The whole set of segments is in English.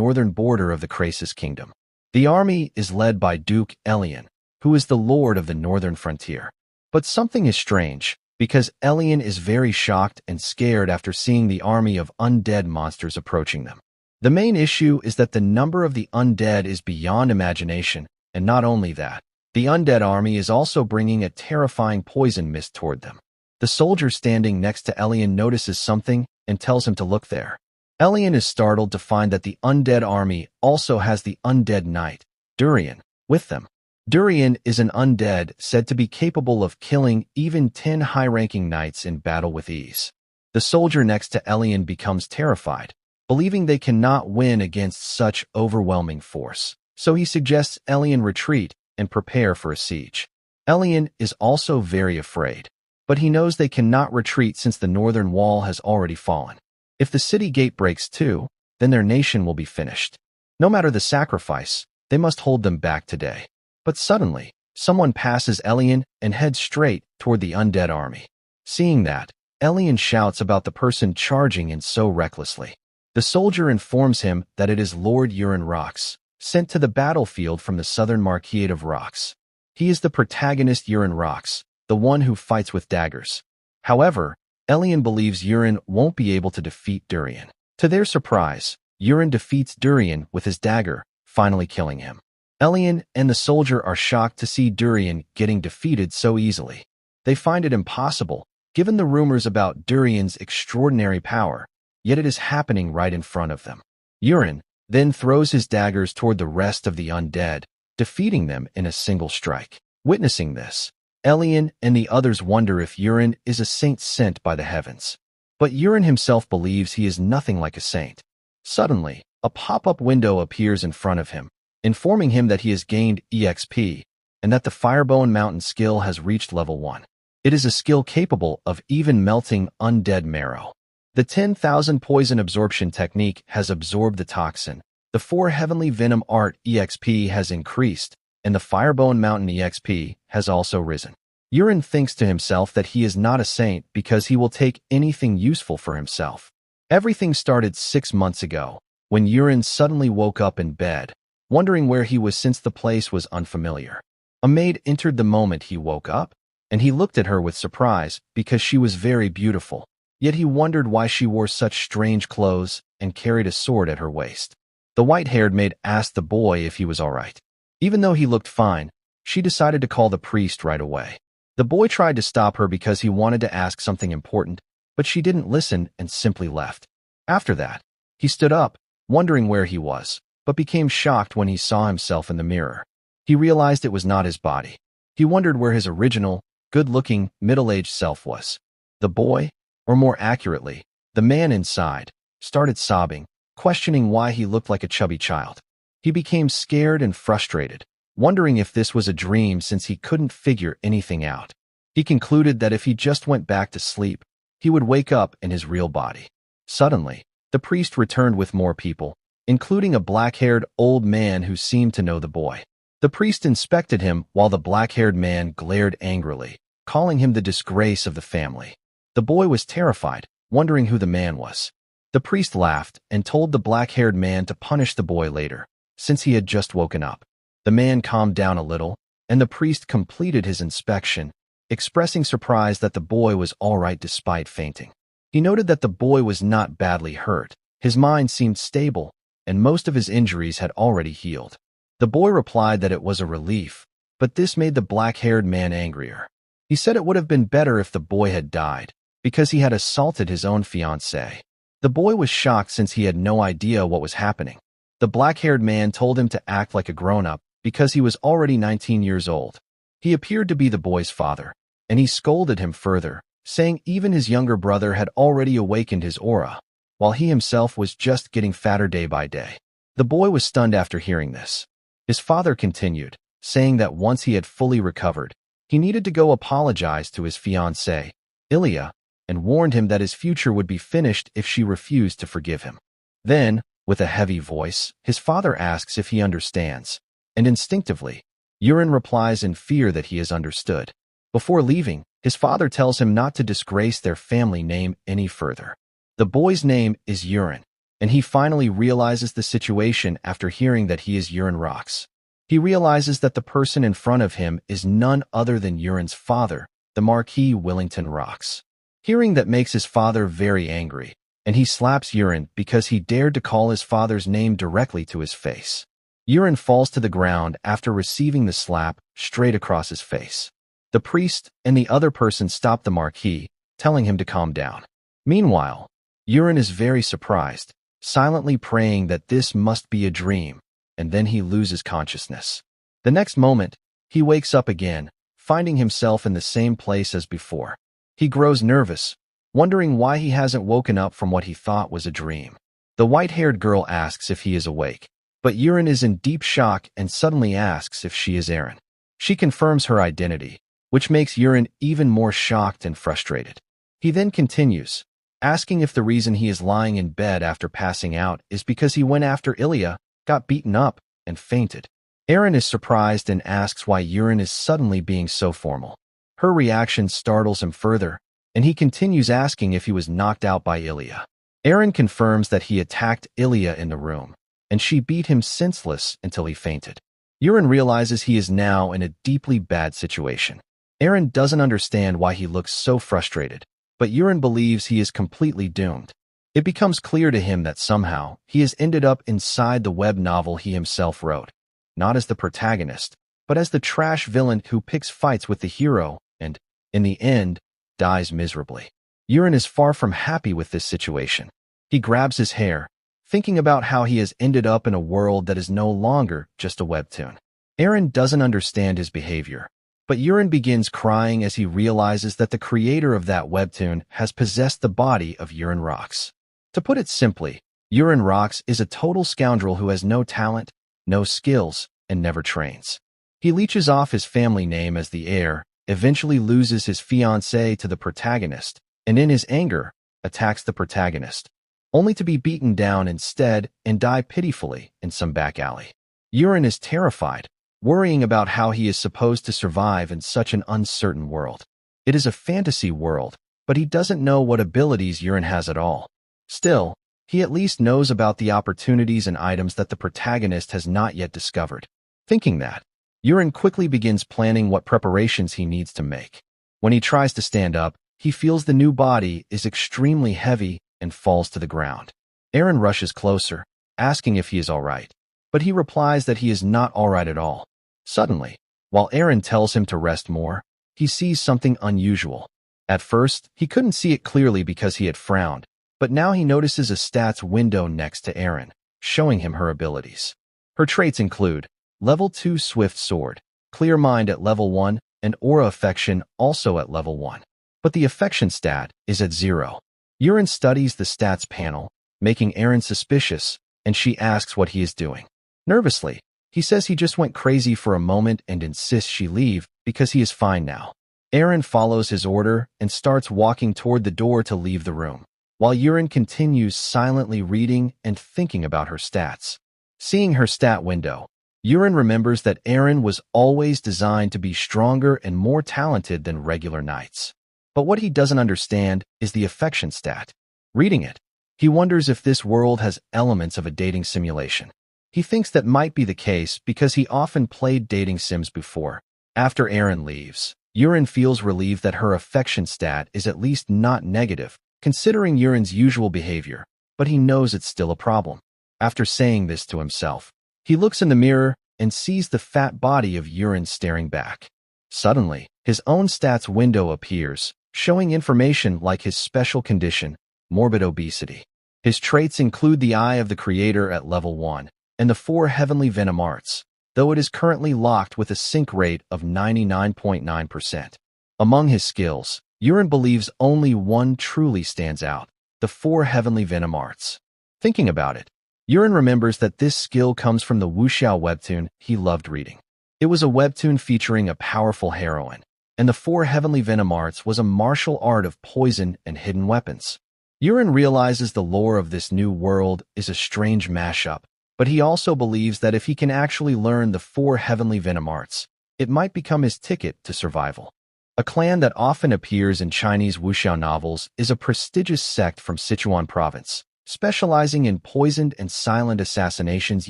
northern border of the Krasis kingdom. The army is led by Duke Elian, who is the lord of the northern frontier. But something is strange, because Elian is very shocked and scared after seeing the army of undead monsters approaching them. The main issue is that the number of the undead is beyond imagination, and not only that, the undead army is also bringing a terrifying poison mist toward them. The soldier standing next to Elian notices something and tells him to look there. Elian is startled to find that the undead army also has the undead knight, Durian, with them. Durian is an undead said to be capable of killing even 10 high-ranking knights in battle with ease. The soldier next to Elian becomes terrified, believing they cannot win against such overwhelming force, so he suggests Elian retreat and prepare for a siege. Elian is also very afraid, but he knows they cannot retreat since the northern wall has already fallen. If the city gate breaks too, then their nation will be finished. No matter the sacrifice, they must hold them back today. But suddenly, someone passes Elian and heads straight toward the undead army. Seeing that, Elian shouts about the person charging in so recklessly. The soldier informs him that it is Lord Urin Rocks, sent to the battlefield from the southern Marquis of Rocks. He is the protagonist Urin Rocks, the one who fights with daggers. However, Elian believes Urin won't be able to defeat Durian. To their surprise, Urin defeats Durian with his dagger, finally killing him. Elian and the soldier are shocked to see Durian getting defeated so easily. They find it impossible, given the rumors about Durian's extraordinary power, yet it is happening right in front of them. Urin then throws his daggers toward the rest of the undead, defeating them in a single strike. Witnessing this, Elian and the others wonder if Urin is a saint sent by the heavens. But Urin himself believes he is nothing like a saint. Suddenly, a pop-up window appears in front of him, informing him that he has gained EXP and that the Firebone Mountain skill has reached level 1. It is a skill capable of even melting undead marrow. The 10,000 poison absorption technique has absorbed the toxin. The 4 heavenly venom art EXP has increased, and the Firebone Mountain EXP has also risen. Urin thinks to himself that he is not a saint because he will take anything useful for himself. Everything started 6 months ago, when Urin suddenly woke up in bed, wondering where he was since the place was unfamiliar. A maid entered the moment he woke up, and he looked at her with surprise because she was very beautiful. Yet he wondered why she wore such strange clothes and carried a sword at her waist. The white-haired maid asked the boy if he was all right. Even though he looked fine, she decided to call the priest right away. The boy tried to stop her because he wanted to ask something important, but she didn't listen and simply left. After that, he stood up, wondering where he was, but became shocked when he saw himself in the mirror. He realized it was not his body. He wondered where his original, good-looking, middle-aged self was. The boy, or more accurately, the man inside, started sobbing, questioning why he looked like a chubby child. He became scared and frustrated, wondering if this was a dream since he couldn't figure anything out. He concluded that if he just went back to sleep, he would wake up in his real body. Suddenly, the priest returned with more people, including a black-haired old man who seemed to know the boy. The priest inspected him while the black-haired man glared angrily, calling him the disgrace of the family. The boy was terrified, wondering who the man was. The priest laughed and told the black-haired man to punish the boy later, since he had just woken up. The man calmed down a little, and the priest completed his inspection, expressing surprise that the boy was all right despite fainting. He noted that the boy was not badly hurt. His mind seemed stable, and most of his injuries had already healed. The boy replied that it was a relief, but this made the black-haired man angrier. He said it would have been better if the boy had died, because he had assaulted his own fiancée. The boy was shocked since he had no idea what was happening. The black-haired man told him to act like a grown-up because he was already 19 years old. He appeared to be the boy's father, and he scolded him further, saying even his younger brother had already awakened his aura, while he himself was just getting fatter day by day. The boy was stunned after hearing this. His father continued, saying that once he had fully recovered, he needed to go apologize to his fiancée, Ilya, and warned him that his future would be finished if she refused to forgive him. Then, with a heavy voice, his father asks if he understands, and instinctively, Urin replies in fear that he has understood. Before leaving, his father tells him not to disgrace their family name any further. The boy's name is Urin, and he finally realizes the situation after hearing that he is Urine Rocks. He realizes that the person in front of him is none other than Urine's father, the Marquis Wellington Rocks. Hearing that makes his father very angry, and he slaps Urine because he dared to call his father's name directly to his face. Urine falls to the ground after receiving the slap straight across his face. The priest and the other person stop the Marquis, telling him to calm down. Meanwhile, Urine is very surprised, silently praying that this must be a dream, and then he loses consciousness. The next moment, he wakes up again, finding himself in the same place as before. He grows nervous, wondering why he hasn't woken up from what he thought was a dream. The white-haired girl asks if he is awake, but Urine is in deep shock and suddenly asks if she is Aaron. She confirms her identity, which makes Urine even more shocked and frustrated. He then continues, asking if the reason he is lying in bed after passing out is because he went after Ilya, got beaten up, and fainted. Aaron is surprised and asks why Urine is suddenly being so formal. Her reaction startles him further, and he continues asking if he was knocked out by Ilya. Aaron confirms that he attacked Ilya in the room, and she beat him senseless until he fainted. Urine realizes he is now in a deeply bad situation. Aaron doesn't understand why he looks so frustrated, but Urine believes he is completely doomed. It becomes clear to him that somehow he has ended up inside the web novel he himself wrote, not as the protagonist, but as the trash villain who picks fights with the hero and, in the end, dies miserably. Urine is far from happy with this situation. He grabs his hair, thinking about how he has ended up in a world that is no longer just a webtoon. Aaron doesn't understand his behavior, but Urine begins crying as he realizes that the creator of that webtoon has possessed the body of Urine Rocks. To put it simply, Urine Rocks is a total scoundrel who has no talent, no skills, and never trains. He leeches off his family name as the heir, eventually loses his fiancée to the protagonist, and in his anger, attacks the protagonist, only to be beaten down instead and die pitifully in some back alley. Urine is terrified, worrying about how he is supposed to survive in such an uncertain world. It is a fantasy world, but he doesn't know what abilities Urine has at all. Still, he at least knows about the opportunities and items that the protagonist has not yet discovered. Thinking that, Urine quickly begins planning what preparations he needs to make. When he tries to stand up, he feels the new body is extremely heavy and falls to the ground. Aaron rushes closer, asking if he is all right, but he replies that he is not all right at all. Suddenly, while Aaron tells him to rest more, he sees something unusual. At first, he couldn't see it clearly because he had frowned, but now he notices a stats window next to Aaron, showing him her abilities. Her traits include Level 2 Swift Sword, Clear Mind at Level 1, and Aura Affection also at Level 1. But the affection stat is at 0. Urine studies the stats panel, making Aaron suspicious, and she asks what he is doing. Nervously, he says he just went crazy for a moment and insists she leave because he is fine now. Aaron follows his order and starts walking toward the door to leave the room, while Urine continues silently reading and thinking about her stats. Seeing her stat window, Urine remembers that Aaron was always designed to be stronger and more talented than regular knights. But what he doesn't understand is the affection stat. Reading it, he wonders if this world has elements of a dating simulation. He thinks that might be the case because he often played dating sims before. After Aaron leaves, Urine feels relieved that her affection stat is at least not negative, considering Urine's usual behavior, but he knows it's still a problem. After saying this to himself, he looks in the mirror and sees the fat body of Urine staring back. Suddenly, his own stats window appears, showing information like his special condition, morbid obesity. His traits include the Eye of the Creator at Level 1, and the 4 Heavenly Venom Arts, though it is currently locked with a sync rate of 99.9%. Among his skills, Urine believes only one truly stands out, the 4 Heavenly Venom Arts. Thinking about it, Urine remembers that this skill comes from the wuxia webtoon he loved reading. It was a webtoon featuring a powerful heroine, and the 4 Heavenly Venom Arts was a martial art of poison and hidden weapons. Urine realizes the lore of this new world is a strange mashup, but he also believes that if he can actually learn the 4 Heavenly Venom Arts, it might become his ticket to survival. A clan that often appears in Chinese wuxia novels is a prestigious sect from Sichuan province, specializing in poisoned and silent assassinations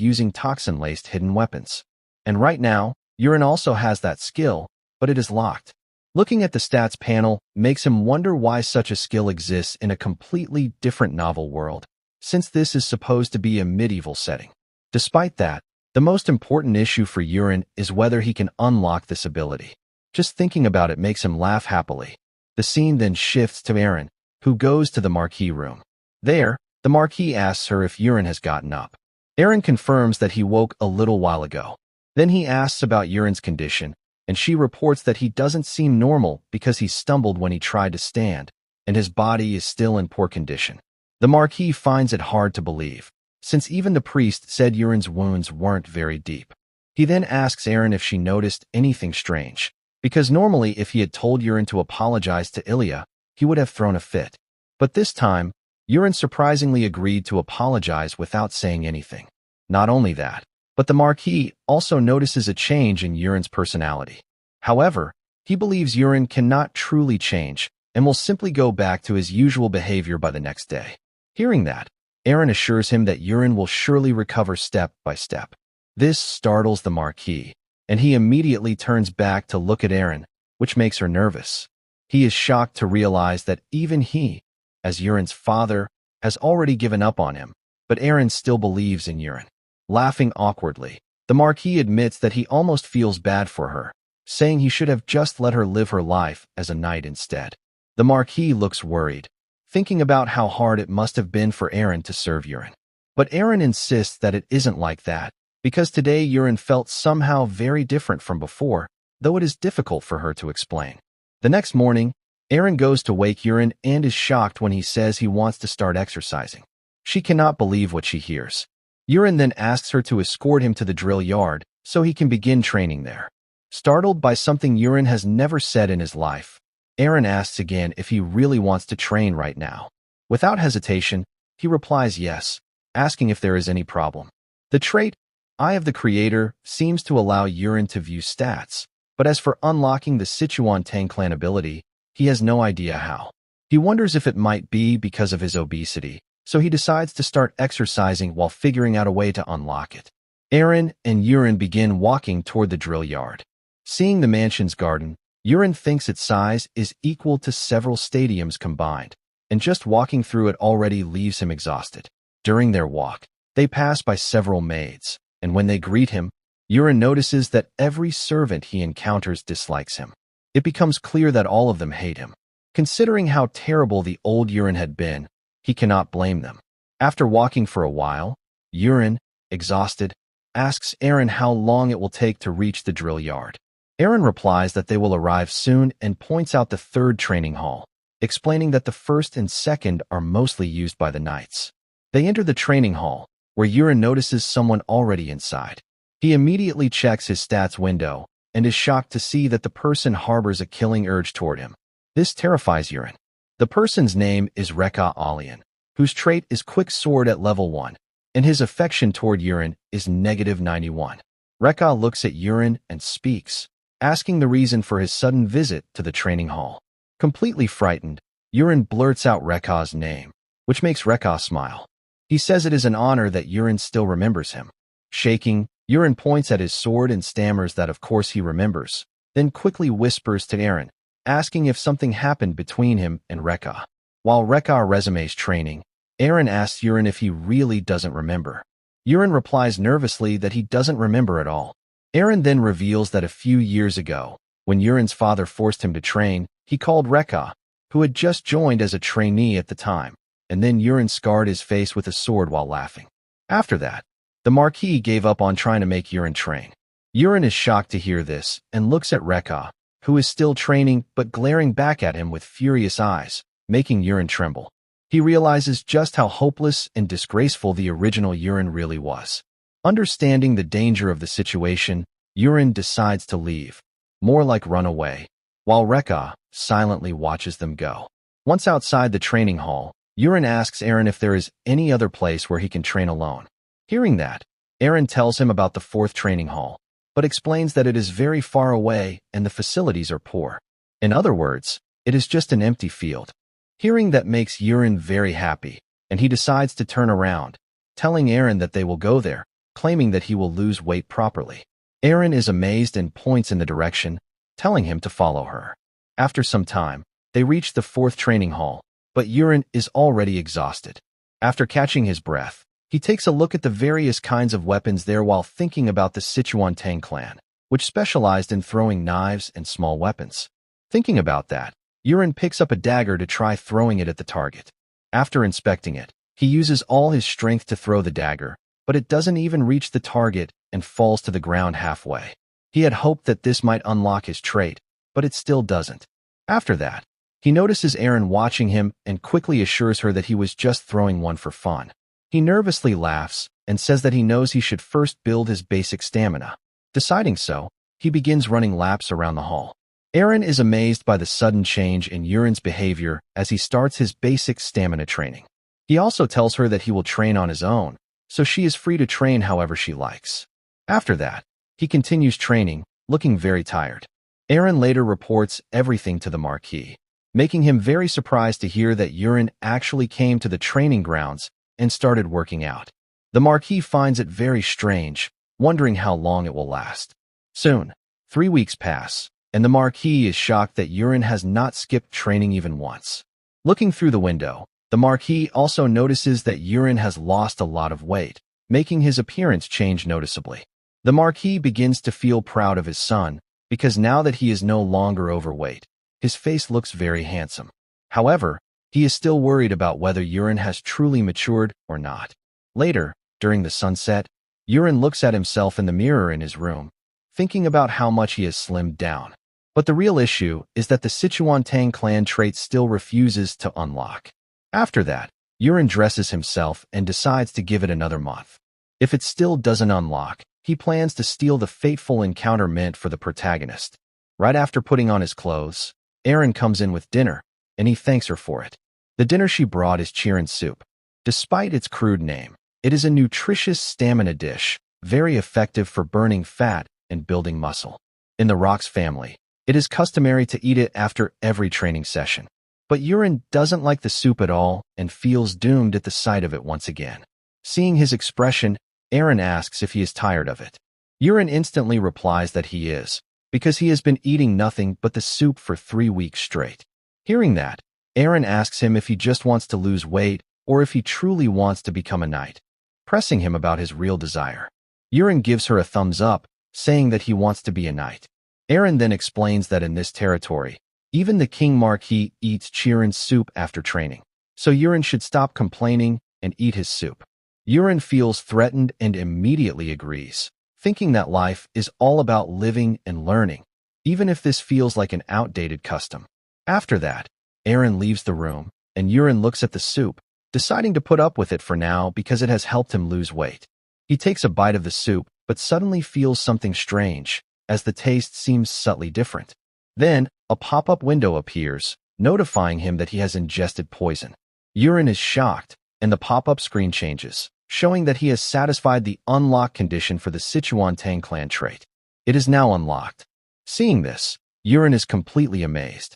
using toxin-laced hidden weapons. And right now, Yurin also has that skill, but it is locked. Looking at the stats panel makes him wonder why such a skill exists in a completely different novel world, since this is supposed to be a medieval setting. Despite that, the most important issue for Yurin is whether he can unlock this ability. Just thinking about it makes him laugh happily. The scene then shifts to Eren, who goes to the Marquis room. There, the Marquis asks her if Yurin has gotten up. Eren confirms that he woke a little while ago. Then he asks about Yurin's condition, and she reports that he doesn't seem normal because he stumbled when he tried to stand, and his body is still in poor condition. The Marquis finds it hard to believe, since even the priest said Yurin's wounds weren't very deep. He then asks Eren if she noticed anything strange, because normally if he had told Yurin to apologize to Ilya, he would have thrown a fit. But this time, Yurin surprisingly agreed to apologize without saying anything. Not only that, but the Marquis also notices a change in Yurin's personality. However, he believes Yurin cannot truly change and will simply go back to his usual behavior by the next day. Hearing that, Eren assures him that Yurin will surely recover step by step. This startles the Marquis, and he immediately turns back to look at Eren, which makes her nervous. He is shocked to realize that even he, as Yurin's father, has already given up on him, but Eren still believes in Yurin. Laughing awkwardly, the Marquis admits that he almost feels bad for her, saying he should have just let her live her life as a knight instead. The Marquis looks worried, thinking about how hard it must have been for Eren to serve Yurin. But Eren insists that it isn't like that, because today Yurin felt somehow very different from before, though it is difficult for her to explain. The next morning, Eren goes to wake Yurin and is shocked when he says he wants to start exercising. She cannot believe what she hears. Yurin then asks her to escort him to the drill yard so he can begin training there. Startled by something Yurin has never said in his life, Eren asks again if he really wants to train right now. Without hesitation, he replies yes, asking if there is any problem. The trait, Eye of the Creator, seems to allow Yurin to view stats, but as for unlocking the Sichuan Tang clan ability, he has no idea how. He wonders if it might be because of his obesity, so he decides to start exercising while figuring out a way to unlock it. Eren and Yurin begin walking toward the drill yard. Seeing the mansion's garden, Yurin thinks its size is equal to several stadiums combined, and just walking through it already leaves him exhausted. During their walk, they pass by several maids, and when they greet him, Yurin notices that every servant he encounters dislikes him. It becomes clear that all of them hate him. Considering how terrible the old Yurin had been, he cannot blame them. After walking for a while, Yurin, exhausted, asks Eren how long it will take to reach the drill yard. Eren replies that they will arrive soon and points out the third training hall, explaining that the first and second are mostly used by the knights. They enter the training hall, where Yurin notices someone already inside. He immediately checks his stats window and is shocked to see that the person harbors a killing urge toward him. This terrifies Yurin. The person's name is Rekka Alian, whose trait is Quick Sword at level 1, and his affection toward Yurin is -91. Rekka looks at Yurin and speaks, asking the reason for his sudden visit to the training hall. Completely frightened, Yurin blurts out Rekka's name, which makes Rekka smile. He says it is an honor that Yurin still remembers him. Shaking, Yurin points at his sword and stammers that of course he remembers, then quickly whispers to Eren, asking if something happened between him and Rekka. While Rekka resumes training, Eren asks Yurin if he really doesn't remember. Yurin replies nervously that he doesn't remember at all. Eren then reveals that a few years ago, when Yurin's father forced him to train, he called Rekka, who had just joined as a trainee at the time, and then Yurin scarred his face with a sword while laughing. After that, the Marquis gave up on trying to make Yurin train. Yurin is shocked to hear this and looks at Rekka, who is still training but glaring back at him with furious eyes, making Yurin tremble. He realizes just how hopeless and disgraceful the original Yurin really was. Understanding the danger of the situation, Yurin decides to leave, more like run away, while Rekka silently watches them go. Once outside the training hall, Yurin asks Eren if there is any other place where he can train alone. Hearing that, Eren tells him about the fourth training hall, but explains that it is very far away and the facilities are poor. In other words, it is just an empty field. Hearing that makes Yurin very happy, and he decides to turn around, telling Aaron that they will go there, claiming that he will lose weight properly. Aaron is amazed and points in the direction, telling him to follow her. After some time, they reach the fourth training hall, but Aaron is already exhausted. After catching his breath, he takes a look at the various kinds of weapons there while thinking about the Sichuan Tang clan, which specialized in throwing knives and small weapons. Thinking about that, Aaron picks up a dagger to try throwing it at the target. After inspecting it, he uses all his strength to throw the dagger, but it doesn't even reach the target and falls to the ground halfway. He had hoped that this might unlock his trait, but it still doesn't. After that, he notices Aaron watching him and quickly assures her that he was just throwing one for fun. He nervously laughs and says that he knows he should first build his basic stamina. Deciding so, he begins running laps around the hall. Aaron is amazed by the sudden change in Aaron's behavior as he starts his basic stamina training. He also tells her that he will train on his own, so she is free to train however she likes. After that, he continues training, looking very tired. Aaron later reports everything to the Marquis, making him very surprised to hear that Aaron actually came to the training grounds and started working out. The Marquis finds it very strange, wondering how long it will last. Soon, 3 weeks pass, and the Marquis is shocked that Aaron has not skipped training even once. Looking through the window, the Marquis also notices that Aaron has lost a lot of weight, making his appearance change noticeably. The Marquis begins to feel proud of his son, because now that he is no longer overweight, his face looks very handsome. However, he is still worried about whether Aaron has truly matured or not. Later, during the sunset, Aaron looks at himself in the mirror in his room, thinking about how much he has slimmed down. But the real issue is that the Sichuan Tang clan trait still refuses to unlock. After that, Aaron dresses himself and decides to give it another month. If it still doesn't unlock, he plans to steal the fateful encounter meant for the protagonist. Right after putting on his clothes, Aaron comes in with dinner, and he thanks her for it. The dinner she brought is chirin soup. Despite its crude name, it is a nutritious stamina dish, very effective for burning fat and building muscle. In the Rock's family, it is customary to eat it after every training session. But Aaron doesn't like the soup at all and feels doomed at the sight of it once again. Seeing his expression, Aaron asks if he is tired of it. Aaron instantly replies that he is, because he has been eating nothing but the soup for 3 weeks straight. Hearing that, Aaron asks him if he just wants to lose weight or if he truly wants to become a knight, pressing him about his real desire. Aaron gives her a thumbs up, saying that he wants to be a knight. Aaron then explains that in this territory, even the King Marquis eats chirin soup after training, so Aaron should stop complaining and eat his soup. Aaron feels threatened and immediately agrees, thinking that life is all about living and learning, even if this feels like an outdated custom. After that, Aaron leaves the room, and Aaron looks at the soup, deciding to put up with it for now because it has helped him lose weight. He takes a bite of the soup, but suddenly feels something strange, as the taste seems subtly different. Then, a pop-up window appears, notifying him that he has ingested poison. Aaron is shocked, and the pop-up screen changes, showing that he has satisfied the unlock condition for the Sichuan Tang clan trait. It is now unlocked. Seeing this, Aaron is completely amazed.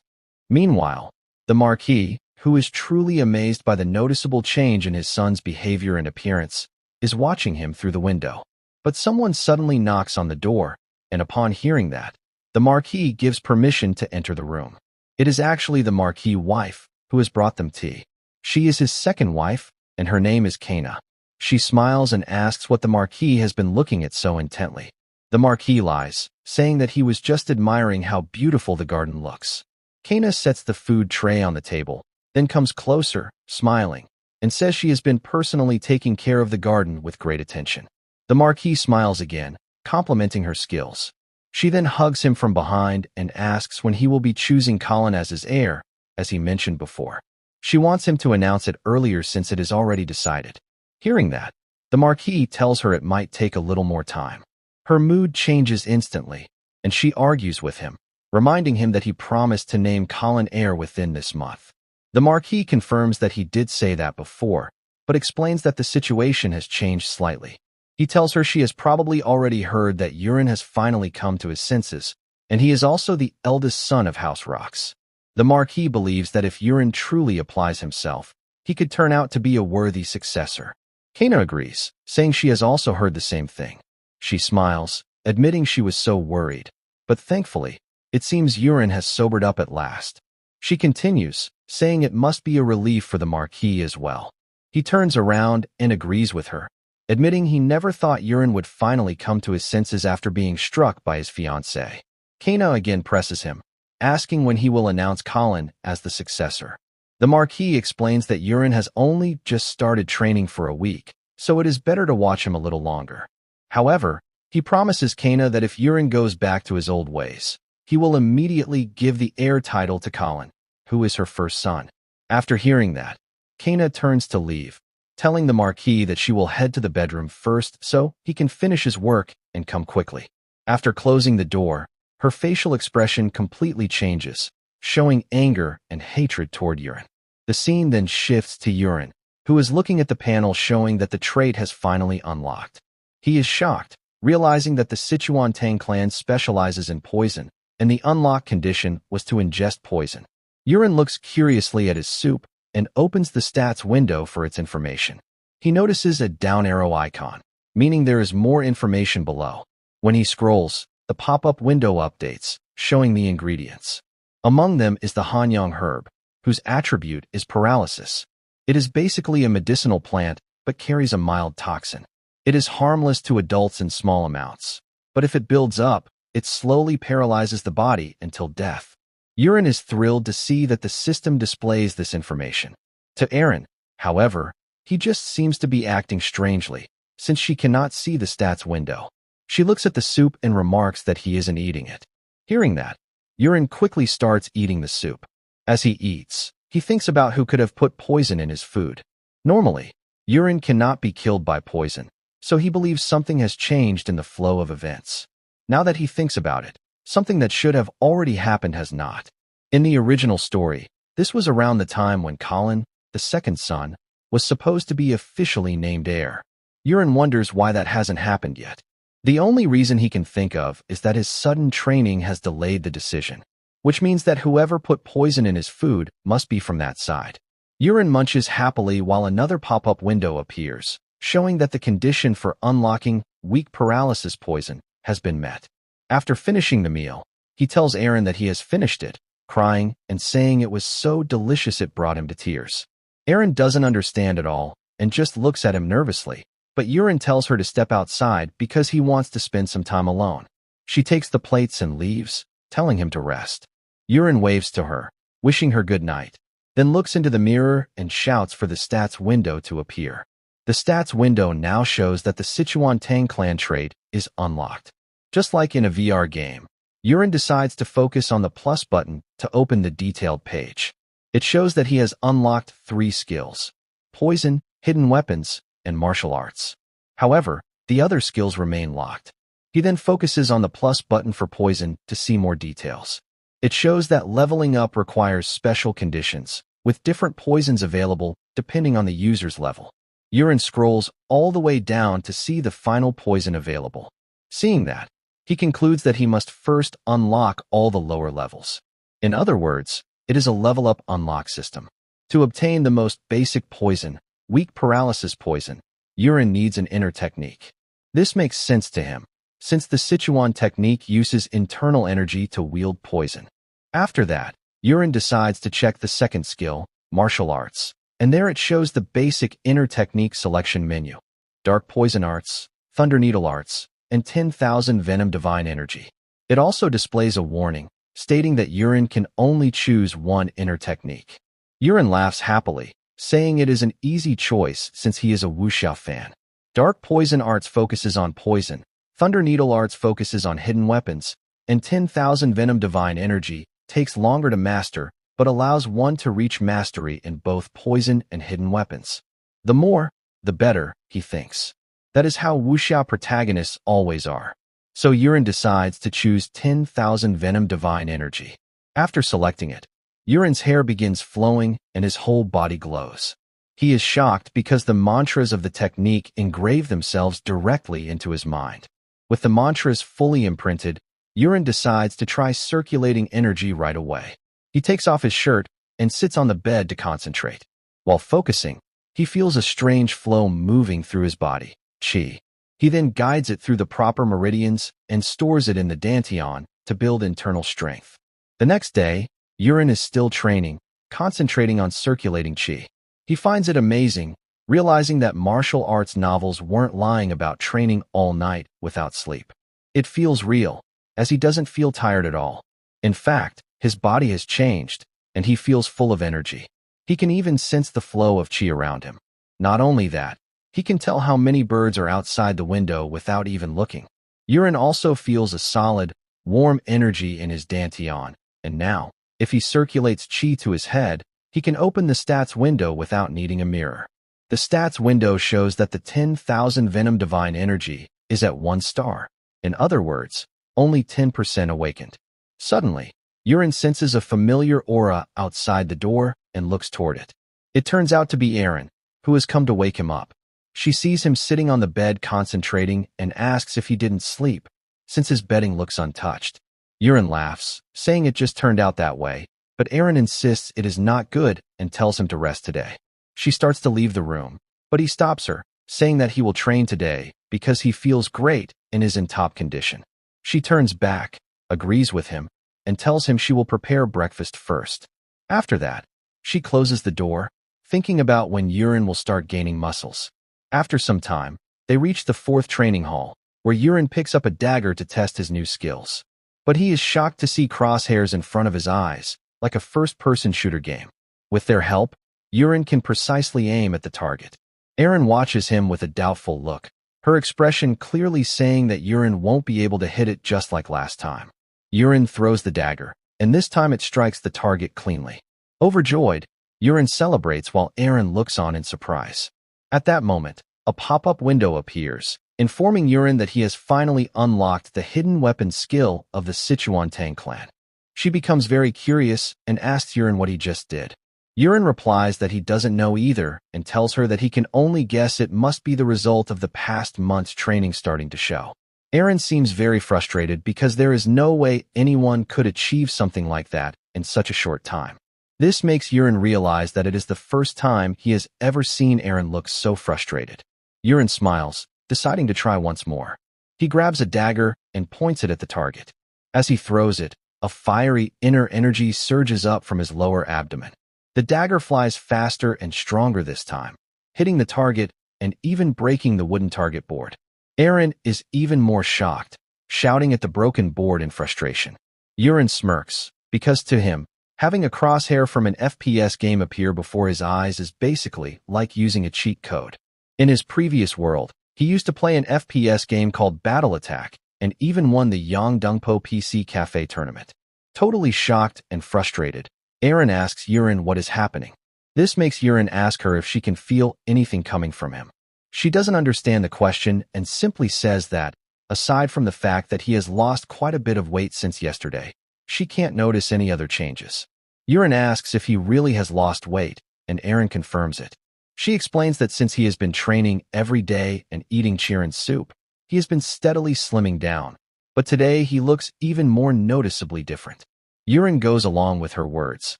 Meanwhile, the Marquis, who is truly amazed by the noticeable change in his son's behavior and appearance, is watching him through the window. But someone suddenly knocks on the door, and upon hearing that, the Marquis gives permission to enter the room. It is actually the Marquis' wife, who has brought them tea. She is his second wife, and her name is Kana. She smiles and asks what the Marquis has been looking at so intently. The Marquis lies, saying that he was just admiring how beautiful the garden looks. Kana sets the food tray on the table, then comes closer, smiling, and says she has been personally taking care of the garden with great attention. The Marquis smiles again, complimenting her skills. She then hugs him from behind and asks when he will be choosing Colin as his heir, as he mentioned before. She wants him to announce it earlier since it is already decided. Hearing that, the Marquis tells her it might take a little more time. Her mood changes instantly, and she argues with him, reminding him that he promised to name Colin heir within this month. The Marquis confirms that he did say that before, but explains that the situation has changed slightly. He tells her she has probably already heard that Aaron has finally come to his senses, and he is also the eldest son of House Rocks. The Marquis believes that if Aaron truly applies himself, he could turn out to be a worthy successor. Kana agrees, saying she has also heard the same thing. She smiles, admitting she was so worried. But thankfully, it seems Yurin has sobered up at last. She continues, saying it must be a relief for the Marquis as well. He turns around and agrees with her, admitting he never thought Yurin would finally come to his senses after being struck by his fiancée. Kana again presses him, asking when he will announce Colin as the successor. The Marquis explains that Yurin has only just started training for a week, so it is better to watch him a little longer. However, he promises Kana that if Yurin goes back to his old ways, he will immediately give the heir title to Colin, who is her first son. After hearing that, Kana turns to leave, telling the Marquis that she will head to the bedroom first so he can finish his work and come quickly. After closing the door, her facial expression completely changes, showing anger and hatred toward Yurin. The scene then shifts to Yurin, who is looking at the panel showing that the trait has finally unlocked. He is shocked, realizing that the Sichuan Tang clan specializes in poison, and the unlock condition was to ingest poison. Yurin looks curiously at his soup and opens the stats window for its information. He notices a down arrow icon, meaning there is more information below. When he scrolls, the pop-up window updates, showing the ingredients. Among them is the Hanyang herb, whose attribute is paralysis. It is basically a medicinal plant, but carries a mild toxin. It is harmless to adults in small amounts, but if it builds up, it slowly paralyzes the body until death. Yurin is thrilled to see that the system displays this information. To Aaron, however, he just seems to be acting strangely, since she cannot see the stats window. She looks at the soup and remarks that he isn't eating it. Hearing that, Yurin quickly starts eating the soup. As he eats, he thinks about who could have put poison in his food. Normally, Yurin cannot be killed by poison, so he believes something has changed in the flow of events. Now that he thinks about it, something that should have already happened has not. In the original story, this was around the time when Colin, the second son, was supposed to be officially named heir. Yurin wonders why that hasn't happened yet. The only reason he can think of is that his sudden training has delayed the decision, which means that whoever put poison in his food must be from that side. Yurin munches happily while another pop-up window appears, showing that the condition for unlocking weak paralysis poison has been met. After finishing the meal, he tells Aaron that he has finished it, crying and saying it was so delicious it brought him to tears. Aaron doesn't understand at all and just looks at him nervously, but Yurin tells her to step outside because he wants to spend some time alone. She takes the plates and leaves, telling him to rest. Yurin waves to her, wishing her good night, then looks into the mirror and shouts for the stats window to appear. The stats window now shows that the Sichuan Tang clan trait is unlocked. Just like in a VR game, Yurin decides to focus on the plus button to open the detailed page. It shows that he has unlocked 3 skills: poison, hidden weapons, and martial arts. However, the other skills remain locked. He then focuses on the plus button for poison to see more details. It shows that leveling up requires special conditions, with different poisons available depending on the user's level. Yurin scrolls all the way down to see the final poison available. Seeing that, he concludes that he must first unlock all the lower levels. In other words, it is a level-up unlock system. To obtain the most basic poison, weak paralysis poison, Yurin needs an inner technique. This makes sense to him, since the Sichuan technique uses internal energy to wield poison. After that, Yurin decides to check the second skill, martial arts, and there it shows the basic inner technique selection menu: dark poison arts, thunder needle arts, and 10,000 venom divine energy. It also displays a warning, stating that Yurin can only choose one inner technique. Yurin laughs happily, saying it is an easy choice since he is a wuxia fan. Dark poison arts focuses on poison, thunder needle arts focuses on hidden weapons, and 10,000 venom divine energy takes longer to master but allows one to reach mastery in both poison and hidden weapons. The more, the better, he thinks. That is how wuxia protagonists always are. So Yurin decides to choose 10,000 venom divine energy. After selecting it, Yurin's hair begins flowing and his whole body glows. He is shocked because the mantras of the technique engrave themselves directly into his mind. With the mantras fully imprinted, Yurin decides to try circulating energy right away. He takes off his shirt and sits on the bed to concentrate. While focusing, he feels a strange flow moving through his body, qi. He then guides it through the proper meridians and stores it in the dantian to build internal strength. The next day, Yurin is still training, concentrating on circulating qi. He finds it amazing, realizing that martial arts novels weren't lying about training all night without sleep. It feels real, as he doesn't feel tired at all. In fact, his body has changed, and he feels full of energy. He can even sense the flow of qi around him. Not only that, he can tell how many birds are outside the window without even looking. Yurin also feels a solid, warm energy in his dantian, and now, if he circulates qi to his head, he can open the stats window without needing a mirror. The stats window shows that the 10,000 Venom Divine Energy is at 1 star. In other words, only 10% awakened. Suddenly, Yurin senses a familiar aura outside the door and looks toward it. It turns out to be Aaron, who has come to wake him up. She sees him sitting on the bed concentrating and asks if he didn't sleep, since his bedding looks untouched. Yurin laughs, saying it just turned out that way, but Aaron insists it is not good and tells him to rest today. She starts to leave the room, but he stops her, saying that he will train today because he feels great and is in top condition. She turns back, agrees with him, and tells him she will prepare breakfast first. After that, she closes the door, thinking about when Yurin will start gaining muscles. After some time, they reach the 4th training hall, where Yurin picks up a dagger to test his new skills. But he is shocked to see crosshairs in front of his eyes, like a first-person shooter game. With their help, Yurin can precisely aim at the target. Aaron watches him with a doubtful look, her expression clearly saying that Yurin won't be able to hit it just like last time. Yurin throws the dagger, and this time it strikes the target cleanly. Overjoyed, Yurin celebrates while Aaron looks on in surprise. At that moment, a pop-up window appears, informing Yurin that he has finally unlocked the hidden weapon skill of the Sichuan Tang clan. She becomes very curious and asks Yurin what he just did. Yurin replies that he doesn't know either and tells her that he can only guess it must be the result of the past month's training starting to show. Aaron seems very frustrated because there is no way anyone could achieve something like that in such a short time. This makes Yurin realize that it is the first time he has ever seen Aaron look so frustrated. Yurin smiles, deciding to try once more. He grabs a dagger and points it at the target. As he throws it, a fiery inner energy surges up from his lower abdomen. The dagger flies faster and stronger this time, hitting the target and even breaking the wooden target board. Aaron is even more shocked, shouting at the broken board in frustration. Yurin smirks, because to him, having a crosshair from an FPS game appear before his eyes is basically like using a cheat code. In his previous world, he used to play an FPS game called Battle Attack and even won the Yongdongpo PC Cafe tournament. Totally shocked and frustrated, Aaron asks Yurin what is happening. This makes Yurin ask her if she can feel anything coming from him. She doesn't understand the question and simply says that, aside from the fact that he has lost quite a bit of weight since yesterday, she can't notice any other changes. Yurin asks if he really has lost weight, and Aaron confirms it. She explains that since he has been training every day and eating chirin soup, he has been steadily slimming down, but today he looks even more noticeably different. Yurin goes along with her words,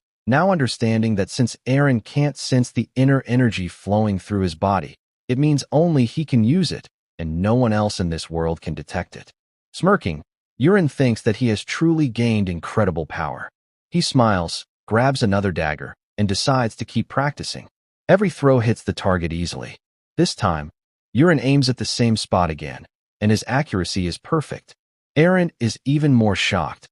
now understanding that since Aaron can't sense the inner energy flowing through his body, it means only he can use it, and no one else in this world can detect it. Smirking, Yurin thinks that he has truly gained incredible power. He smiles, grabs another dagger, and decides to keep practicing. Every throw hits the target easily. This time, Yurin aims at the same spot again, and his accuracy is perfect. Aaron is even more shocked.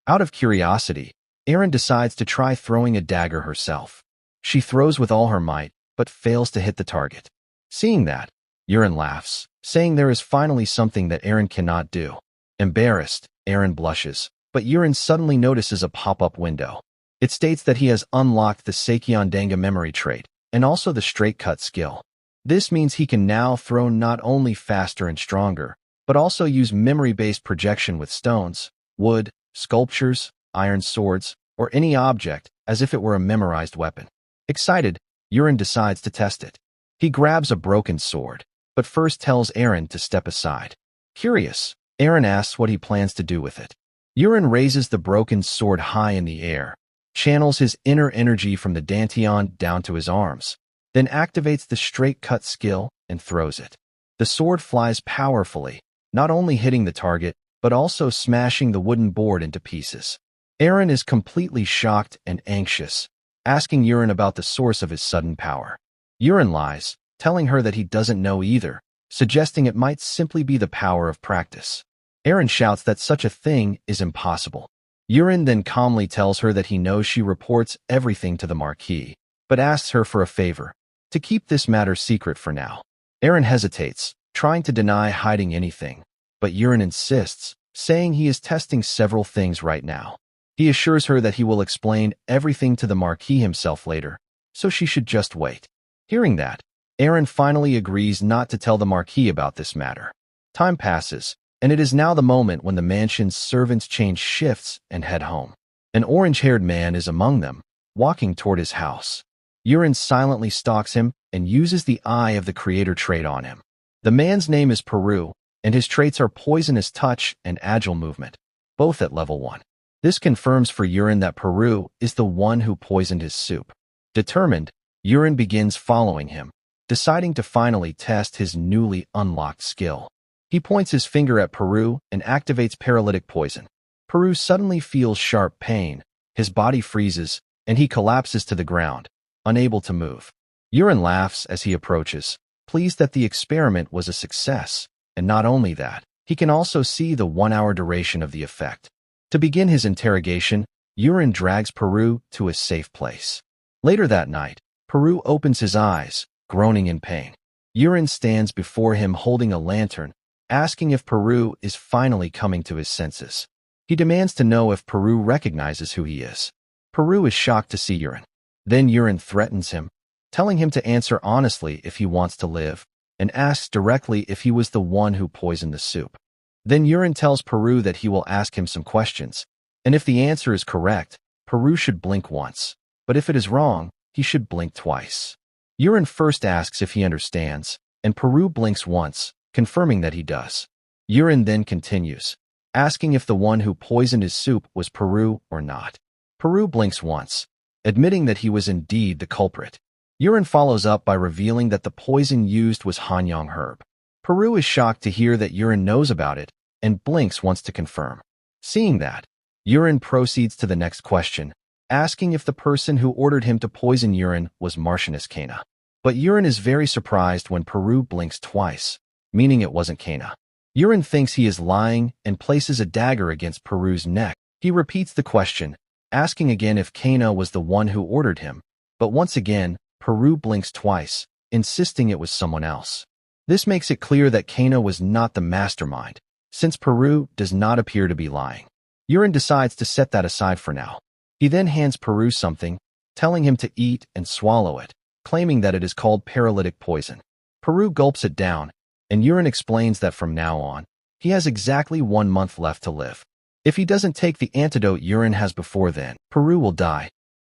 Out of curiosity, Aaron decides to try throwing a dagger herself. She throws with all her might, but fails to hit the target. Seeing that, Yurin laughs, saying there is finally something that Aaron cannot do. Embarrassed, Aaron blushes, but Yurin suddenly notices a pop-up window. It states that he has unlocked the Seikyon memory trait, and also the straight cut skill. This means he can now throw not only faster and stronger, but also use memory-based projection with stones, wood, sculptures, iron swords, or any object as if it were a memorized weapon. Excited, Yurin decides to test it. He grabs a broken sword, but first tells Aaron to step aside. Curious, Aaron asks what he plans to do with it. Yurin raises the broken sword high in the air, channels his inner energy from the dantian down to his arms, then activates the straight cut skill and throws it. The sword flies powerfully, not only hitting the target, but also smashing the wooden board into pieces. Eren is completely shocked and anxious, asking Yurin about the source of his sudden power. Yurin lies, telling her that he doesn't know either, suggesting it might simply be the power of practice. Eren shouts that such a thing is impossible. Yurin then calmly tells her that he knows she reports everything to the Marquis, but asks her for a favor, to keep this matter secret for now. Eren hesitates, trying to deny hiding anything, but Yurin insists, saying he is testing several things right now. He assures her that he will explain everything to the Marquis himself later, so she should just wait. Hearing that, Eren finally agrees not to tell the Marquis about this matter. Time passes, and it is now the moment when the mansion's servants change shifts and head home. An orange-haired man is among them, walking toward his house. Yurin silently stalks him and uses the Eye of the Creator trait on him. The man's name is Peru, and his traits are Poisonous Touch and Agile Movement, both at level 1. This confirms for Yurin that Peru is the one who poisoned his soup. Determined, Yurin begins following him, deciding to finally test his newly unlocked skill. He points his finger at Peru and activates Paralytic Poison. Peru suddenly feels sharp pain, his body freezes, and he collapses to the ground, unable to move. Yurin laughs as he approaches, pleased that the experiment was a success, and not only that, he can also see the 1-hour duration of the effect. To begin his interrogation, Yurin drags Peru to a safe place. Later that night, Peru opens his eyes, groaning in pain. Yurin stands before him holding a lantern, asking if Peru is finally coming to his senses. He demands to know if Peru recognizes who he is. Peru is shocked to see Yurin. Then Yurin threatens him, telling him to answer honestly if he wants to live, and asks directly if he was the one who poisoned the soup. Then Yurin tells Peru that he will ask him some questions, and if the answer is correct, Peru should blink once, but if it is wrong, he should blink twice. Yurin first asks if he understands, and Peru blinks once, confirming that he does. Yurin then continues, asking if the one who poisoned his soup was Peru or not. Peru blinks once, admitting that he was indeed the culprit. Yurin follows up by revealing that the poison used was Hanyang herb. Peru is shocked to hear that Yurin knows about it, and blinks once to confirm. Seeing that, Yurin proceeds to the next question, asking if the person who ordered him to poison Yurin was Martianus Kana. But Yurin is very surprised when Peru blinks twice, meaning it wasn't Kana. Yurin thinks he is lying and places a dagger against Peru's neck. He repeats the question, asking again if Kana was the one who ordered him, but once again, Peru blinks twice, insisting it was someone else. This makes it clear that Kana was not the mastermind, since Peru does not appear to be lying. Yurin decides to set that aside for now. He then hands Peru something, telling him to eat and swallow it, claiming that it is called paralytic poison. Peru gulps it down, and Yurin explains that from now on, he has exactly 1 month left to live. If he doesn't take the antidote Yurin has before then, Peru will die.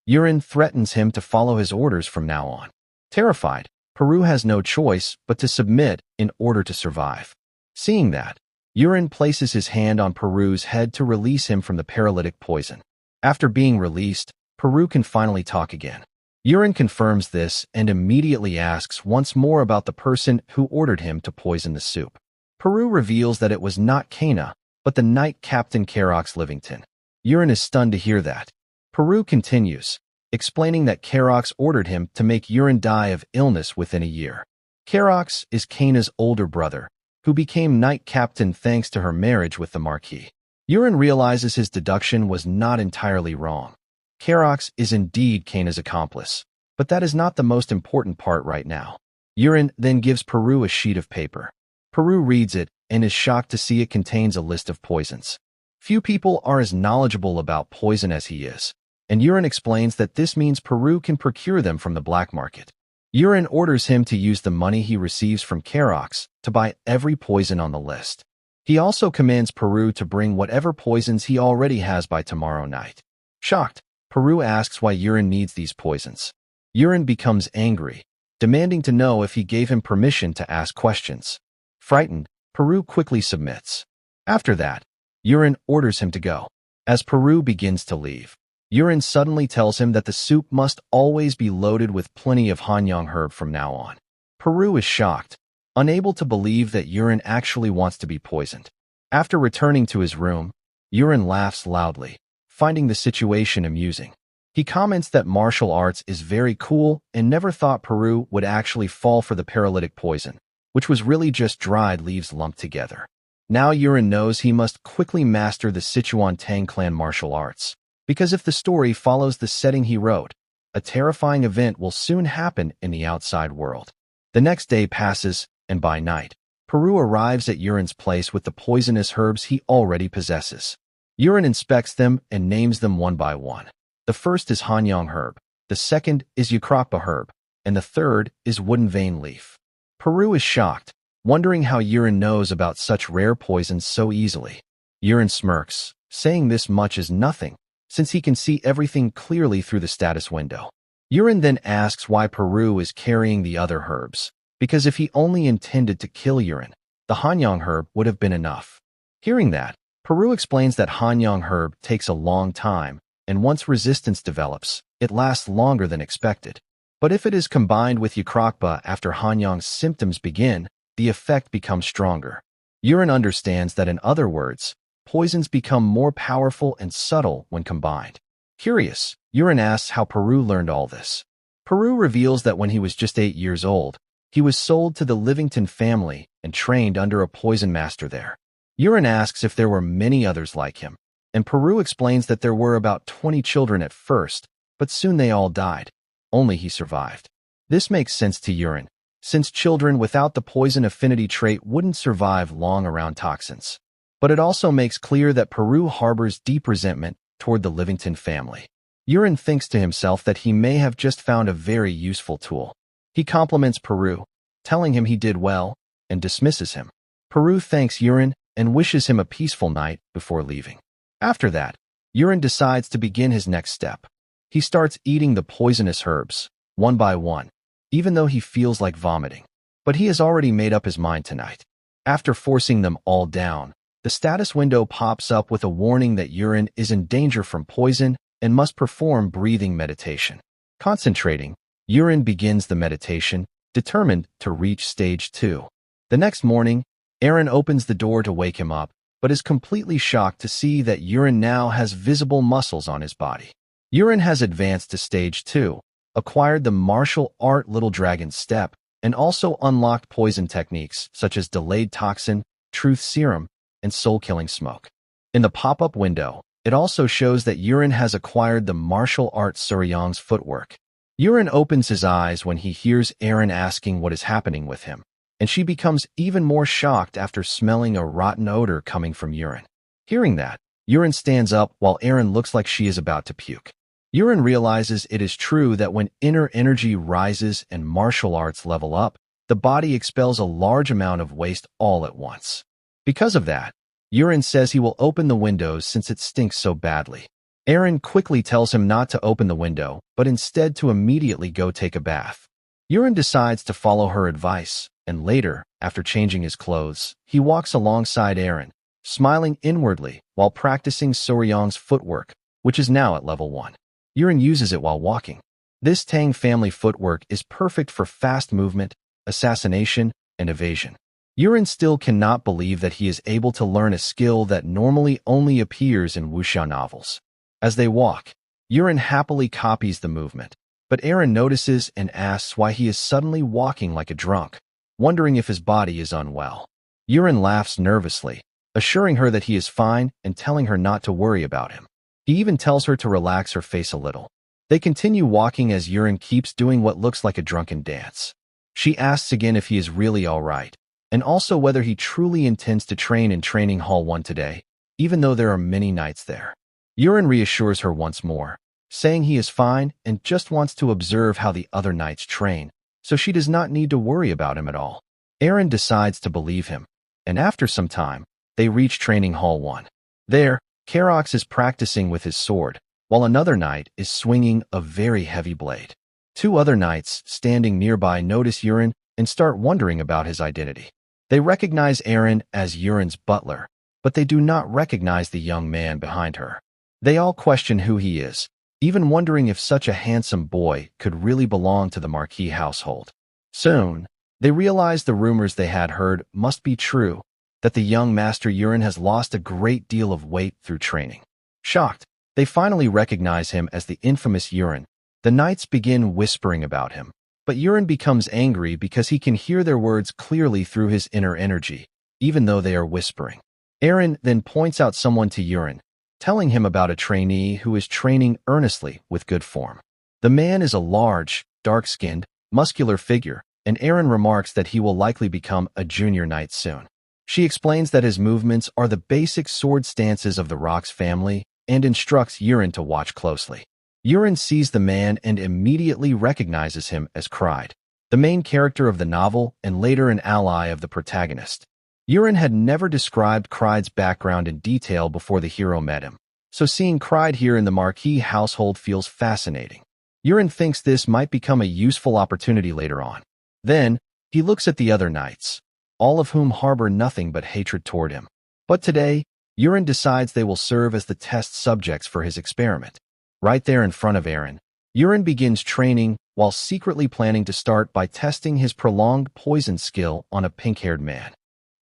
Yurin threatens him to follow his orders from now on. Terrified, Peru has no choice but to submit in order to survive. Seeing that, Yurin places his hand on Peru's head to release him from the paralytic poison. After being released, Peru can finally talk again. Yurin confirms this and immediately asks once more about the person who ordered him to poison the soup. Peru reveals that it was not Kana, but the Knight Captain Karox Livington. Yurin is stunned to hear that. Peru continues, explaining that Karox ordered him to make Yurin die of illness within a year. Karox is Kana's older brother, who became Knight Captain thanks to her marriage with the Marquis. Yurin realizes his deduction was not entirely wrong. Karox is indeed Kana's accomplice, but that is not the most important part right now. Yurin then gives Peru a sheet of paper. Peru reads it and is shocked to see it contains a list of poisons. Few people are as knowledgeable about poison as he is, and Yurin explains that this means Peru can procure them from the black market. Yurin orders him to use the money he receives from Karox to buy every poison on the list. He also commands Peru to bring whatever poisons he already has by tomorrow night. Shocked, Peru asks why Yurin needs these poisons. Yurin becomes angry, demanding to know if he gave him permission to ask questions. Frightened, Peru quickly submits. After that, Yurin orders him to go. As Peru begins to leave, Urine suddenly tells him that the soup must always be loaded with plenty of Hanyang herb from now on. Peru is shocked, unable to believe that Urine actually wants to be poisoned. After returning to his room, Urine laughs loudly, finding the situation amusing. He comments that martial arts is very cool and never thought Peru would actually fall for the paralytic poison, which was really just dried leaves lumped together. Now Urine knows he must quickly master the Sichuan Tang clan martial arts, because if the story follows the setting he wrote, a terrifying event will soon happen in the outside world. The next day passes, and by night, Peru arrives at Urine's place with the poisonous herbs he already possesses. Urine inspects them and names them one by one. The first is Hanyang herb, the second is Ukrakpa herb, and the third is wooden vein leaf. Peru is shocked, wondering how Urine knows about such rare poisons so easily. Urine smirks, saying this much is nothing, since he can see everything clearly through the status window. Urine then asks why Peru is carrying the other herbs, because if he only intended to kill Urine, the Hanyang herb would have been enough. Hearing that, Peru explains that Hanyang herb takes a long time, and once resistance develops, it lasts longer than expected. But if it is combined with Ukrakpa after Hanyang's symptoms begin, the effect becomes stronger. Urine understands that in other words, poisons become more powerful and subtle when combined. Curious, Urine asks how Peru learned all this. Peru reveals that when he was just 8 years old, he was sold to the Livington family and trained under a poison master there. Urine asks if there were many others like him, and Peru explains that there were about 20 children at first, but soon they all died. Only he survived. This makes sense to Urine, since children without the poison affinity trait wouldn't survive long around toxins. But it also makes clear that Peru harbors deep resentment toward the Livington family. Urine thinks to himself that he may have just found a very useful tool. He compliments Peru, telling him he did well, and dismisses him. Peru thanks Urine and wishes him a peaceful night before leaving. After that, Urine decides to begin his next step. He starts eating the poisonous herbs, one by one, even though he feels like vomiting. But he has already made up his mind tonight. After forcing them all down, the status window pops up with a warning that Urine is in danger from poison and must perform breathing meditation. Concentrating, Urine begins the meditation, determined to reach stage 2. The next morning, Aaron opens the door to wake him up, but is completely shocked to see that Urine now has visible muscles on his body. Urine has advanced to stage 2, acquired the martial art Little Dragon step, and also unlocked poison techniques such as delayed toxin, truth serum, and soul-killing smoke. In the pop-up window, it also shows that Urine has acquired the martial art Suryang's footwork. Urine opens his eyes when he hears Aaron asking what is happening with him, and she becomes even more shocked after smelling a rotten odor coming from Urine. Hearing that, Urine stands up while Aaron looks like she is about to puke. Urine realizes it is true that when inner energy rises and martial arts level up, the body expels a large amount of waste all at once. Because of that, Urine says he will open the windows since it stinks so badly. Aaron quickly tells him not to open the window, but instead to immediately go take a bath. Urine decides to follow her advice, and later, after changing his clothes, he walks alongside Aaron, smiling inwardly while practicing Suryang's footwork, which is now at level 1. Urine uses it while walking. This Tang family footwork is perfect for fast movement, assassination, and evasion. Urine still cannot believe that he is able to learn a skill that normally only appears in wuxia novels. As they walk, Urine happily copies the movement, but Aaron notices and asks why he is suddenly walking like a drunk, wondering if his body is unwell. Urine laughs nervously, assuring her that he is fine and telling her not to worry about him. He even tells her to relax her face a little. They continue walking as Urine keeps doing what looks like a drunken dance. She asks again if he is really all right, and also whether he truly intends to train in Training Hall 1 today, even though there are many nights there. Urine reassures her once more, saying he is fine and just wants to observe how the other knights train, so she does not need to worry about him at all. Aaron decides to believe him, and after some time, they reach Training Hall 1. There, Karox is practicing with his sword, while another knight is swinging a very heavy blade. 2 other knights standing nearby notice Urine and start wondering about his identity. They recognize Aaron as Urine's butler, but they do not recognize the young man behind her. They all question who he is, even wondering if such a handsome boy could really belong to the Marquis household. Soon, they realized the rumors they had heard must be true, that the young Master Yurin has lost a great deal of weight through training. Shocked, they finally recognize him as the infamous Yurin. The knights begin whispering about him, but Yurin becomes angry because he can hear their words clearly through his inner energy, even though they are whispering. Eren then points out someone to Yurin, telling him about a trainee who is training earnestly with good form. The man is a large, dark-skinned, muscular figure, and Eren remarks that he will likely become a junior knight soon. She explains that his movements are the basic sword stances of the Rock's family and instructs Yurin to watch closely. Yurin sees the man and immediately recognizes him as Cried, the main character of the novel and later an ally of the protagonist. Yurin had never described Cried's background in detail before the hero met him, so seeing Cried here in the Marquis household feels fascinating. Yurin thinks this might become a useful opportunity later on. Then, he looks at the other knights, all of whom harbor nothing but hatred toward him. But today, Yurin decides they will serve as the test subjects for his experiment. Right there in front of Eren, Yurin begins training while secretly planning to start by testing his prolonged poison skill on a pink-haired man.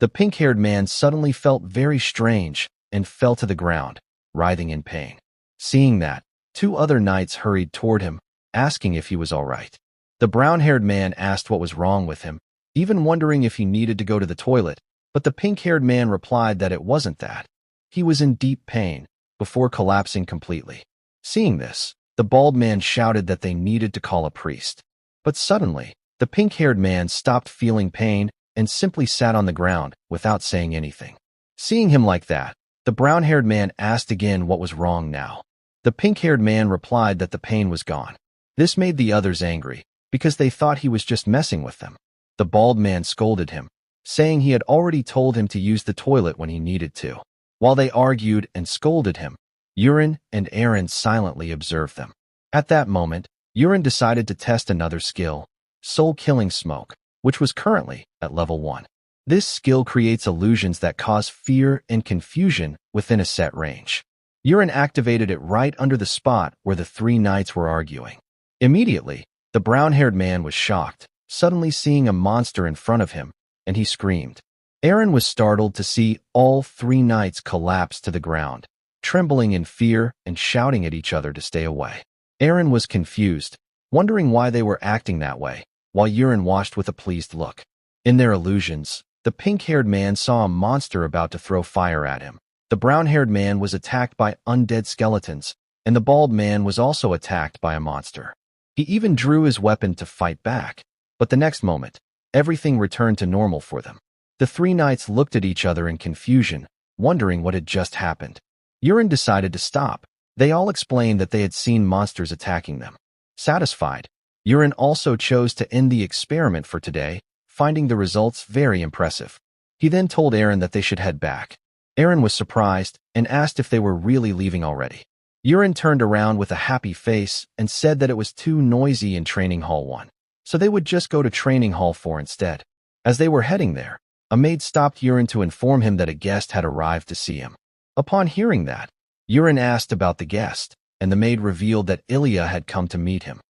The pink-haired man suddenly felt very strange and fell to the ground, writhing in pain. Seeing that, two other knights hurried toward him, asking if he was all right. The brown-haired man asked what was wrong with him, even wondering if he needed to go to the toilet, but the pink-haired man replied that it wasn't that. He was in deep pain, before collapsing completely. Seeing this, the bald man shouted that they needed to call a priest. But suddenly, the pink-haired man stopped feeling pain and simply sat on the ground without saying anything. Seeing him like that, the brown-haired man asked again what was wrong now. The pink-haired man replied that the pain was gone. This made the others angry, because they thought he was just messing with them. The bald man scolded him, saying he had already told him to use the toilet when he needed to. While they argued and scolded him, Yurin and Eren silently observed them. At that moment, Yurin decided to test another skill, Soul-Killing Smoke, which was currently at level 1. This skill creates illusions that cause fear and confusion within a set range. Yurin activated it right under the spot where the three knights were arguing. Immediately, the brown-haired man was shocked, suddenly seeing a monster in front of him, and he screamed. Eren was startled to see all three knights collapse to the ground, trembling in fear and shouting at each other to stay away. Eren was confused, wondering why they were acting that way, while Yurin watched with a pleased look. In their illusions, the pink-haired man saw a monster about to throw fire at him. The brown-haired man was attacked by undead skeletons, and the bald man was also attacked by a monster. He even drew his weapon to fight back, but the next moment, everything returned to normal for them. The three knights looked at each other in confusion, wondering what had just happened. Yurin decided to stop. They all explained that they had seen monsters attacking them. Satisfied, Yurin also chose to end the experiment for today, finding the results very impressive. He then told Eren that they should head back. Eren was surprised and asked if they were really leaving already. Yurin turned around with a happy face and said that it was too noisy in Training Hall 1, so they would just go to Training Hall 4 instead. As they were heading there, a maid stopped Yurin to inform him that a guest had arrived to see him. Upon hearing that, Yurin asked about the guest, and the maid revealed that Ilya had come to meet him.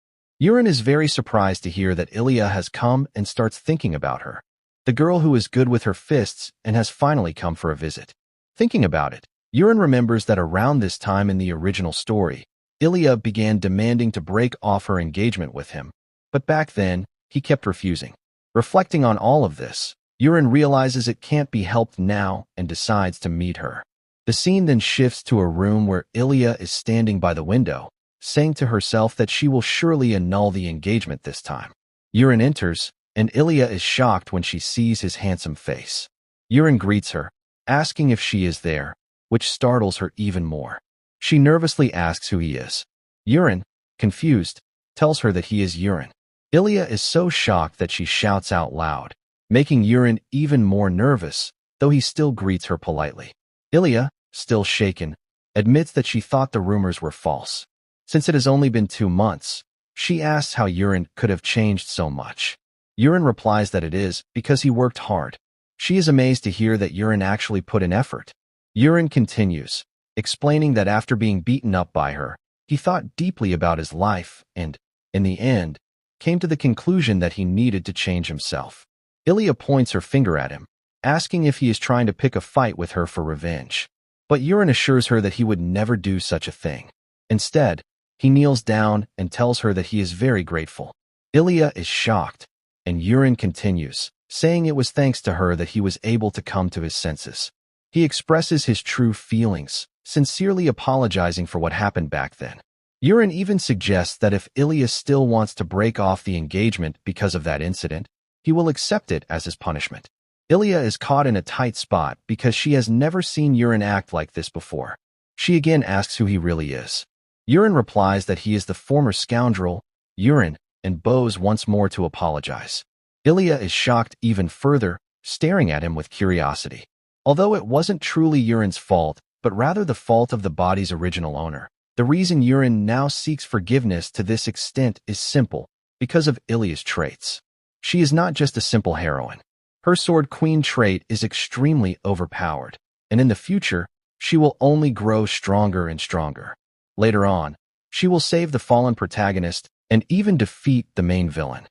Yurin is very surprised to hear that Ilya has come and starts thinking about her, the girl who is good with her fists and has finally come for a visit. Thinking about it, Yurin remembers that around this time in the original story, Ilya began demanding to break off her engagement with him, but back then, he kept refusing. Reflecting on all of this, Yurin realizes it can't be helped now and decides to meet her. The scene then shifts to a room where Ilya is standing by the window, saying to herself that she will surely annul the engagement this time. Yurin enters, and Ilya is shocked when she sees his handsome face. Yurin greets her, asking if she is there, which startles her even more. She nervously asks who he is. Yurin, confused, tells her that he is Yurin. Ilya is so shocked that she shouts out loud, making Yurin even more nervous, though he still greets her politely. Ilya, still shaken, admits that she thought the rumors were false. Since it has only been 2 months, she asks how Yurin could have changed so much. Yurin replies that it is because he worked hard. She is amazed to hear that Yurin actually put in effort. Yurin continues, explaining that after being beaten up by her, He thought deeply about his life and, in the end, came to the conclusion that he needed to change himself. Ilya points her finger at him, asking if he is trying to pick a fight with her for revenge. But Yurin assures her that he would never do such a thing. Instead, he kneels down and tells her that he is very grateful. Ilya is shocked, and Yurin continues, saying it was thanks to her that he was able to come to his senses. He expresses his true feelings, sincerely apologizing for what happened back then. Yurin even suggests that if Ilya still wants to break off the engagement because of that incident, he will accept it as his punishment. Ilya is caught in a tight spot because she has never seen Yurin act like this before. She again asks who he really is. Yurin replies that he is the former scoundrel, Yurin, and bows once more to apologize. Ilya is shocked even further, staring at him with curiosity. Although it wasn't truly Yurin's fault, but rather the fault of the body's original owner, the reason Yurin now seeks forgiveness to this extent is simple, because of Ilya's traits. She is not just a simple heroine. Her Sword Queen trait is extremely overpowered, and in the future, she will only grow stronger and stronger. Later on, she will save the fallen protagonist and even defeat the main villain,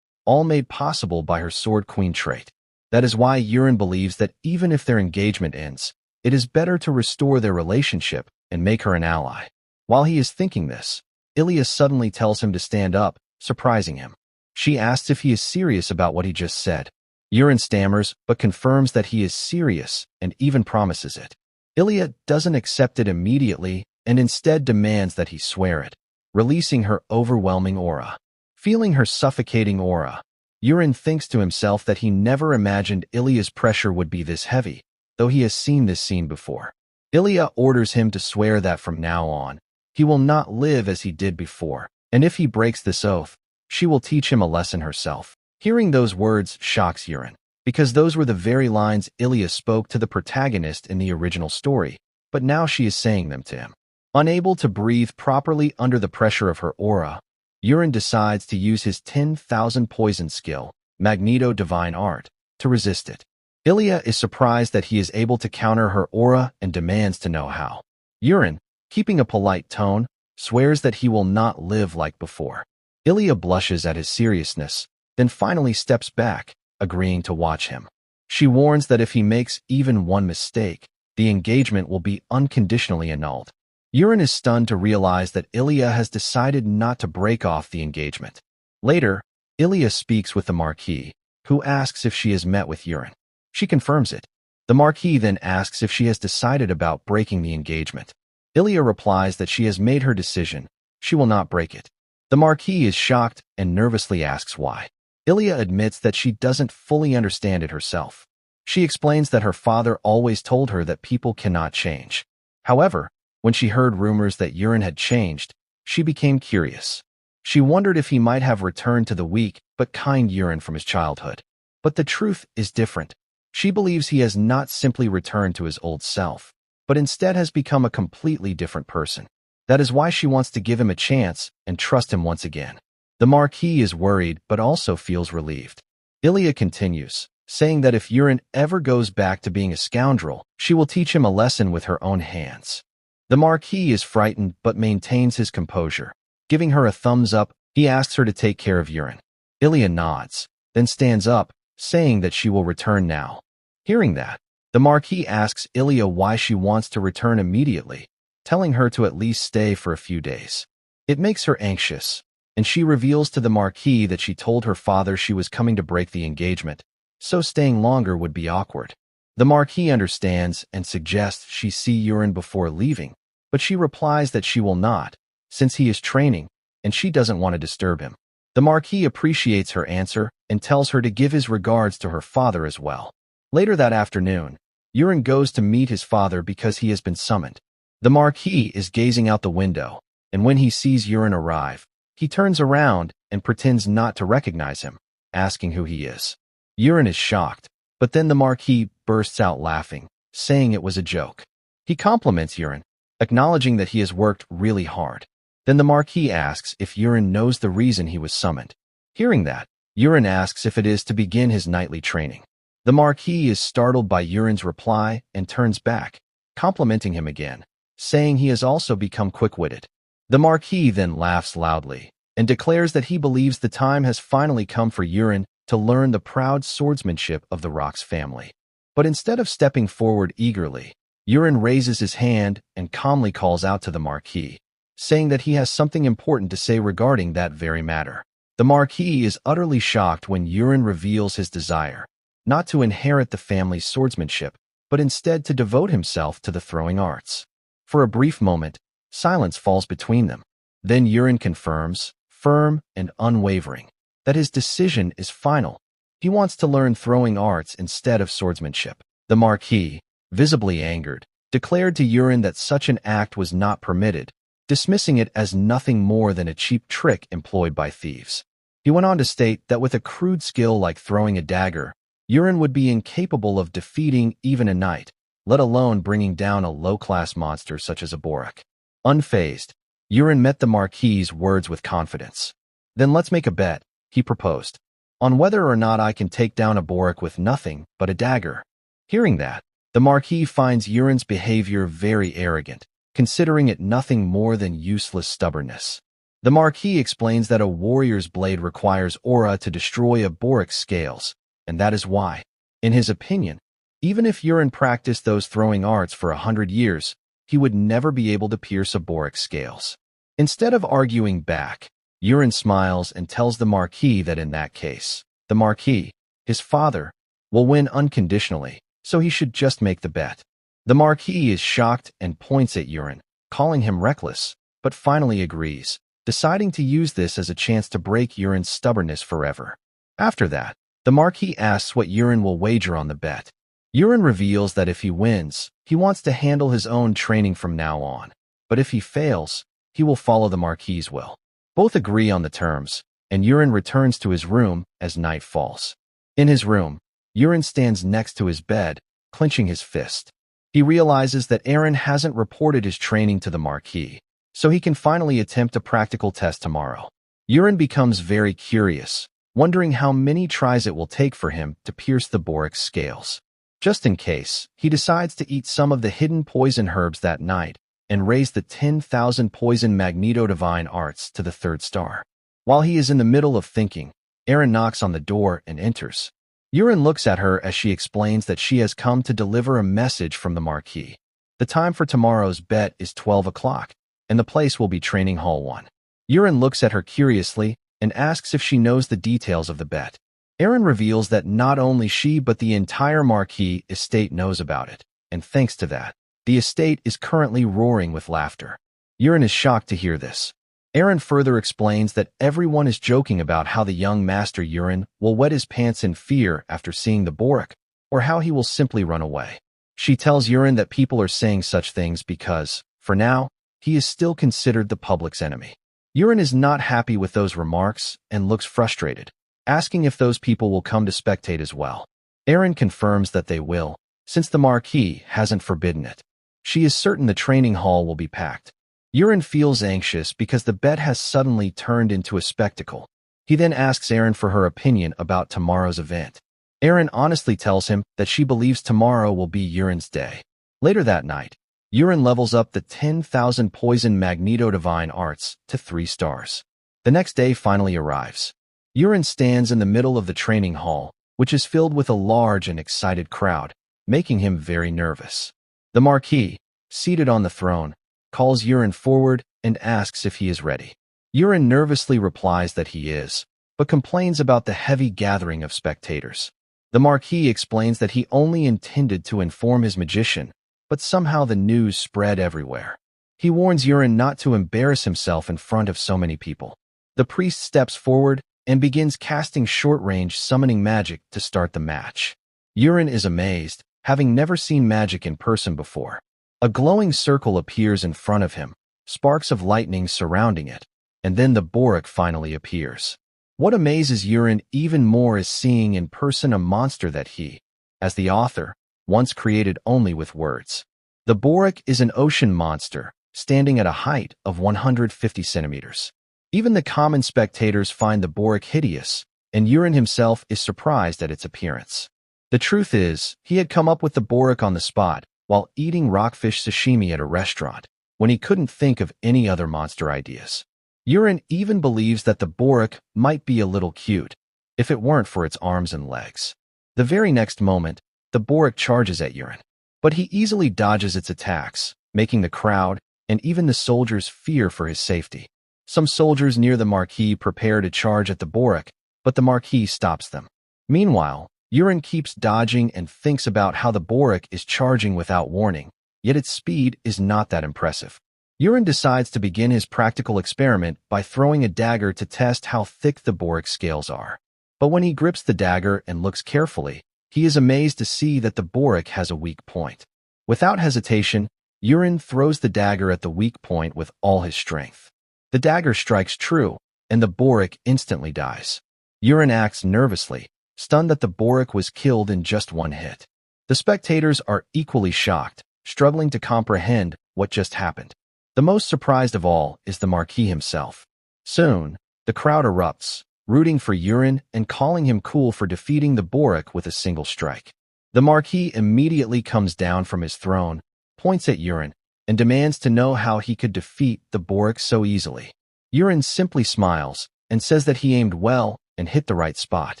all made possible by her Sword Queen trait. That is why Yurin believes that even if their engagement ends, it is better to restore their relationship and make her an ally. While he is thinking this, Ilya suddenly tells him to stand up, surprising him. She asks if he is serious about what he just said. Yurin stammers, but confirms that he is serious and even promises it. Ilya doesn't accept it immediately and instead demands that he swear it, releasing her overwhelming aura. Feeling her suffocating aura, Yurin thinks to himself that he never imagined Ilya's pressure would be this heavy, though he has seen this scene before. Ilya orders him to swear that from now on, he will not live as he did before, and if he breaks this oath, she will teach him a lesson herself. Hearing those words shocks Yurin, because those were the very lines Ilya spoke to the protagonist in the original story, but now she is saying them to him. Unable to breathe properly under the pressure of her aura, Yurin decides to use his 10,000 poison skill, Magneto Divine Art, to resist it. Ilya is surprised that he is able to counter her aura and demands to know how. Yurin, keeping a polite tone, swears that he will not live like before. Ilya blushes at his seriousness, then finally steps back, agreeing to watch him. She warns that if he makes even one mistake, the engagement will be unconditionally annulled. Yurin is stunned to realize that Ilya has decided not to break off the engagement. Later, Ilya speaks with the Marquis, who asks if she has met with Yurin. She confirms it. The Marquis then asks if she has decided about breaking the engagement. Ilya replies that she has made her decision. She will not break it. The Marquis is shocked and nervously asks why. Ilya admits that she doesn't fully understand it herself. She explains that her father always told her that people cannot change. However, when she heard rumors that Yurin had changed, she became curious. She wondered if he might have returned to the weak but kind Yurin from his childhood. But the truth is different. She believes he has not simply returned to his old self, but instead has become a completely different person. That is why she wants to give him a chance and trust him once again. The Marquis is worried but also feels relieved. Ilya continues, saying that if Yurin ever goes back to being a scoundrel, she will teach him a lesson with her own hands. The Marquis is frightened but maintains his composure. Giving her a thumbs up, he asks her to take care of Yurin. Ilya nods, then stands up, saying that she will return now. Hearing that, the Marquis asks Ilya why she wants to return immediately, telling her to at least stay for a few days. It makes her anxious, and she reveals to the Marquis that she told her father she was coming to break the engagement, so staying longer would be awkward. The Marquis understands and suggests she see Yurin before leaving, but she replies that she will not, since he is training, and she doesn't want to disturb him. The Marquis appreciates her answer and tells her to give his regards to her father as well. Later that afternoon, Yurin goes to meet his father because he has been summoned. The Marquis is gazing out the window, and when he sees Yurin arrive, he turns around and pretends not to recognize him, asking who he is. Yurin is shocked, but then the Marquis bursts out laughing, saying it was a joke. He compliments Yurin, acknowledging that he has worked really hard. Then the Marquis asks if Yurin knows the reason he was summoned. Hearing that, Yurin asks if it is to begin his nightly training. The Marquis is startled by Yurin's reply and turns back, complimenting him again, saying he has also become quick-witted. The Marquis then laughs loudly and declares that he believes the time has finally come for Yurin to learn the proud swordsmanship of the Rock's family. But instead of stepping forward eagerly, Yurin raises his hand and calmly calls out to the Marquis, saying that he has something important to say regarding that very matter. The Marquis is utterly shocked when Yurin reveals his desire, not to inherit the family's swordsmanship, but instead to devote himself to the throwing arts. For a brief moment, silence falls between them. Then Yurin confirms, firm and unwavering, that his decision is final. He wants to learn throwing arts instead of swordsmanship. The Marquis, visibly angered, declared to Yurin that such an act was not permitted, dismissing it as nothing more than a cheap trick employed by thieves. He went on to state that with a crude skill like throwing a dagger, Yurin would be incapable of defeating even a knight, let alone bringing down a low-class monster such as a borak. Unfazed, Yurin met the Marquis's words with confidence. "Then let's make a bet," he proposed, "on whether or not I can take down a borak with nothing but a dagger." Hearing that, the Marquis finds Yurin's behavior very arrogant, considering it nothing more than useless stubbornness. The Marquis explains that a warrior's blade requires aura to destroy a borak's scales, and that is why, in his opinion, even if Yurin practiced those throwing arts for 100 years, he would never be able to pierce a borak's scales. Instead of arguing back, Yurin smiles and tells the Marquis that in that case, the Marquis, his father, will win unconditionally, so he should just make the bet. The Marquis is shocked and points at Yurin, calling him reckless, but finally agrees, deciding to use this as a chance to break Yurin's stubbornness forever. After that, the Marquis asks what Yurin will wager on the bet. Yurin reveals that if he wins, he wants to handle his own training from now on, but if he fails, he will follow the Marquis's will. Both agree on the terms, and Yurin returns to his room as night falls. In his room, Yurin stands next to his bed, clenching his fist. He realizes that Eren hasn't reported his training to the Marquis, so he can finally attempt a practical test tomorrow. Yurin becomes very curious, wondering how many tries it will take for him to pierce the borak's scales. Just in case, he decides to eat some of the hidden poison herbs that night and raise the 10,000 poison magneto-divine arts to the 3rd star. While he is in the middle of thinking, Eren knocks on the door and enters. Yurin looks at her as she explains that she has come to deliver a message from the Marquis. The time for tomorrow's bet is 12 o'clock, and the place will be Training Hall 1. Yurin looks at her curiously and asks if she knows the details of the bet. Eren reveals that not only she but the entire Marquis estate knows about it, and thanks to that, the estate is currently roaring with laughter. Yurin is shocked to hear this. Eren further explains that everyone is joking about how the young master Yurin will wet his pants in fear after seeing the borak, or how he will simply run away. She tells Yurin that people are saying such things because, for now, he is still considered the public's enemy. Yurin is not happy with those remarks and looks frustrated, asking if those people will come to spectate as well. Eren confirms that they will, since the Marquis hasn't forbidden it. She is certain the training hall will be packed. Yurin feels anxious because the bet has suddenly turned into a spectacle. He then asks Eren for her opinion about tomorrow's event. Eren honestly tells him that she believes tomorrow will be Yurin's day. Later that night, Yurin levels up the 10,000 poison magneto-divine arts to 3 stars. The next day finally arrives. Yurin stands in the middle of the training hall, which is filled with a large and excited crowd, making him very nervous. The Marquis, seated on the throne, calls Yurin forward and asks if he is ready. Yurin nervously replies that he is, but complains about the heavy gathering of spectators. The Marquis explains that he only intended to inform his magician, but somehow the news spread everywhere. He warns Yurin not to embarrass himself in front of so many people. The priest steps forward and begins casting short-range summoning magic to start the match. Yurin is amazed, having never seen magic in person before. A glowing circle appears in front of him, sparks of lightning surrounding it, and then the borak finally appears. What amazes Yurin even more is seeing in person a monster that he, as the author, once created only with words. The borak is an ocean monster, standing at a height of 150 centimeters. Even the common spectators find the borak hideous, and Yurin himself is surprised at its appearance. The truth is, he had come up with the borak on the spot, while eating rockfish sashimi at a restaurant. when he couldn't think of any other monster ideas. Urine even believes that the borik might be a little cute, if it weren't for its arms and legs. The very next moment, the borik charges at Urine, but he easily dodges its attacks, making the crowd and even the soldiers fear for his safety. Some soldiers near the Marquis prepare to charge at the borik, but the Marquis stops them. Meanwhile, Urine keeps dodging and thinks about how the borik is charging without warning, yet its speed is not that impressive. Urine decides to begin his practical experiment by throwing a dagger to test how thick the borik scales are. But when he grips the dagger and looks carefully, he is amazed to see that the borik has a weak point. Without hesitation, Urine throws the dagger at the weak point with all his strength. The dagger strikes true, and the borik instantly dies. Urine acts nervously, stunned that the borik was killed in just one hit. The spectators are equally shocked, struggling to comprehend what just happened. The most surprised of all is the Marquis himself. Soon, the crowd erupts, rooting for Urine and calling him cool for defeating the borik with a single strike. The Marquis immediately comes down from his throne, points at Urine, and demands to know how he could defeat the borik so easily. Urine simply smiles and says that he aimed well and hit the right spot.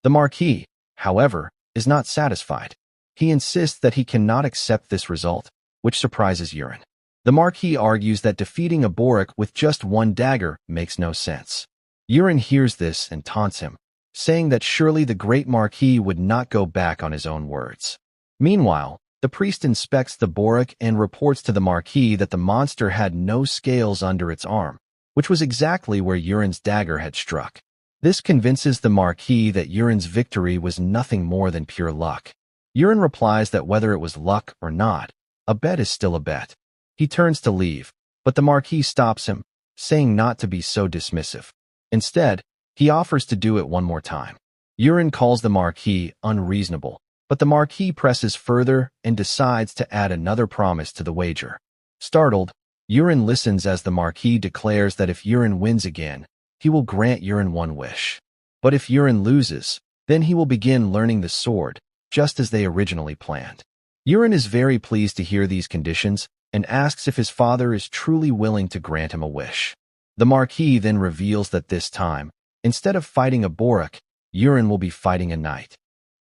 The Marquis, however, is not satisfied. He insists that he cannot accept this result, which surprises Urine. The Marquis argues that defeating a borik with just one dagger makes no sense. Urine hears this and taunts him, saying that surely the great Marquis would not go back on his own words. Meanwhile, the priest inspects the borik and reports to the Marquis that the monster had no scales under its arm, which was exactly where Urine's dagger had struck. This convinces the Marquis that Urine's victory was nothing more than pure luck. Urine replies that whether it was luck or not, a bet is still a bet. He turns to leave, but the Marquis stops him, saying not to be so dismissive. Instead, he offers to do it one more time. Urine calls the Marquis unreasonable, but the Marquis presses further and decides to add another promise to the wager. Startled, Urine listens as the Marquis declares that if Urine wins again, he will grant Urine one wish. But if Urine loses, then he will begin learning the sword, just as they originally planned. Urine is very pleased to hear these conditions and asks if his father is truly willing to grant him a wish. The Marquis then reveals that this time, instead of fighting a borik, Urine will be fighting a knight.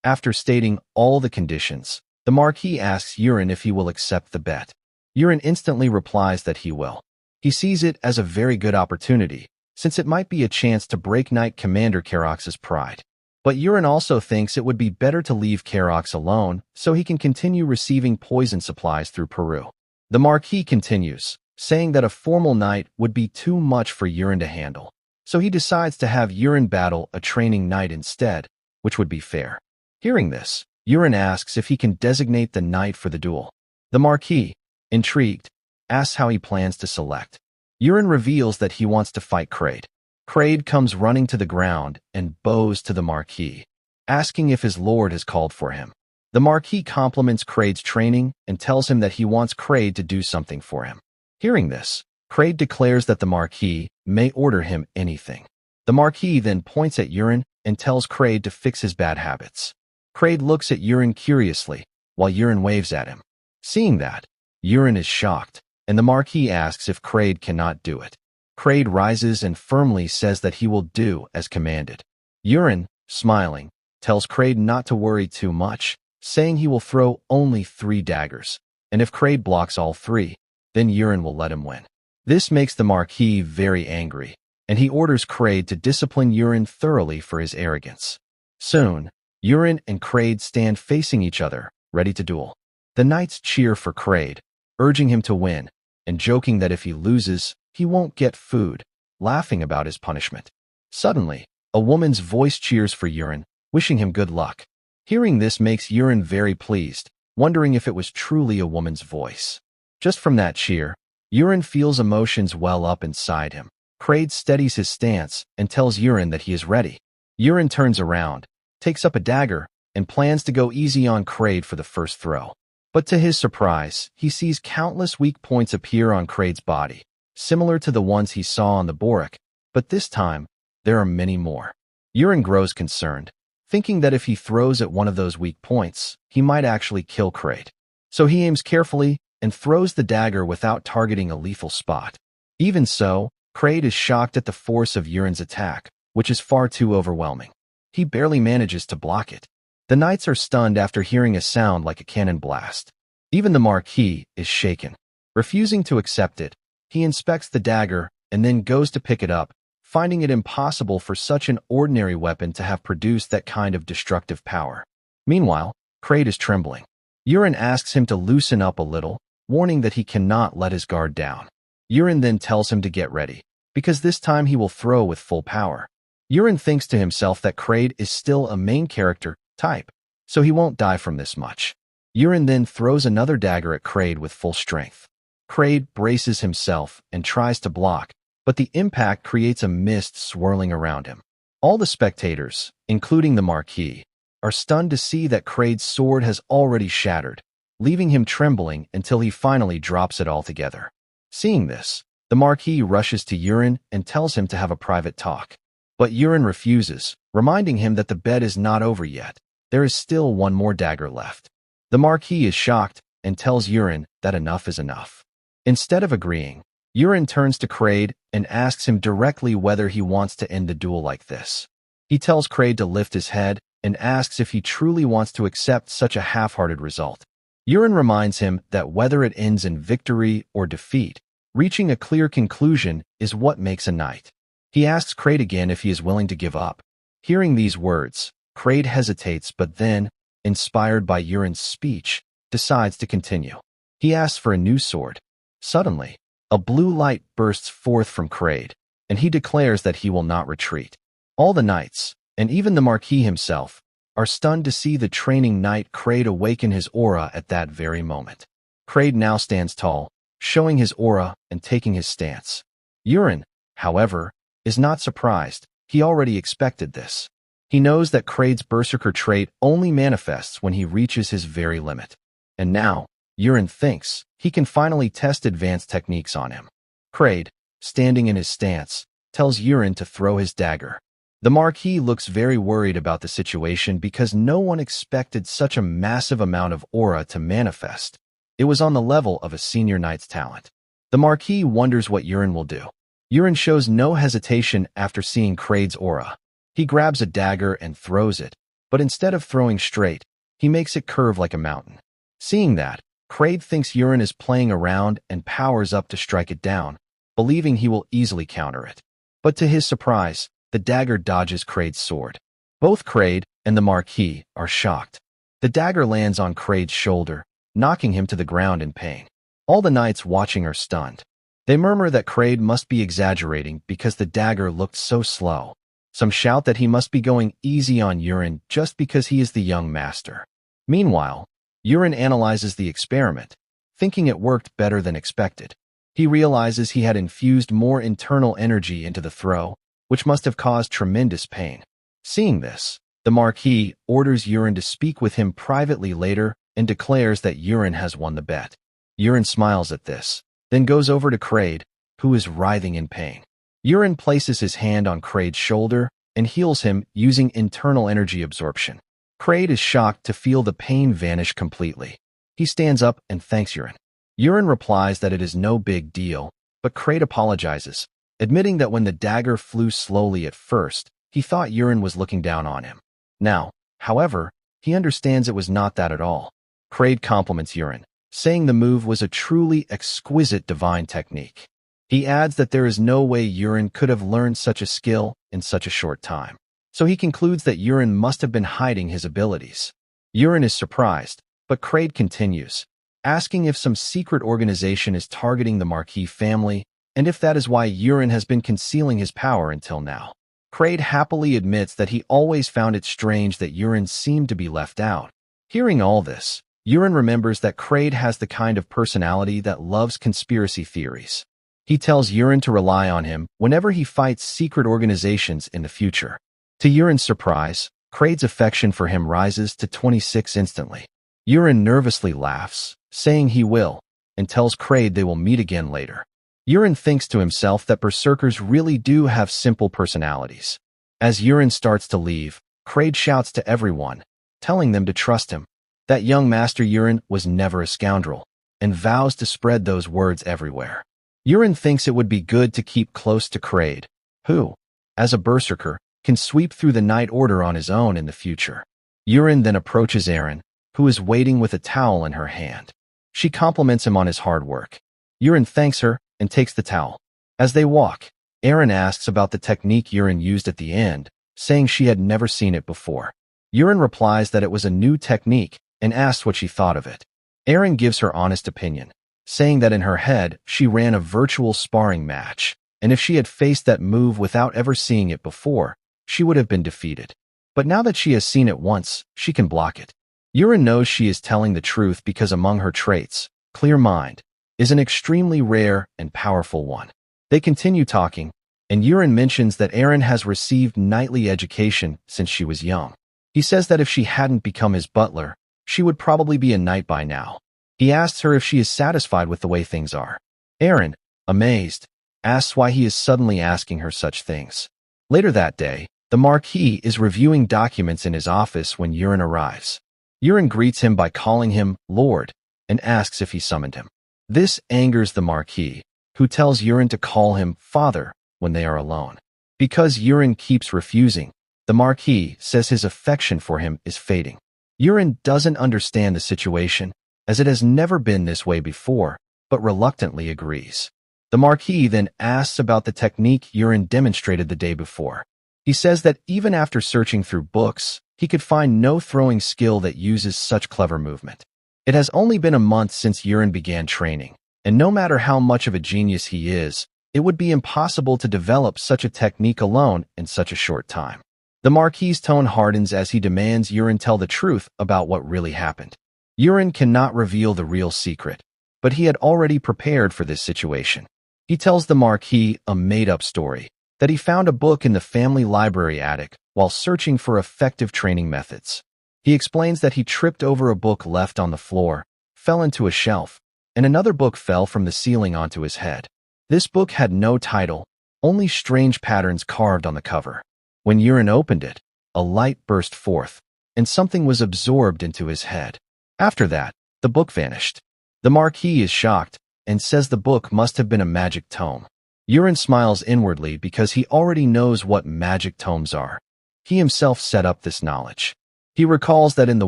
After stating all the conditions, the Marquis asks Urine if he will accept the bet. Urine instantly replies that he will. He sees it as a very good opportunity, since it might be a chance to break Knight Commander Karox's pride. But Urine also thinks it would be better to leave Karox alone so he can continue receiving poison supplies through Peru. The Marquis continues, saying that a formal knight would be too much for Urine to handle, so he decides to have Urine battle a training knight instead, which would be fair. Hearing this, Urine asks if he can designate the knight for the duel. The Marquis, intrigued, asks how he plans to select. Urine reveals that he wants to fight Kraid. Kraid comes running to the ground and bows to the Marquis, asking if his lord has called for him. The Marquis compliments Kraid's training and tells him that he wants Kraid to do something for him. Hearing this, Kraid declares that the Marquis may order him anything. The Marquis then points at Urine and tells Kraid to fix his bad habits. Kraid looks at Urine curiously, while Urine waves at him. Seeing that, Urine is shocked, and the Marquis asks if Kraid cannot do it. Kraid rises and firmly says that he will do as commanded. Urine, smiling, tells Kraid not to worry too much, saying he will throw only 3 daggers, and if Kraid blocks all 3, then Urine will let him win. This makes the Marquis very angry, and he orders Kraid to discipline Urine thoroughly for his arrogance. Soon, Urine and Kraid stand facing each other, ready to duel. The knights cheer for Kraid, urging him to win, and joking that if he loses, he won't get food, laughing about his punishment. Suddenly, a woman's voice cheers for Urine, wishing him good luck. Hearing this makes Urine very pleased, wondering if it was truly a woman's voice. Just from that cheer, Urine feels emotions well up inside him. Kraid steadies his stance and tells Urine that he is ready. Urine turns around, takes up a dagger, and plans to go easy on Kraid for the first throw. But to his surprise, he sees countless weak points appear on Kraid's body, similar to the ones he saw on the borik, but this time, there are many more. Urine grows concerned, thinking that if he throws at one of those weak points, he might actually kill Kraid. So he aims carefully and throws the dagger without targeting a lethal spot. Even so, Kraid is shocked at the force of Yurin's attack, which is far too overwhelming. He barely manages to block it. The knights are stunned after hearing a sound like a cannon blast. Even the Marquis is shaken. Refusing to accept it, he inspects the dagger and then goes to pick it up, finding it impossible for such an ordinary weapon to have produced that kind of destructive power. Meanwhile, Kraid is trembling. Yurin asks him to loosen up a little, warning that he cannot let his guard down. Yurin then tells him to get ready, because this time he will throw with full power. Yurin thinks to himself that Kraid is still a main character type, so he won't die from this much. Yurin then throws another dagger at Kraid with full strength. Kraid braces himself and tries to block, but the impact creates a mist swirling around him. All the spectators, including the Marquis, are stunned to see that Kraid's sword has already shattered, leaving him trembling until he finally drops it altogether. Seeing this, the Marquis rushes to Yurin and tells him to have a private talk. But Yurin refuses, reminding him that the bet is not over yet. There is still one more dagger left. The Marquis is shocked and tells Yurin that enough is enough. Instead of agreeing, Yurin turns to Kraid and asks him directly whether he wants to end the duel like this. He tells Kraid to lift his head and asks if he truly wants to accept such a half-hearted result. Yurin reminds him that whether it ends in victory or defeat, reaching a clear conclusion is what makes a knight. He asks Kraid again if he is willing to give up. Hearing these words, Kraid hesitates but then, inspired by Yurin's speech, decides to continue. He asks for a new sword. Suddenly, a blue light bursts forth from Kraid, and he declares that he will not retreat. All the knights, and even the Marquis himself, are stunned to see the training knight Kraid awaken his aura at that very moment. Kraid now stands tall, showing his aura and taking his stance. Yurin, however, is not surprised. He already expected this. He knows that Kraid's berserker trait only manifests when he reaches his very limit. And now, Yurin thinks he can finally test advanced techniques on him. Kraid, standing in his stance, tells Yurin to throw his dagger. The Marquis looks very worried about the situation because no one expected such a massive amount of aura to manifest. It was on the level of a senior knight's talent. The Marquis wonders what Yurin will do. Yurin shows no hesitation after seeing Kraid's aura. He grabs a dagger and throws it, but instead of throwing straight, he makes it curve like a mountain. Seeing that, Kraid thinks Yurin is playing around and powers up to strike it down, believing he will easily counter it. But to his surprise, the dagger dodges Kraid's sword. Both Kraid and the Marquis are shocked. The dagger lands on Kraid's shoulder, knocking him to the ground in pain. All the knights watching are stunned. They murmur that Kraid must be exaggerating because the dagger looked so slow. Some shout that he must be going easy on Yurin just because he is the young master. Meanwhile, Yurin analyzes the experiment, thinking it worked better than expected. He realizes he had infused more internal energy into the throw, which must have caused tremendous pain. Seeing this, the Marquis orders Yurin to speak with him privately later and declares that Yurin has won the bet. Yurin smiles at this, then goes over to Kraid, who is writhing in pain. Yurin places his hand on Kraid's shoulder and heals him using internal energy absorption. Kraid is shocked to feel the pain vanish completely. He stands up and thanks Yurin. Yurin replies that it is no big deal, but Kraid apologizes, admitting that when the dagger flew slowly at first, he thought Yurin was looking down on him. Now, however, he understands it was not that at all. Kraid compliments Yurin, saying the move was a truly exquisite divine technique. He adds that there is no way Yurin could have learned such a skill in such a short time. So he concludes that Yurin must have been hiding his abilities. Yurin is surprised, but Kraid continues, asking if some secret organization is targeting the Marquis family, and if that is why Yurin has been concealing his power until now. Kraid happily admits that he always found it strange that Yurin seemed to be left out. Hearing all this, Yurin remembers that Kraid has the kind of personality that loves conspiracy theories. He tells Yurin to rely on him whenever he fights secret organizations in the future. To Yurin's surprise, Kraid's affection for him rises to 26 instantly. Yurin nervously laughs, saying he will, and tells Kraid they will meet again later. Yurin thinks to himself that berserkers really do have simple personalities. As Yurin starts to leave, Kraid shouts to everyone, telling them to trust him. That young master Yurin was never a scoundrel, and vows to spread those words everywhere. Yurin thinks it would be good to keep close to Kraid, who, as a berserker, can sweep through the Night Order on his own in the future. Yurin then approaches Eren, who is waiting with a towel in her hand. She compliments him on his hard work. Yurin thanks her and takes the towel. As they walk, Eren asks about the technique Yurin used at the end, saying she had never seen it before. Yurin replies that it was a new technique and asks what she thought of it. Eren gives her honest opinion, saying that in her head she ran a virtual sparring match, and if she had faced that move without ever seeing it before, she would have been defeated. But now that she has seen it once, she can block it. Yurin knows she is telling the truth because among her traits, clear mind is an extremely rare and powerful one. They continue talking, and Yurin mentions that Eren has received knightly education since she was young. He says that if she hadn't become his butler, she would probably be a knight by now. He asks her if she is satisfied with the way things are. Eren, amazed, asks why he is suddenly asking her such things. Later that day, the Marquis is reviewing documents in his office when Yurin arrives. Yurin greets him by calling him Lord and asks if he summoned him. This angers the Marquis, who tells Yurin to call him Father when they are alone. Because Yurin keeps refusing, the Marquis says his affection for him is fading. Yurin doesn't understand the situation, as it has never been this way before, but reluctantly agrees. The Marquis then asks about the technique Yurin demonstrated the day before. He says that even after searching through books, he could find no throwing skill that uses such clever movement. It has only been a month since Yurin began training, and no matter how much of a genius he is, it would be impossible to develop such a technique alone in such a short time. The Marquis' tone hardens as he demands Yurin tell the truth about what really happened. Yurin cannot reveal the real secret, but he had already prepared for this situation. He tells the Marquis a made-up story, that he found a book in the family library attic while searching for effective training methods. He explains that he tripped over a book left on the floor, fell into a shelf, and another book fell from the ceiling onto his head. This book had no title, only strange patterns carved on the cover. When Yurin opened it, a light burst forth, and something was absorbed into his head. After that, the book vanished. The Marquis is shocked and says the book must have been a magic tome. Yurin smiles inwardly because he already knows what magic tomes are. He himself set up this knowledge. He recalls that in the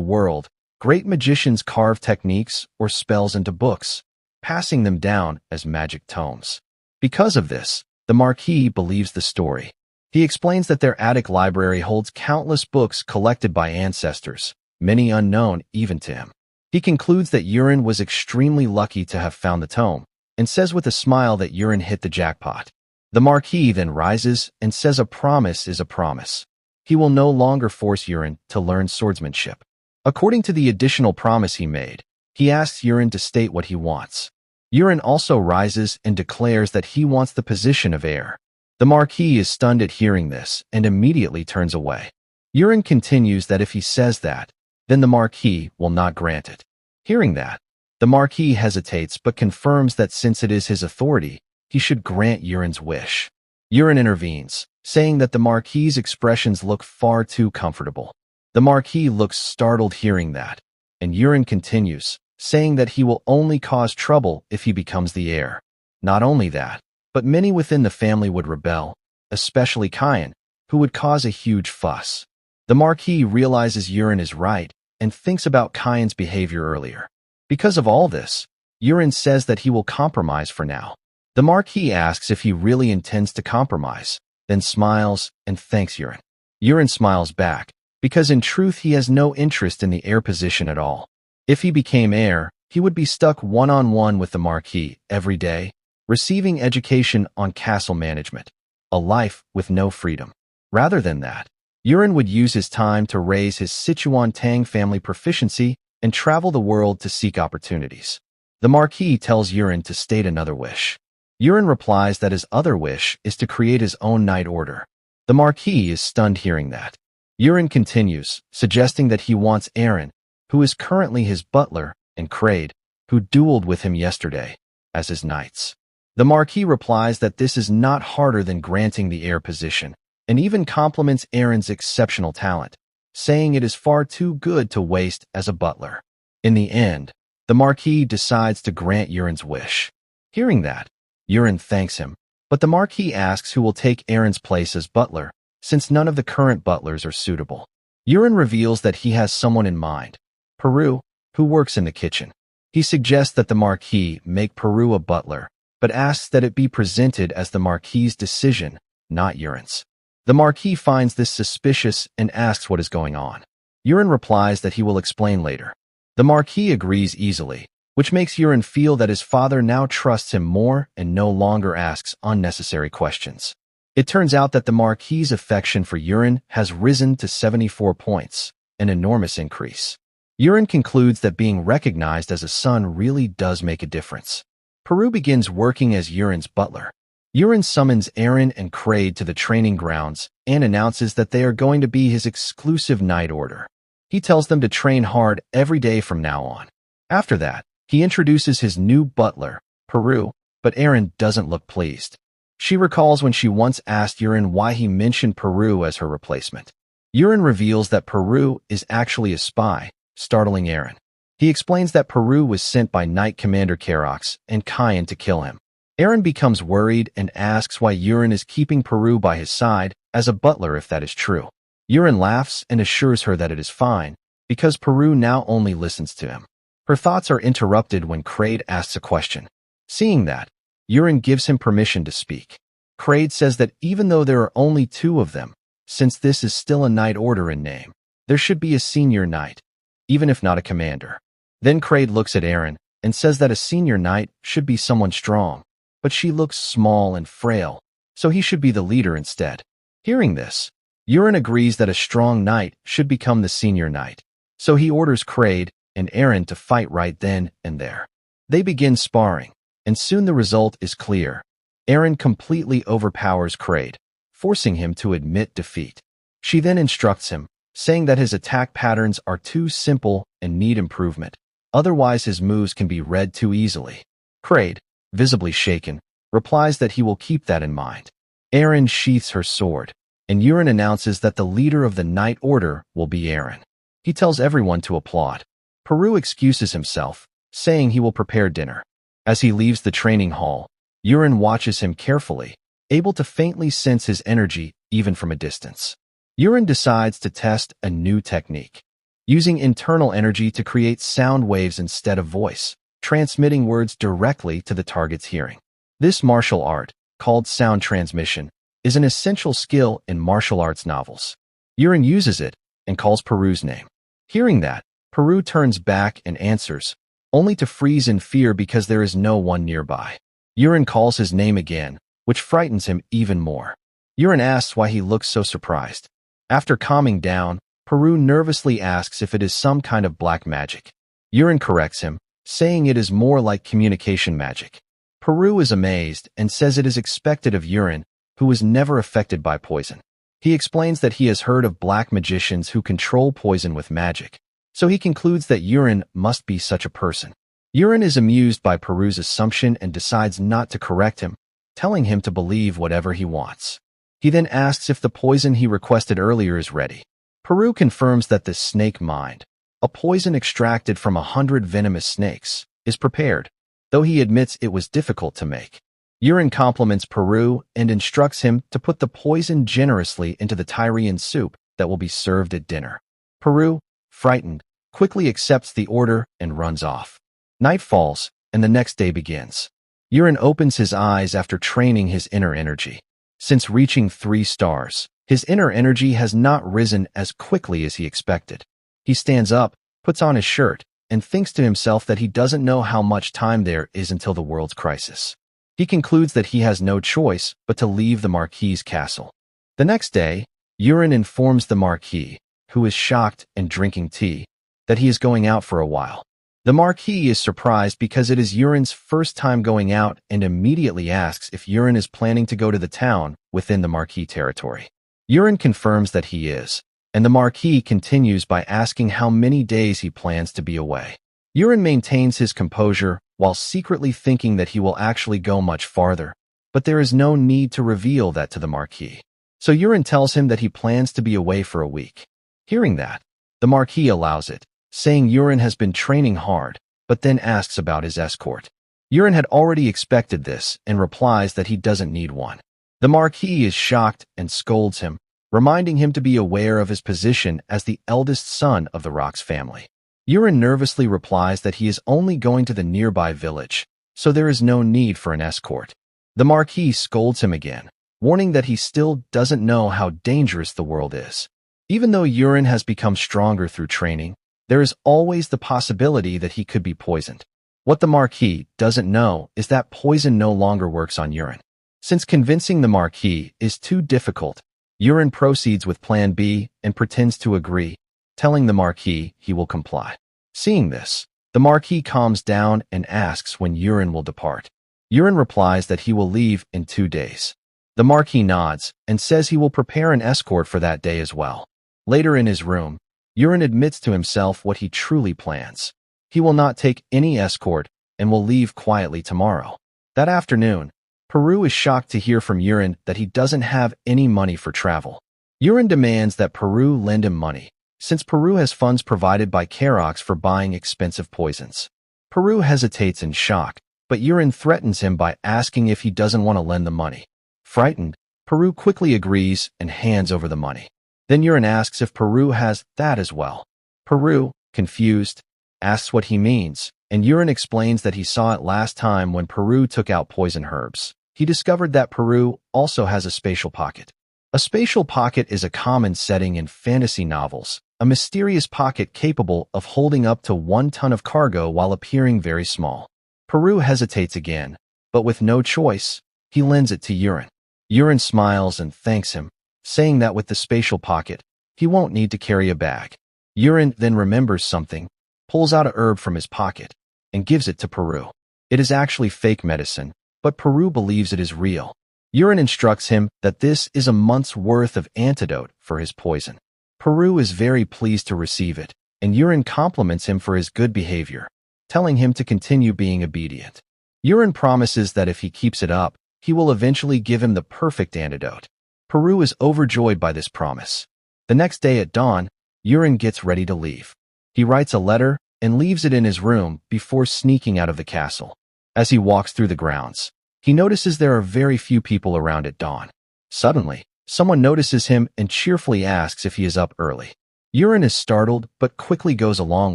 world, great magicians carve techniques or spells into books, passing them down as magic tomes. Because of this, the Marquis believes the story. He explains that their attic library holds countless books collected by ancestors, many unknown even to him. He concludes that Yurin was extremely lucky to have found the tome, and says with a smile that Yurin hit the jackpot. The Marquis then rises and says a promise is a promise. He will no longer force Yurin to learn swordsmanship. According to the additional promise he made, he asks Yurin to state what he wants. Yurin also rises and declares that he wants the position of heir. The Marquis is stunned at hearing this and immediately turns away. Yurin continues that if he says that, then the Marquis will not grant it. Hearing that, the Marquis hesitates but confirms that since it is his authority, he should grant Yurin's wish. Yurin intervenes, saying that the Marquis' expressions look far too comfortable. The Marquis looks startled hearing that, and Yurin continues, saying that he will only cause trouble if he becomes the heir. Not only that, but many within the family would rebel, especially Kayan, who would cause a huge fuss. The Marquis realizes Yurin is right and thinks about Kayan's behavior earlier. Because of all this, Yurin says that he will compromise for now. The Marquis asks if he really intends to compromise, then smiles and thanks Yurin. Yurin smiles back, because in truth he has no interest in the heir position at all. If he became heir, he would be stuck one-on-one with the Marquis every day, receiving education on castle management, a life with no freedom. Rather than that, Yurin would use his time to raise his Sichuan Tang family proficiency and travel the world to seek opportunities. The Marquis tells Yurin to state another wish. Yurin replies that his other wish is to create his own Night Order. The Marquis is stunned hearing that. Yurin continues, suggesting that he wants Eren, who is currently his butler, and Kraid, who dueled with him yesterday, as his knights. The Marquis replies that this is not harder than granting the heir position, and even compliments Eren's exceptional talent, saying it is far too good to waste as a butler. In the end, the Marquis decides to grant Urin's wish. Hearing that, Urin thanks him, but the Marquis asks who will take Aaron's place as butler, since none of the current butlers are suitable. Urin reveals that he has someone in mind, Peru, who works in the kitchen. He suggests that the Marquis make Peru a butler, but asks that it be presented as the Marquis's decision, not Urin's. The Marquis finds this suspicious and asks what is going on. Urin replies that he will explain later. The Marquis agrees easily, which makes Urin feel that his father now trusts him more and no longer asks unnecessary questions. It turns out that the Marquis's affection for Urin has risen to 74 points, an enormous increase. Urin concludes that being recognized as a son really does make a difference. Peru begins working as Urin's butler. Urin summons Aaron and Kraid to the training grounds and announces that they are going to be his exclusive night order. He tells them to train hard every day from now on. After that, he introduces his new butler, Peru, but Aaron doesn't look pleased. She recalls when she once asked Urin why he mentioned Peru as her replacement. Urin reveals that Peru is actually a spy, startling Aaron. He explains that Peru was sent by Knight Commander Karox and Kyan to kill him. Aaron becomes worried and asks why Urin is keeping Peru by his side as a butler if that is true. Urin laughs and assures her that it is fine, because Peru now only listens to him. Her thoughts are interrupted when Kraid asks a question. Seeing that, Urin gives him permission to speak. Kraid says that even though there are only 2 of them, since this is still a knight order in name, there should be a senior knight, even if not a commander. Then Kraid looks at Aaron and says that a senior knight should be someone strong, but she looks small and frail, so he should be the leader instead. Hearing this, Urin agrees that a strong knight should become the senior knight, so he orders Kraid and Aaron to fight right then and there. They begin sparring, and soon the result is clear. Aaron completely overpowers Kraid, forcing him to admit defeat. She then instructs him, saying that his attack patterns are too simple and need improvement. Otherwise, his moves can be read too easily. Kraid, visibly shaken, replies that he will keep that in mind. Aaron sheaths her sword, and Urin announces that the leader of the Knight Order will be Aaron. He tells everyone to applaud. Peru excuses himself, saying he will prepare dinner. As he leaves the training hall, Urin watches him carefully, able to faintly sense his energy even from a distance. Urin decides to test a new technique, using internal energy to create sound waves instead of voice, transmitting words directly to the target's hearing. This martial art, called sound transmission, is an essential skill in martial arts novels. Urin uses it and calls Peru's name. Hearing that, Peru turns back and answers, only to freeze in fear because there is no one nearby. Urin calls his name again, which frightens him even more. Urin asks why he looks so surprised. After calming down, Peru nervously asks if it is some kind of black magic. Urin corrects him, saying it is more like communication magic. Peru is amazed and says it is expected of Urin, who is never affected by poison. He explains that he has heard of black magicians who control poison with magic, so he concludes that Urin must be such a person. Urin is amused by Peru's assumption and decides not to correct him, telling him to believe whatever he wants. He then asks if the poison he requested earlier is ready. Peru confirms that the snake mind, a poison extracted from 100 venomous snakes, is prepared, though he admits it was difficult to make. Urin compliments Peru and instructs him to put the poison generously into the Tyrian soup that will be served at dinner. Peru, frightened, quickly accepts the order and runs off. Night falls, and the next day begins. Urin opens his eyes after training his inner energy. Since reaching 3 stars, his inner energy has not risen as quickly as he expected. He stands up, puts on his shirt, and thinks to himself that he doesn't know how much time there is until the world's crisis. He concludes that he has no choice but to leave the Marquis's castle. The next day, Urin informs the Marquis, who is shocked and drinking tea, that he is going out for a while. The Marquis is surprised because it is Urin's first time going out and immediately asks if Urin is planning to go to the town within the Marquis territory. Urin confirms that he is, and the Marquis continues by asking how many days he plans to be away. Urin maintains his composure while secretly thinking that he will actually go much farther, but there is no need to reveal that to the Marquis. So Urin tells him that he plans to be away for a week. Hearing that, the Marquis allows it, saying Urin has been training hard, but then asks about his escort. Urine had already expected this and replies that he doesn't need one. The Marquis is shocked and scolds him, reminding him to be aware of his position as the eldest son of the Rock's family. Urine nervously replies that he is only going to the nearby village, so there is no need for an escort. The Marquis scolds him again, warning that he still doesn't know how dangerous the world is. Even though Urine has become stronger through training, there is always the possibility that he could be poisoned. What the Marquis doesn't know is that poison no longer works on Urine. Since convincing the Marquis is too difficult, Urine proceeds with Plan B and pretends to agree, telling the Marquis he will comply. Seeing this, the Marquis calms down and asks when Urine will depart. Urine replies that he will leave in 2 days. The Marquis nods and says he will prepare an escort for that day as well. Later in his room, Urine admits to himself what he truly plans. He will not take any escort and will leave quietly tomorrow. That afternoon, Peru is shocked to hear from Urine that he doesn't have any money for travel. Urine demands that Peru lend him money, since Peru has funds provided by Karox for buying expensive poisons. Peru hesitates in shock, but Urine threatens him by asking if he doesn't want to lend the money. Frightened, Peru quickly agrees and hands over the money. Then Urine asks if Peru has that as well. Peru, confused, asks what he means, and Urine explains that he saw it last time when Peru took out poison herbs. He discovered that Peru also has a spatial pocket. A spatial pocket is a common setting in fantasy novels, a mysterious pocket capable of holding up to 1 ton of cargo while appearing very small. Peru hesitates again, but with no choice, he lends it to Urine. Urine smiles and thanks him, saying that with the spatial pocket, he won't need to carry a bag. Urine then remembers something, pulls out a herb from his pocket, and gives it to Peru. It is actually fake medicine, but Peru believes it is real. Urine instructs him that this is a month's worth of antidote for his poison. Peru is very pleased to receive it, and Urine compliments him for his good behavior, telling him to continue being obedient. Urine promises that if he keeps it up, he will eventually give him the perfect antidote. Peru is overjoyed by this promise. The next day at dawn, Urine gets ready to leave. He writes a letter and leaves it in his room before sneaking out of the castle. As he walks through the grounds, he notices there are very few people around at dawn. Suddenly, someone notices him and cheerfully asks if he is up early. Urine is startled but quickly goes along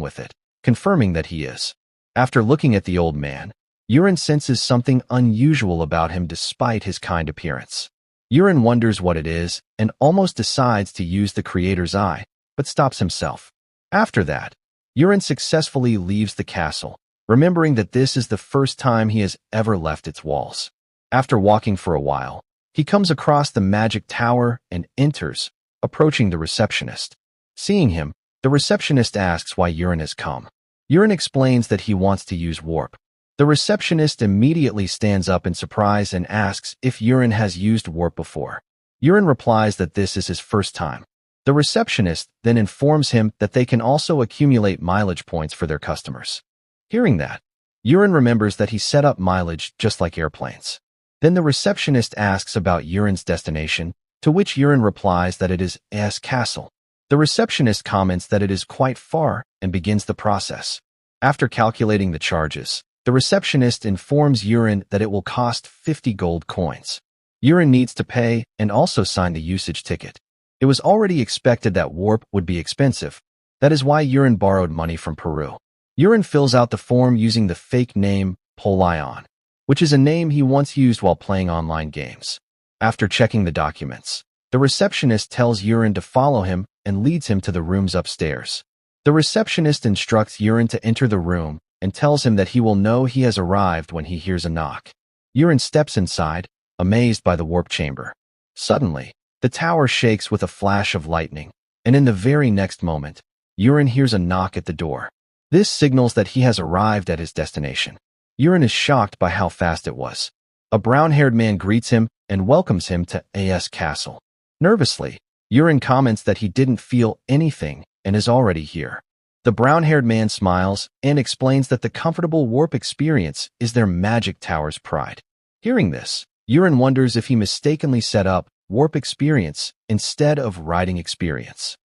with it, confirming that he is. After looking at the old man, Urine senses something unusual about him despite his kind appearance. Urine wonders what it is and almost decides to use the creator's eye, but stops himself. After that, Urine successfully leaves the castle, remembering that this is the first time he has ever left its walls. After walking for a while, he comes across the magic tower and enters, approaching the receptionist. Seeing him, the receptionist asks why Urine has come. Urine explains that he wants to use warp. The receptionist immediately stands up in surprise and asks if Urine has used warp before. Urine replies that this is his first time. The receptionist then informs him that they can also accumulate mileage points for their customers. Hearing that, Urine remembers that he set up mileage just like airplanes. Then the receptionist asks about Urine's destination, to which Urine replies that it is A's castle. The receptionist comments that it is quite far and begins the process. After calculating the charges, the receptionist informs Urine that it will cost 50 gold coins. Urine needs to pay and also sign the usage ticket. It was already expected that warp would be expensive. That is why Urine borrowed money from Peru. Urine fills out the form using the fake name Polion, which is a name he once used while playing online games. After checking the documents, the receptionist tells Urine to follow him and leads him to the rooms upstairs. The receptionist instructs Urine to enter the room and tells him that he will know he has arrived when he hears a knock. Urine steps inside, amazed by the warp chamber. Suddenly, the tower shakes with a flash of lightning, and in the very next moment, Urine hears a knock at the door. This signals that he has arrived at his destination. Urine is shocked by how fast it was. A brown-haired man greets him and welcomes him to A's castle. Nervously, Urine comments that he didn't feel anything and is already here. The brown-haired man smiles and explains that the comfortable warp experience is their magic tower's pride. Hearing this, Urine wonders if he mistakenly set up warp experience instead of riding experience.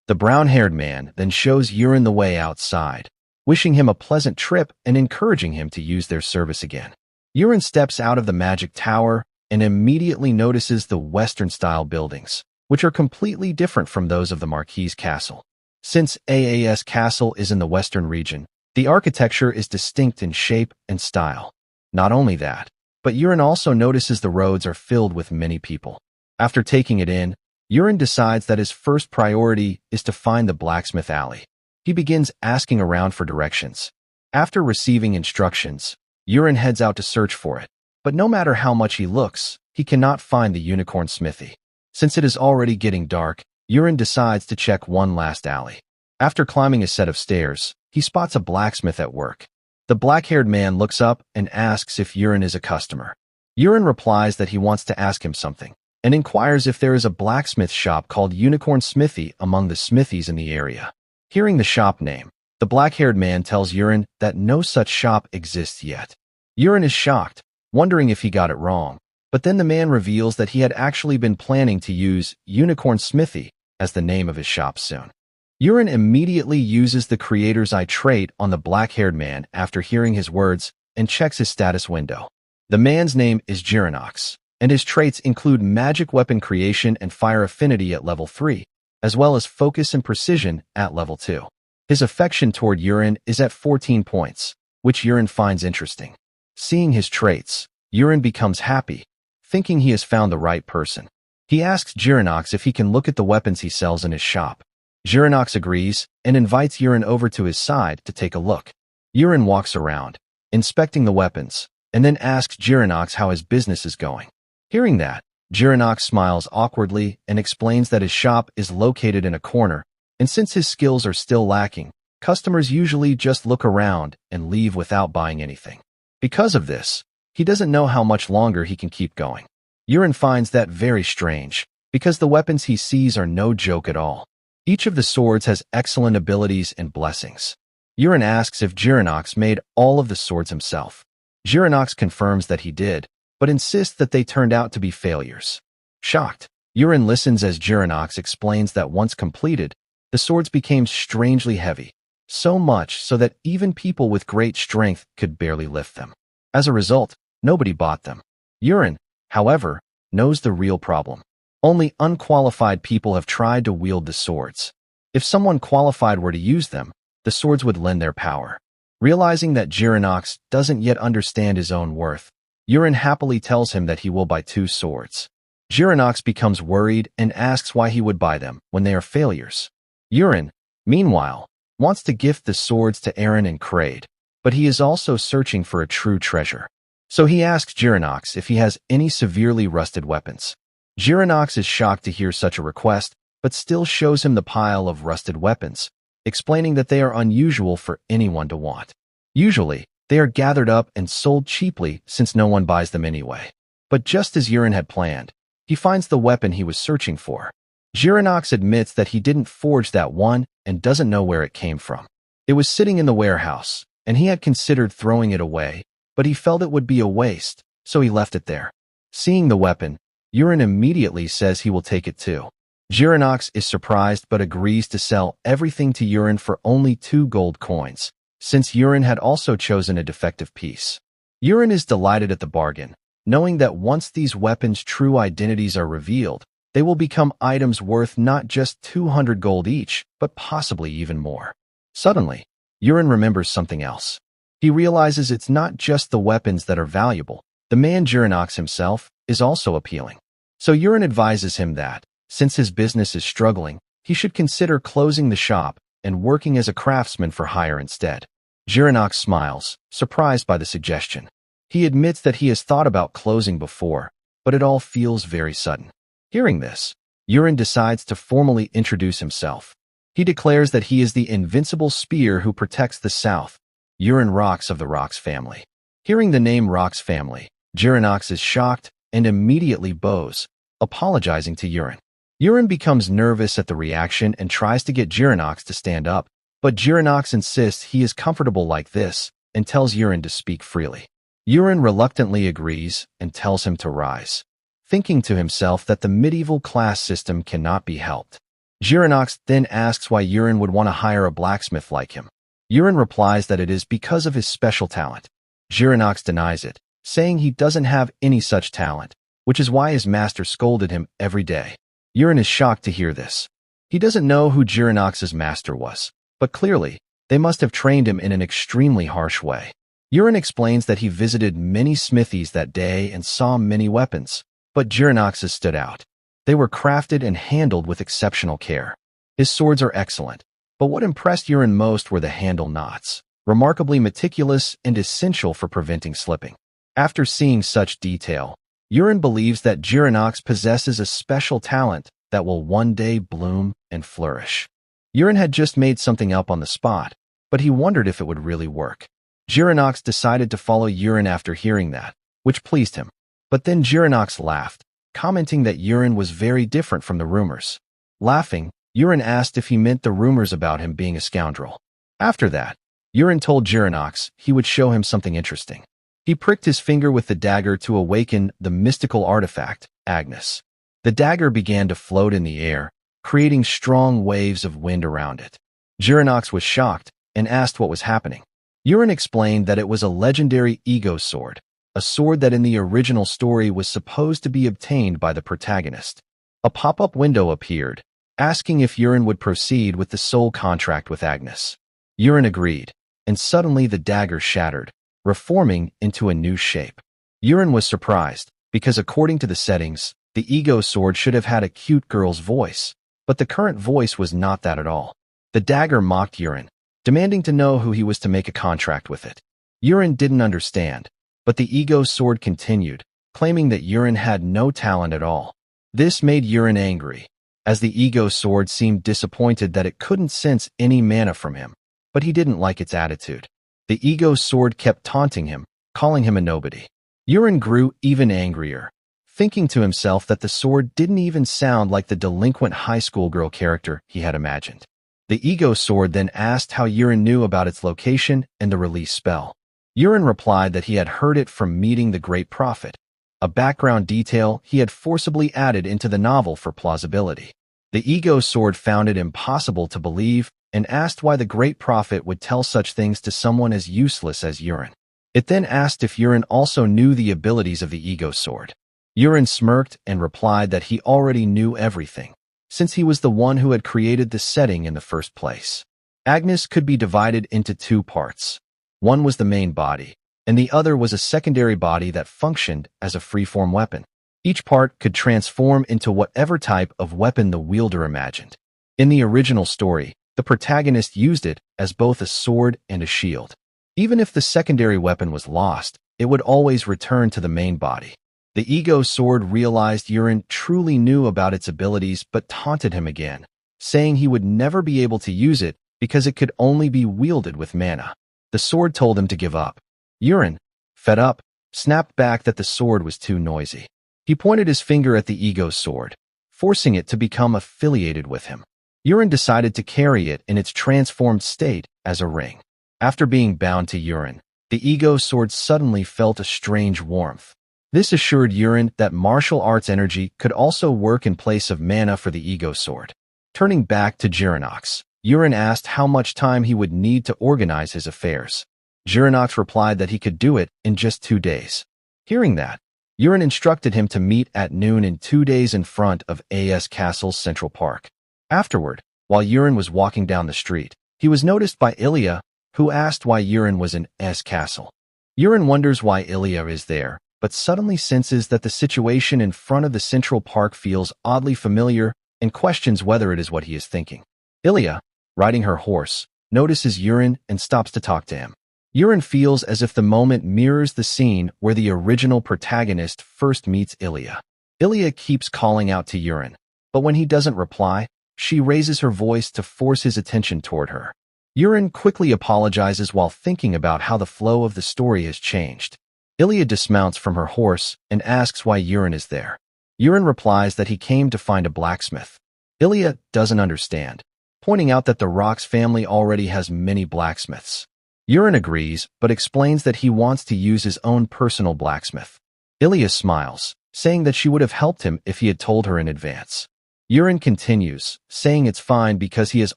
The brown-haired man then shows Urine the way outside, wishing him a pleasant trip and encouraging him to use their service again. Urine steps out of the magic tower and immediately notices the Western-style buildings, which are completely different from those of the Marquis Castle. Since AAS Castle is in the Western region, the architecture is distinct in shape and style. Not only that, but Urine also notices the roads are filled with many people. After taking it in, Urine decides that his first priority is to find the blacksmith alley. He begins asking around for directions. After receiving instructions, Urine heads out to search for it. But no matter how much he looks, he cannot find the unicorn smithy. Since it is already getting dark, Urine decides to check one last alley. After climbing a set of stairs, he spots a blacksmith at work. The black-haired man looks up and asks if Urine is a customer. Urine replies that he wants to ask him something, and inquires if there is a blacksmith shop called Unicorn Smithy among the smithies in the area. Hearing the shop name, the black-haired man tells Urine that no such shop exists yet. Urine is shocked, wondering if he got it wrong, but then the man reveals that he had actually been planning to use Unicorn Smithy as the name of his shop soon. Urine immediately uses the creator's eye trait on the black-haired man after hearing his words and checks his status window. The man's name is Girinox, and his traits include magic weapon creation and fire affinity at level 3, as well as focus and precision at level 2. His affection toward Urine is at 14 points, which Urine finds interesting. Seeing his traits, Urine becomes happy, thinking he has found the right person. He asks Girinox if he can look at the weapons he sells in his shop. Girinox agrees and invites Urine over to his side to take a look. Urine walks around, inspecting the weapons, and then asks Girinox how his business is going. Hearing that, Girinox smiles awkwardly and explains that his shop is located in a corner, and since his skills are still lacking, customers usually just look around and leave without buying anything. Because of this, he doesn't know how much longer he can keep going. Urine finds that very strange, because the weapons he sees are no joke at all. Each of the swords has excellent abilities and blessings. Urine asks if Girinox made all of the swords himself. Girinox confirms that he did, but insists that they turned out to be failures. Shocked, Urine listens as Girinox explains that once completed, the swords became strangely heavy, so much so that even people with great strength could barely lift them. As a result, nobody bought them. Urine, however, knows the real problem. Only unqualified people have tried to wield the swords. If someone qualified were to use them, the swords would lend their power. Realizing that Girinox doesn't yet understand his own worth, Urine happily tells him that he will buy 2 swords. Girinox becomes worried and asks why he would buy them when they are failures. Urine, meanwhile, wants to gift the swords to Aaron and Kraid, but he is also searching for a true treasure. So he asks Girinox if he has any severely rusted weapons. Girinox is shocked to hear such a request, but still shows him the pile of rusted weapons, explaining that they are unusual for anyone to want. Usually, they are gathered up and sold cheaply since no one buys them anyway. But just as Urine had planned, he finds the weapon he was searching for. Girinox admits that he didn't forge that one and doesn't know where it came from. It was sitting in the warehouse, and he had considered throwing it away, but he felt it would be a waste, so he left it there. Seeing the weapon, Urine immediately says he will take it too. Girinox is surprised but agrees to sell everything to Urine for only 2 gold coins, since Urine had also chosen a defective piece. Urine is delighted at the bargain, knowing that once these weapons' true identities are revealed, they will become items worth not just 200 gold each, but possibly even more. Suddenly, Urine remembers something else. He realizes it's not just the weapons that are valuable. The man Girinox himself is also appealing. So Urine advises him that, since his business is struggling, he should consider closing the shop and working as a craftsman for hire instead. Girinox smiles, surprised by the suggestion. He admits that he has thought about closing before, but it all feels very sudden. Hearing this, Urine decides to formally introduce himself. He declares that he is the invincible spear who protects the South, Urine Rox of the Rox family. Hearing the name Rox family, Girinox is shocked and immediately bows, apologizing to Urine. Urine becomes nervous at the reaction and tries to get Girinox to stand up, but Girinox insists he is comfortable like this and tells Urine to speak freely. Urine reluctantly agrees and tells him to rise, thinking to himself that the medieval class system cannot be helped. Girinox then asks why Urine would want to hire a blacksmith like him. Urine replies that it is because of his special talent. Jiranox denies it, saying he doesn't have any such talent, which is why his master scolded him every day. Urine is shocked to hear this. He doesn't know who Jiranox's master was, but clearly, they must have trained him in an extremely harsh way. Urine explains that he visited many smithies that day and saw many weapons, but Jiranox's stood out. They were crafted and handled with exceptional care. His swords are excellent, but what impressed Urine most were the handle knots, remarkably meticulous and essential for preventing slipping. After seeing such detail, Urine believes that Jiranox possesses a special talent that will one day bloom and flourish. Urine had just made something up on the spot, but he wondered if it would really work. Jiranox decided to follow Urine after hearing that, which pleased him. But then Jiranox laughed, commenting that Urine was very different from the rumors. Laughing, Urine asked if he meant the rumors about him being a scoundrel. After that, Urine told Jiranox he would show him something interesting. He pricked his finger with the dagger to awaken the mystical artifact, Agnes. The dagger began to float in the air, creating strong waves of wind around it. Jiranox was shocked and asked what was happening. Urine explained that it was a legendary ego sword, a sword that in the original story was supposed to be obtained by the protagonist. A pop-up window appeared, asking if Urine would proceed with the soul contract with Agnes. Urine agreed, and suddenly the dagger shattered, reforming into a new shape. Urine was surprised, because according to the settings, the ego sword should have had a cute girl's voice, but the current voice was not that at all. The dagger mocked Urine, demanding to know who he was to make a contract with it. Urine didn't understand, but the ego sword continued, claiming that Urine had no talent at all. This made Urine angry, as the ego sword seemed disappointed that it couldn't sense any mana from him, but he didn't like its attitude. The ego sword kept taunting him, calling him a nobody. Urine grew even angrier, thinking to himself that the sword didn't even sound like the delinquent high school girl character he had imagined. The ego sword then asked how Urine knew about its location and the release spell. Urine replied that he had heard it from meeting the Great Prophet, a background detail he had forcibly added into the novel for plausibility. The ego sword found it impossible to believe and asked why the Great Prophet would tell such things to someone as useless as Urine. It then asked if Urine also knew the abilities of the ego sword. Urine smirked and replied that he already knew everything, since he was the one who had created the setting in the first place. Agnes could be divided into two parts. One was the main body, and the other was a secondary body that functioned as a freeform weapon. Each part could transform into whatever type of weapon the wielder imagined. In the original story, the protagonist used it as both a sword and a shield. Even if the secondary weapon was lost, it would always return to the main body. The ego sword realized Urine truly knew about its abilities but taunted him again, saying he would never be able to use it because it could only be wielded with mana. The sword told him to give up. Urine, fed up, snapped back that the sword was too noisy. He pointed his finger at the ego sword, forcing it to become affiliated with him. Urine decided to carry it in its transformed state as a ring. After being bound to Urine, the ego sword suddenly felt a strange warmth. This assured Urine that martial arts energy could also work in place of mana for the ego sword. Turning back to Jiranox, Urine asked how much time he would need to organize his affairs. Jiranox replied that he could do it in just 2 days. Hearing that, Urine instructed him to meet at noon in 2 days in front of A.S. Castle's Central Park. Afterward, while Urine was walking down the street, he was noticed by Ilya, who asked why Urine was in S. Castle. Urine wonders why Ilya is there, but suddenly senses that the situation in front of the Central Park feels oddly familiar and questions whether it is what he is thinking. Ilya, riding her horse, notices Urine and stops to talk to him. Urine feels as if the moment mirrors the scene where the original protagonist first meets Ilya. Ilya keeps calling out to Urine, but when he doesn't reply, she raises her voice to force his attention toward her. Urine quickly apologizes while thinking about how the flow of the story has changed. Ilya dismounts from her horse and asks why Urine is there. Urine replies that he came to find a blacksmith. Ilya doesn't understand, pointing out that the Rock's family already has many blacksmiths. Urine agrees, but explains that he wants to use his own personal blacksmith. Ilya smiles, saying that she would have helped him if he had told her in advance. Urine continues, saying it's fine because he has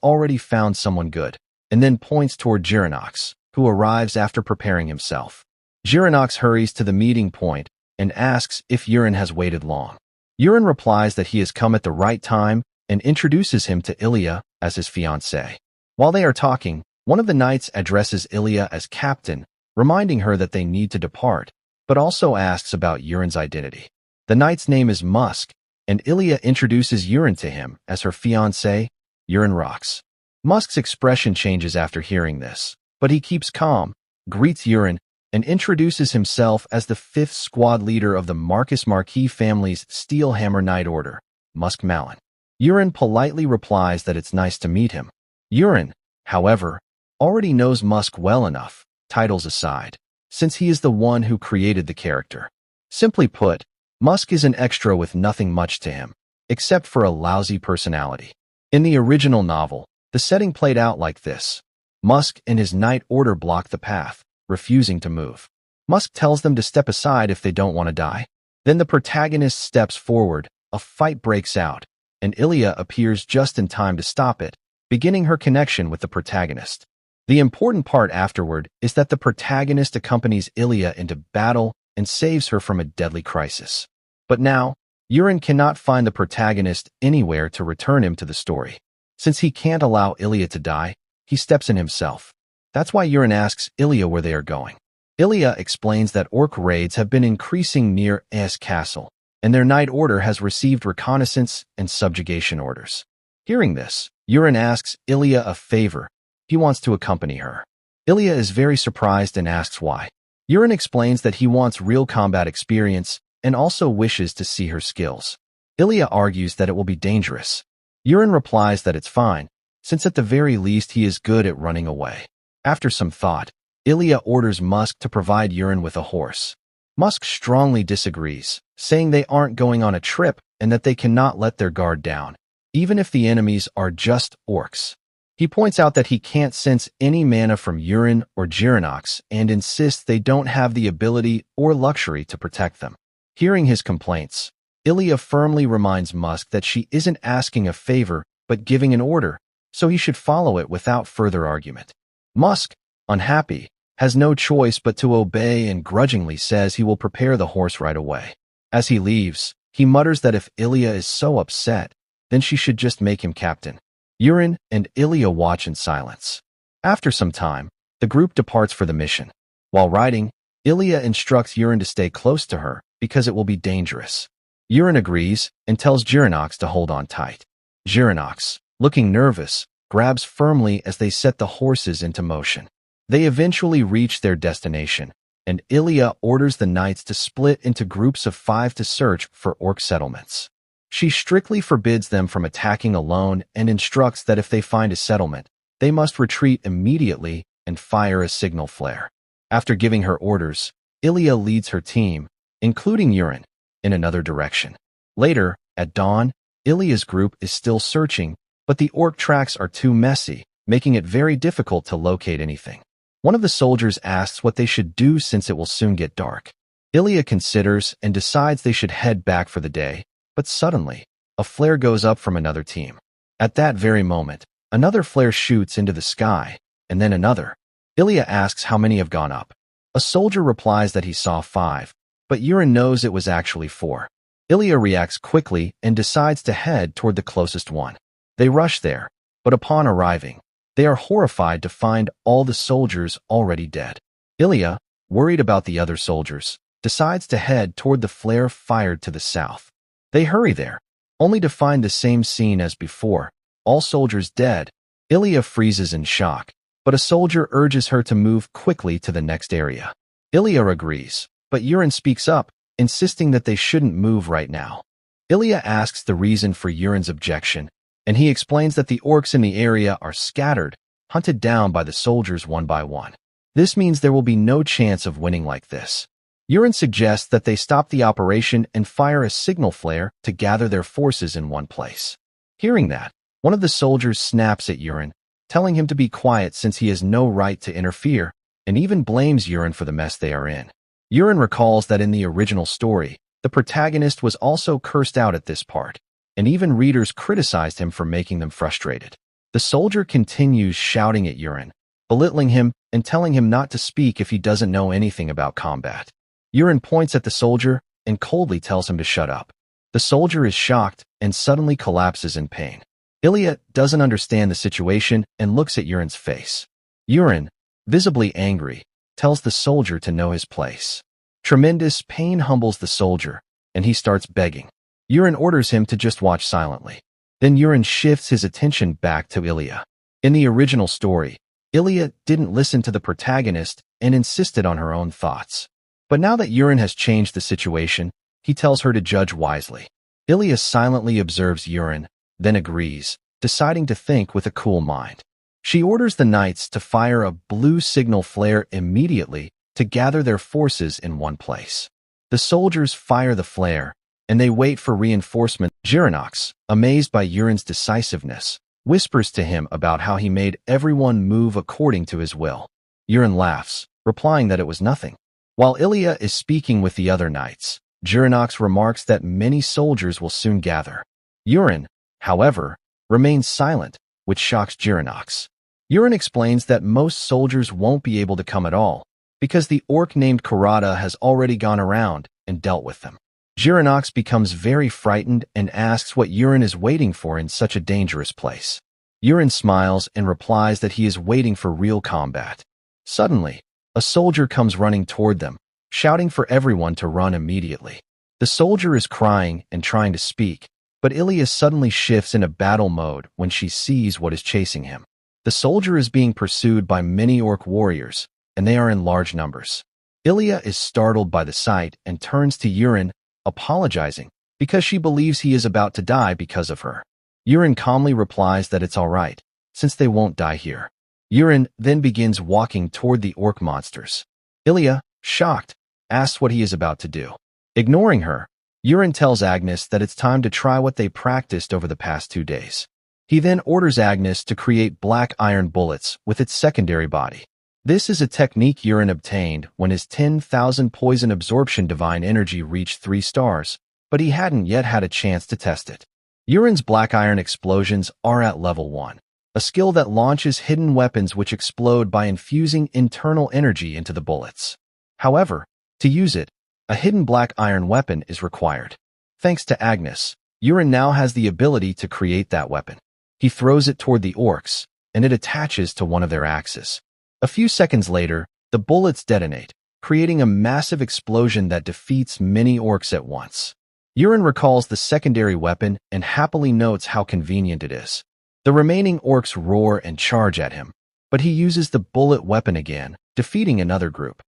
already found someone good. and then points toward Girinox, who arrives after preparing himself. Girinox hurries to the meeting point and asks if Yurin has waited long. Yurin replies that he has come at the right time and introduces him to Ilya as his fiancée. While they are talking, one of the knights addresses Ilya as captain, reminding her that they need to depart, but also asks about Yurin's identity. The knight's name is Musk, and Ilya introduces Yurin to him as her fiancé. Yurin rocks. Musk's expression changes after hearing this, but he keeps calm, greets Yurin, and introduces himself as the 5th squad leader of the Marquis family's Steel Hammer Knight Order, Musk Malin. Yurin politely replies that it's nice to meet him. Yurin, however, already knows Musk well enough, titles aside, since he is the one who created the character. Simply put, Musk is an extra with nothing much to him, except for a lousy personality. In the original novel, the setting played out like this. Musk and his Knight Order block the path, refusing to move. Musk tells them to step aside if they don't want to die. Then the protagonist steps forward, a fight breaks out, and Ilya appears just in time to stop it, beginning her connection with the protagonist. The important part afterward is that the protagonist accompanies Ilya into battle and saves her from a deadly crisis. But now, Yurin cannot find the protagonist anywhere to return him to the story. Since he can't allow Ilya to die, he steps in himself. That's why Yurin asks Ilya where they are going. Ilya explains that orc raids have been increasing near Es Castle, and their Knight Order has received reconnaissance and subjugation orders. Hearing this, Yurin asks Ilya a favor. He wants to accompany her. Ilya is very surprised and asks why. Yurin explains that he wants real combat experience and also wishes to see her skills. Ilya argues that it will be dangerous. Yurin replies that it's fine, since at the very least he is good at running away. After some thought, Ilya orders Musk to provide Yurin with a horse. Musk strongly disagrees, saying they aren't going on a trip and that they cannot let their guard down, even if the enemies are just orcs. He points out that he can't sense any mana from Yurin or Girinox and insists they don't have the ability or luxury to protect them. Hearing his complaints, Ilya firmly reminds Musk that she isn't asking a favor but giving an order, so he should follow it without further argument. Musk, unhappy, has no choice but to obey and grudgingly says he will prepare the horse right away. As he leaves, he mutters that if Ilya is so upset, then she should just make him captain. Yurin and Ilya watch in silence. After some time, the group departs for the mission. While riding, Ilya instructs Yurin to stay close to her because it will be dangerous. Yurin agrees and tells Girinox to hold on tight. Girinox, looking nervous, grabs firmly as they set the horses into motion. They eventually reach their destination, and Ilya orders the knights to split into groups of 5 to search for orc settlements. She strictly forbids them from attacking alone and instructs that if they find a settlement, they must retreat immediately and fire a signal flare. After giving her orders, Ilya leads her team, including Yurin, in another direction. Later, at dawn, Ilya's group is still searching, but the orc tracks are too messy, making it very difficult to locate anything. One of the soldiers asks what they should do since it will soon get dark. Ilya considers and decides they should head back for the day, but suddenly, a flare goes up from another team. At that very moment, another flare shoots into the sky, and then another. Ilya asks how many have gone up. A soldier replies that he saw 5, but Yurin knows it was actually 4. Ilya reacts quickly and decides to head toward the closest one. They rush there, but upon arriving, they are horrified to find all the soldiers already dead. Ilya, worried about the other soldiers, decides to head toward the flare fired to the south. They hurry there, only to find the same scene as before, all soldiers dead. Ilya freezes in shock, but a soldier urges her to move quickly to the next area. Ilya agrees, but Yurin speaks up, insisting that they shouldn't move right now. Ilya asks the reason for Yurin's objection, and he explains that the orcs in the area are scattered, hunted down by the soldiers one by one. This means there will be no chance of winning like this. Yurin suggests that they stop the operation and fire a signal flare to gather their forces in one place. Hearing that, one of the soldiers snaps at Yurin, telling him to be quiet since he has no right to interfere, and even blames Yurin for the mess they are in. Yurin recalls that in the original story, the protagonist was also cursed out at this part, and even readers criticized him for making them frustrated. The soldier continues shouting at Yurin, belittling him and telling him not to speak if he doesn't know anything about combat. Yurin points at the soldier and coldly tells him to shut up. The soldier is shocked and suddenly collapses in pain. Ilya doesn't understand the situation and looks at Yurin's face. Yurin, visibly angry, tells the soldier to know his place. Tremendous pain humbles the soldier, and he starts begging. Yurin orders him to just watch silently. Then Yurin shifts his attention back to Ilya. In the original story, Ilya didn't listen to the protagonist and insisted on her own thoughts. But now that Yurin has changed the situation, he tells her to judge wisely. Ilya silently observes Yurin, then agrees, deciding to think with a cool mind. She orders the knights to fire a blue signal flare immediately to gather their forces in one place. The soldiers fire the flare, and they wait for reinforcement. Jiranox, amazed by Yurin's decisiveness, whispers to him about how he made everyone move according to his will. Yurin laughs, replying that it was nothing. While Ilya is speaking with the other knights, Jiranox remarks that many soldiers will soon gather. Yurin, however, remains silent, which shocks Jiranox. Yurin explains that most soldiers won't be able to come at all, because the orc named Kurata has already gone around and dealt with them. Jiranox becomes very frightened and asks what Yurin is waiting for in such a dangerous place. Yurin smiles and replies that he is waiting for real combat. Suddenly, a soldier comes running toward them, shouting for everyone to run immediately. The soldier is crying and trying to speak, but Ilya suddenly shifts into battle mode when she sees what is chasing him. The soldier is being pursued by many orc warriors, and they are in large numbers. Ilya is startled by the sight and turns to Yurin, apologizing because she believes he is about to die because of her. Yurin calmly replies that it's all right, since they won't die here. Yurin then begins walking toward the orc monsters. Ilya, shocked, asks what he is about to do. Ignoring her, Yurin tells Agnes that it's time to try what they practiced over the past 2 days. He then orders Agnes to create black iron bullets with its secondary body. This is a technique Yurin obtained when his 10,000 poison absorption divine energy reached 3 stars, but he hadn't yet had a chance to test it. Yurin's black iron explosions are at level 1, a skill that launches hidden weapons which explode by infusing internal energy into the bullets. However, to use it, a hidden black iron weapon is required. Thanks to Agnes, Yurin now has the ability to create that weapon. He throws it toward the orcs, and it attaches to one of their axes. A few seconds later, the bullets detonate, creating a massive explosion that defeats many orcs at once. Yurin recalls the secondary weapon and happily notes how convenient it is. The remaining orcs roar and charge at him, but he uses the bullet weapon again, defeating another group.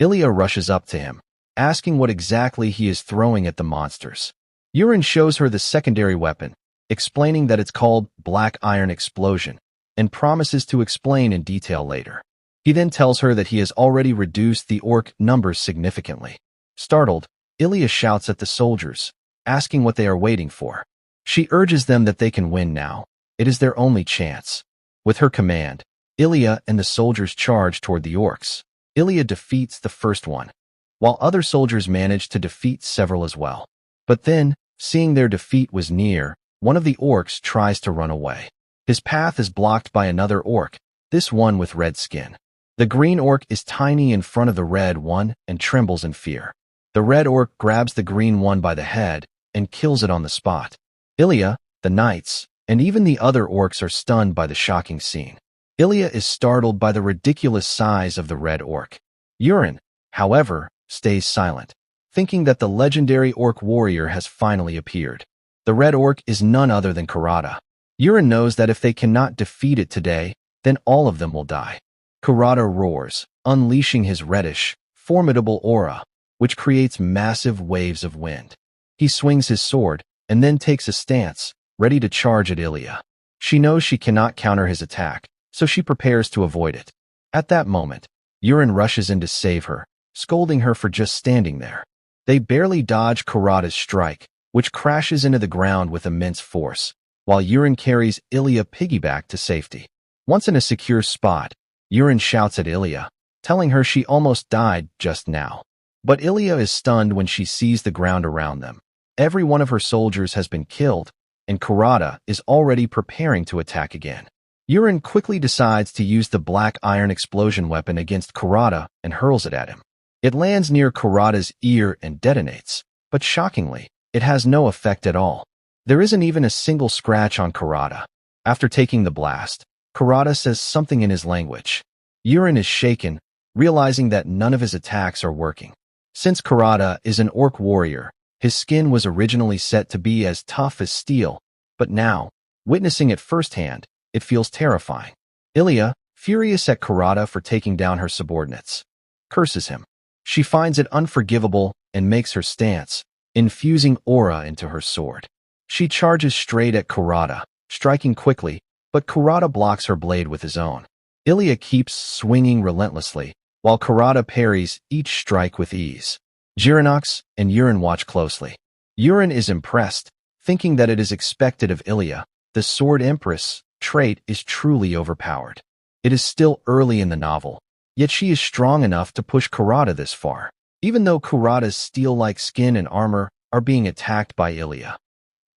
Ilya rushes up to him, asking what exactly he is throwing at the monsters. Yurin shows her the secondary weapon, explaining that it's called Black Iron Explosion, and promises to explain in detail later. He then tells her that he has already reduced the orc numbers significantly. Startled, Ilya shouts at the soldiers, asking what they are waiting for. She urges them that they can win now. It is their only chance. With her command, Ilya and the soldiers charge toward the orcs. Ilya defeats the first one, while other soldiers manage to defeat several as well. But then, seeing their defeat was near, one of the orcs tries to run away. His path is blocked by another orc, this one with red skin. The green orc is tiny in front of the red one and trembles in fear. The red orc grabs the green one by the head and kills it on the spot. Ilya, the knights, and even the other orcs are stunned by the shocking scene. Ilya is startled by the ridiculous size of the red orc. Yurin, however, stays silent, thinking that the legendary orc warrior has finally appeared. The red orc is none other than Kurata. Yurin knows that if they cannot defeat it today, then all of them will die. Kurata roars, unleashing his reddish, formidable aura, which creates massive waves of wind. He swings his sword and then takes a stance, ready to charge at Ilya. She knows she cannot counter his attack, so she prepares to avoid it. At that moment, Yurin rushes in to save her, scolding her for just standing there. They barely dodge Kurata's strike, which crashes into the ground with immense force, while Yurin carries Ilya piggyback to safety. Once in a secure spot, Yurin shouts at Ilya, telling her she almost died just now. But Ilya is stunned when she sees the ground around them. Every one of her soldiers has been killed, and Kurata is already preparing to attack again. Yurin quickly decides to use the black iron explosion weapon against Kurata and hurls it at him. It lands near Kurata's ear and detonates, but shockingly, it has no effect at all. There isn't even a single scratch on Kurata. After taking the blast, Kurata says something in his language. Yurin is shaken, realizing that none of his attacks are working. Since Kurata is an orc warrior, his skin was originally set to be as tough as steel, but now, witnessing it firsthand, it feels terrifying. Ilya, furious at Kurata for taking down her subordinates, curses him. She finds it unforgivable and makes her stance, infusing aura into her sword. She charges straight at Kurata, striking quickly, but Kurata blocks her blade with his own. Ilya keeps swinging relentlessly, while Kurata parries each strike with ease. Jiranox and Yurin watch closely. Yurin is impressed, thinking that it is expected of Ilya. The Sword Empress trait is truly overpowered. It is still early in the novel, yet she is strong enough to push Kurata this far, even though Kurata's steel-like skin and armor are being attacked by Ilya.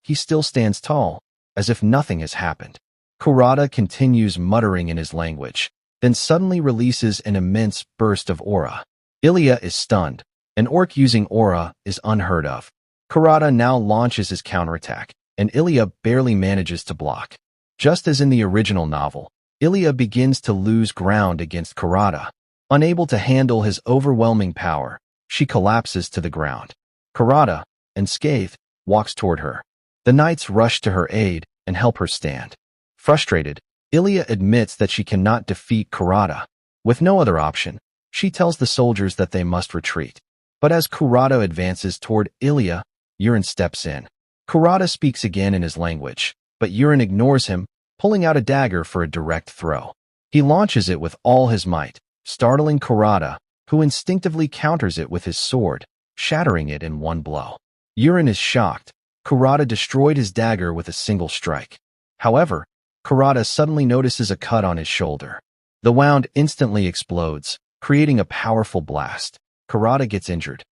He still stands tall, as if nothing has happened. Kurata continues muttering in his language, then suddenly releases an immense burst of aura. Ilya is stunned. An orc using aura is unheard of. Kurata now launches his counterattack, and Ilya barely manages to block. Just as in the original novel, Ilya begins to lose ground against Kurata. Unable to handle his overwhelming power, she collapses to the ground. Kurata, unscathed, walks toward her. The knights rush to her aid and help her stand. Frustrated, Ilya admits that she cannot defeat Kurata. With no other option, she tells the soldiers that they must retreat. But as Kurata advances toward Ilya, Yurin steps in. Kurata speaks again in his language, but Yurin ignores him, pulling out a dagger for a direct throw. He launches it with all his might, startling Kurata, who instinctively counters it with his sword, shattering it in one blow. Yurin is shocked. Kurata destroyed his dagger with a single strike. However, Kurata suddenly notices a cut on his shoulder. The wound instantly explodes, creating a powerful blast. Kurata gets injured,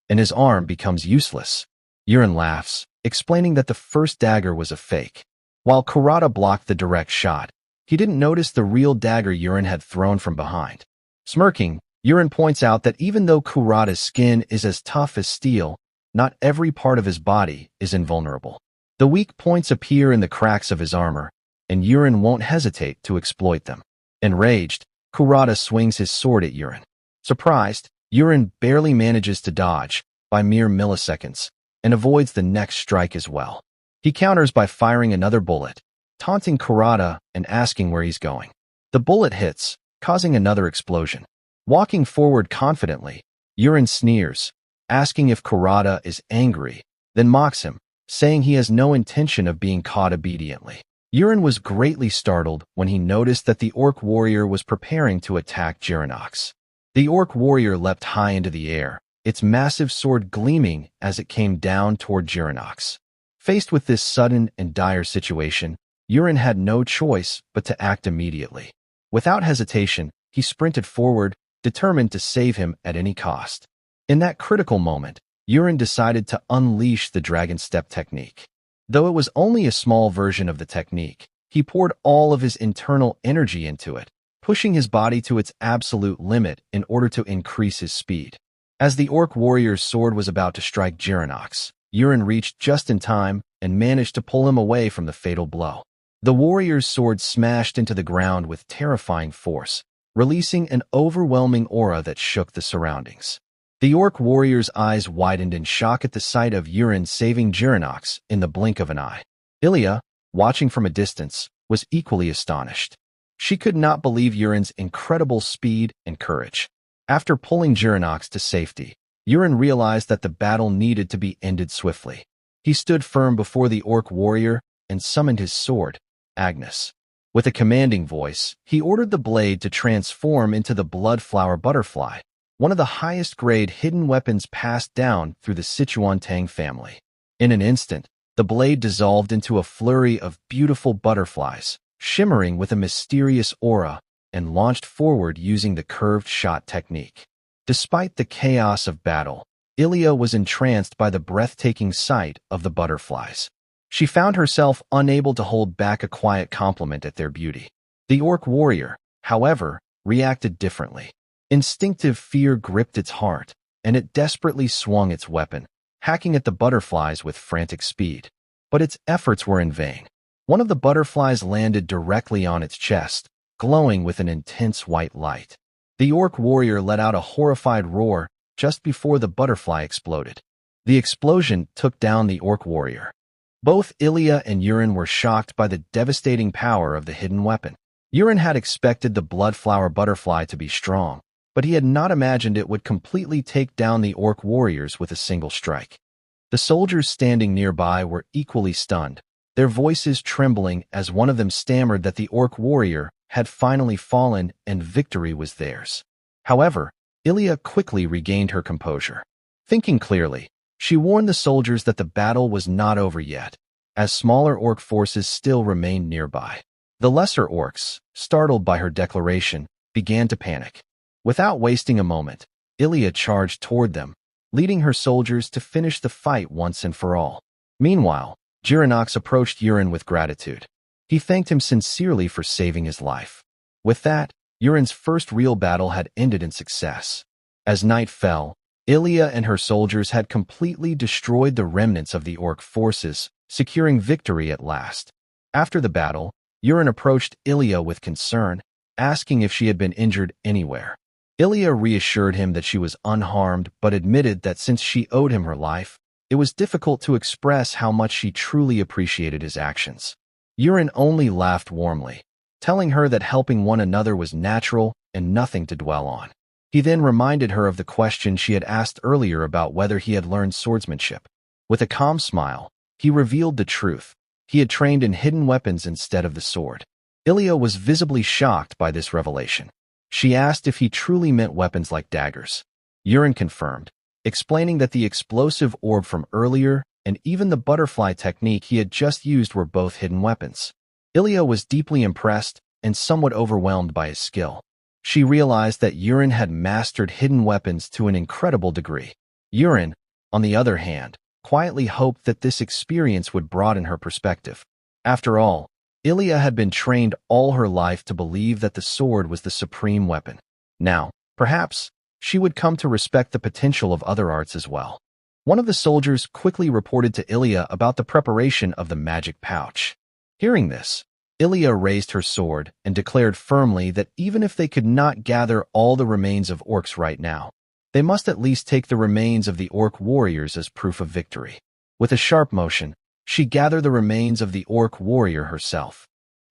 and his arm becomes useless. Yurin laughs, explaining that the first dagger was a fake. While Kurata blocked the direct shot, he didn't notice the real dagger Yurin had thrown from behind. Smirking, Yurin points out that even though Kurata's skin is as tough as steel, not every part of his body is invulnerable. The weak points appear in the cracks of his armor, and Yurin won't hesitate to exploit them. Enraged, Kurata swings his sword at Yurin. Surprised, Yurin barely manages to dodge, by mere milliseconds, and avoids the next strike as well. He counters by firing another bullet, taunting Kurata and asking where he's going. The bullet hits, causing another explosion. Walking forward confidently, Yurin sneers, asking if Kurata is angry, then mocks him, saying he has no intention of being caught obediently. Yurin was greatly startled when he noticed that the orc warrior was preparing to attack Jiranox. The orc warrior leapt high into the air, its massive sword gleaming as it came down toward Jiranox. Faced with this sudden and dire situation, Yurin had no choice but to act immediately. Without hesitation, he sprinted forward, determined to save him at any cost. In that critical moment, Yurin decided to unleash the dragon step technique. Though it was only a small version of the technique, he poured all of his internal energy into it, pushing his body to its absolute limit in order to increase his speed. As the orc warrior's sword was about to strike Jiranox, Yurin reached just in time and managed to pull him away from the fatal blow. The warrior's sword smashed into the ground with terrifying force, releasing an overwhelming aura that shook the surroundings. The orc warrior's eyes widened in shock at the sight of Yurin saving Jiranox in the blink of an eye. Ilya, watching from a distance, was equally astonished. She could not believe Yurin's incredible speed and courage. After pulling Jiranox to safety, Yurin realized that the battle needed to be ended swiftly. He stood firm before the orc warrior and summoned his sword, Agnes. With a commanding voice, he ordered the blade to transform into the bloodflower butterfly, one of the highest-grade hidden weapons passed down through the Sichuan Tang family. In an instant, the blade dissolved into a flurry of beautiful butterflies, shimmering with a mysterious aura, and launched forward using the curved shot technique. Despite the chaos of battle, Ilya was entranced by the breathtaking sight of the butterflies. She found herself unable to hold back a quiet compliment at their beauty. The orc warrior, however, reacted differently. Instinctive fear gripped its heart, and it desperately swung its weapon, hacking at the butterflies with frantic speed. But its efforts were in vain. One of the butterflies landed directly on its chest, glowing with an intense white light. The orc warrior let out a horrified roar just before the butterfly exploded. The explosion took down the orc warrior. Both Ilya and Yurin were shocked by the devastating power of the hidden weapon. Yurin had expected the bloodflower butterfly to be strong, but he had not imagined it would completely take down the orc warriors with a single strike. The soldiers standing nearby were equally stunned, their voices trembling as one of them stammered that the orc warrior had finally fallen and victory was theirs. However, Ilya quickly regained her composure. Thinking clearly, she warned the soldiers that the battle was not over yet, as smaller orc forces still remained nearby. The lesser orcs, startled by her declaration, began to panic. Without wasting a moment, Ilya charged toward them, leading her soldiers to finish the fight once and for all. Meanwhile, Girinox approached Yurin with gratitude. He thanked him sincerely for saving his life. With that, Yurin's first real battle had ended in success. As night fell, Ilya and her soldiers had completely destroyed the remnants of the orc forces, securing victory at last. After the battle, Yurin approached Ilya with concern, asking if she had been injured anywhere. Ilya reassured him that she was unharmed but admitted that since she owed him her life, it was difficult to express how much she truly appreciated his actions. Yurin only laughed warmly, telling her that helping one another was natural and nothing to dwell on. He then reminded her of the question she had asked earlier about whether he had learned swordsmanship. With a calm smile, he revealed the truth. He had trained in hidden weapons instead of the sword. Ilya was visibly shocked by this revelation. She asked if he truly meant weapons like daggers. Yurin confirmed, explaining that the explosive orb from earlier and even the butterfly technique he had just used were both hidden weapons. Ilya was deeply impressed and somewhat overwhelmed by his skill. She realized that Yurin had mastered hidden weapons to an incredible degree. Yurin, on the other hand, quietly hoped that this experience would broaden her perspective. After all, Ilya had been trained all her life to believe that the sword was the supreme weapon. Now, perhaps, she would come to respect the potential of other arts as well. One of the soldiers quickly reported to Ilya about the preparation of the magic pouch. Hearing this, Ilya raised her sword and declared firmly that even if they could not gather all the remains of orcs right now, they must at least take the remains of the orc warriors as proof of victory. With a sharp motion, she gathered the remains of the orc warrior herself.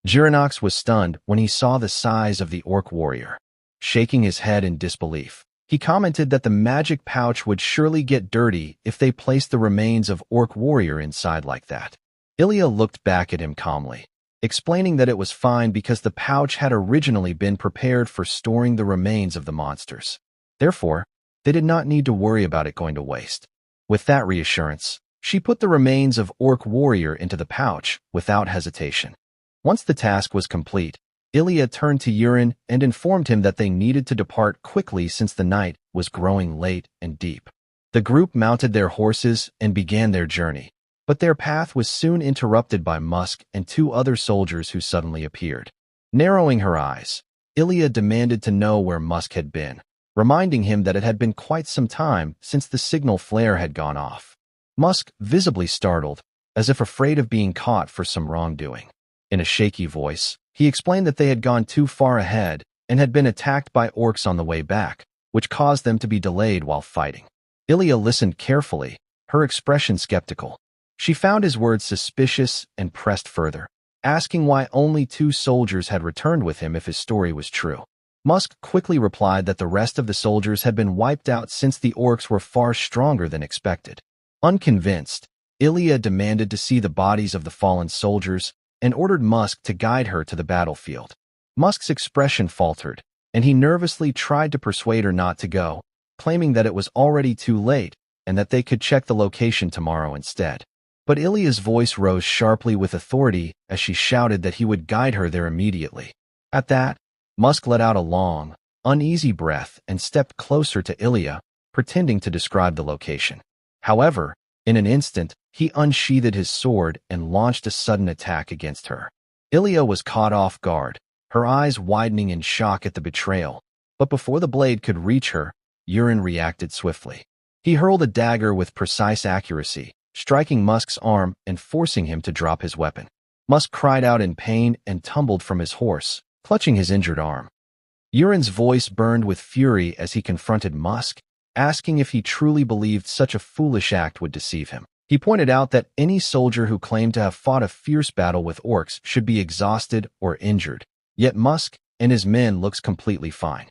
Girinox was stunned when he saw the size of the orc warrior. Shaking his head in disbelief, he commented that the magic pouch would surely get dirty if they placed the remains of orc warrior inside like that. Ilya looked back at him calmly, explaining that it was fine because the pouch had originally been prepared for storing the remains of the monsters. Therefore, they did not need to worry about it going to waste. With that reassurance, she put the remains of orc warrior into the pouch without hesitation. Once the task was complete, Ilya turned to Yurin and informed him that they needed to depart quickly since the night was growing late and deep. The group mounted their horses and began their journey, but their path was soon interrupted by Musk and two other soldiers who suddenly appeared. Narrowing her eyes, Ilya demanded to know where Musk had been, reminding him that it had been quite some time since the signal flare had gone off. Musk, visibly startled, as if afraid of being caught for some wrongdoing. In a shaky voice, he explained that they had gone too far ahead and had been attacked by orcs on the way back, which caused them to be delayed while fighting. Ilya listened carefully, her expression skeptical. She found his words suspicious and pressed further, asking why only 2 soldiers had returned with him if his story was true. Musk quickly replied that the rest of the soldiers had been wiped out since the orcs were far stronger than expected. Unconvinced, Ilya demanded to see the bodies of the fallen soldiers and ordered Musk to guide her to the battlefield. Musk's expression faltered, and he nervously tried to persuade her not to go, claiming that it was already too late and that they could check the location tomorrow instead. But Ilya's voice rose sharply with authority as she shouted that he would guide her there immediately. At that, Musk let out a long, uneasy breath and stepped closer to Ilya, pretending to describe the location. However, in an instant, he unsheathed his sword and launched a sudden attack against her. Ilya was caught off guard, her eyes widening in shock at the betrayal. But before the blade could reach her, Yurin reacted swiftly. He hurled a dagger with precise accuracy, striking Musk's arm and forcing him to drop his weapon. Musk cried out in pain and tumbled from his horse, clutching his injured arm. Yurin's voice burned with fury as he confronted Musk, asking if he truly believed such a foolish act would deceive him. He pointed out that any soldier who claimed to have fought a fierce battle with orcs should be exhausted or injured, yet Musk and his men looked completely fine.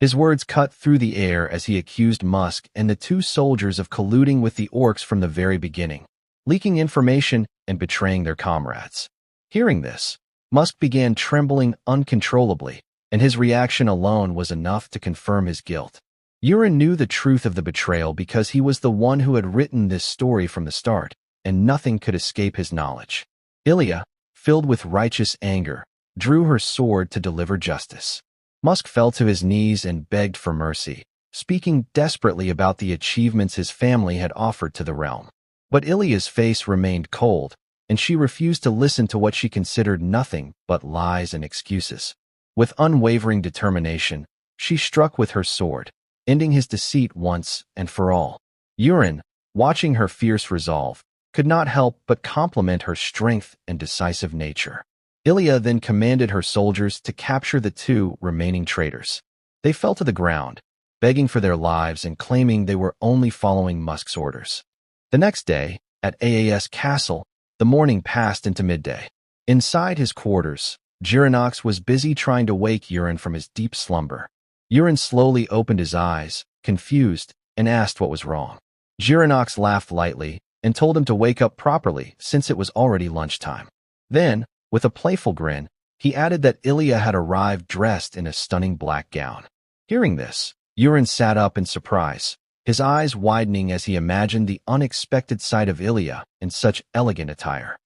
His words cut through the air as he accused Musk and the two soldiers of colluding with the orcs from the very beginning, leaking information and betraying their comrades. Hearing this, Musk began trembling uncontrollably, and his reaction alone was enough to confirm his guilt. Yurin knew the truth of the betrayal because he was the one who had written this story from the start, and nothing could escape his knowledge. Ilya, filled with righteous anger, drew her sword to deliver justice. Musk fell to his knees and begged for mercy, speaking desperately about the achievements his family had offered to the realm. But Ilya's face remained cold, and she refused to listen to what she considered nothing but lies and excuses. With unwavering determination, she struck with her sword, ending his deceit once and for all. Yurin, watching her fierce resolve, could not help but compliment her strength and decisive nature. Ilya then commanded her soldiers to capture the two remaining traitors. They fell to the ground, begging for their lives and claiming they were only following Musk's orders. The next day, at Aas Castle, the morning passed into midday. Inside his quarters, Jirinox was busy trying to wake Yurin from his deep slumber. Yurin slowly opened his eyes, confused, and asked what was wrong. Jirinox laughed lightly and told him to wake up properly since it was already lunchtime. Then, with a playful grin, he added that Ilya had arrived dressed in a stunning black gown. Hearing this, Yurin sat up in surprise, his eyes widening as he imagined the unexpected sight of Ilya in such elegant attire.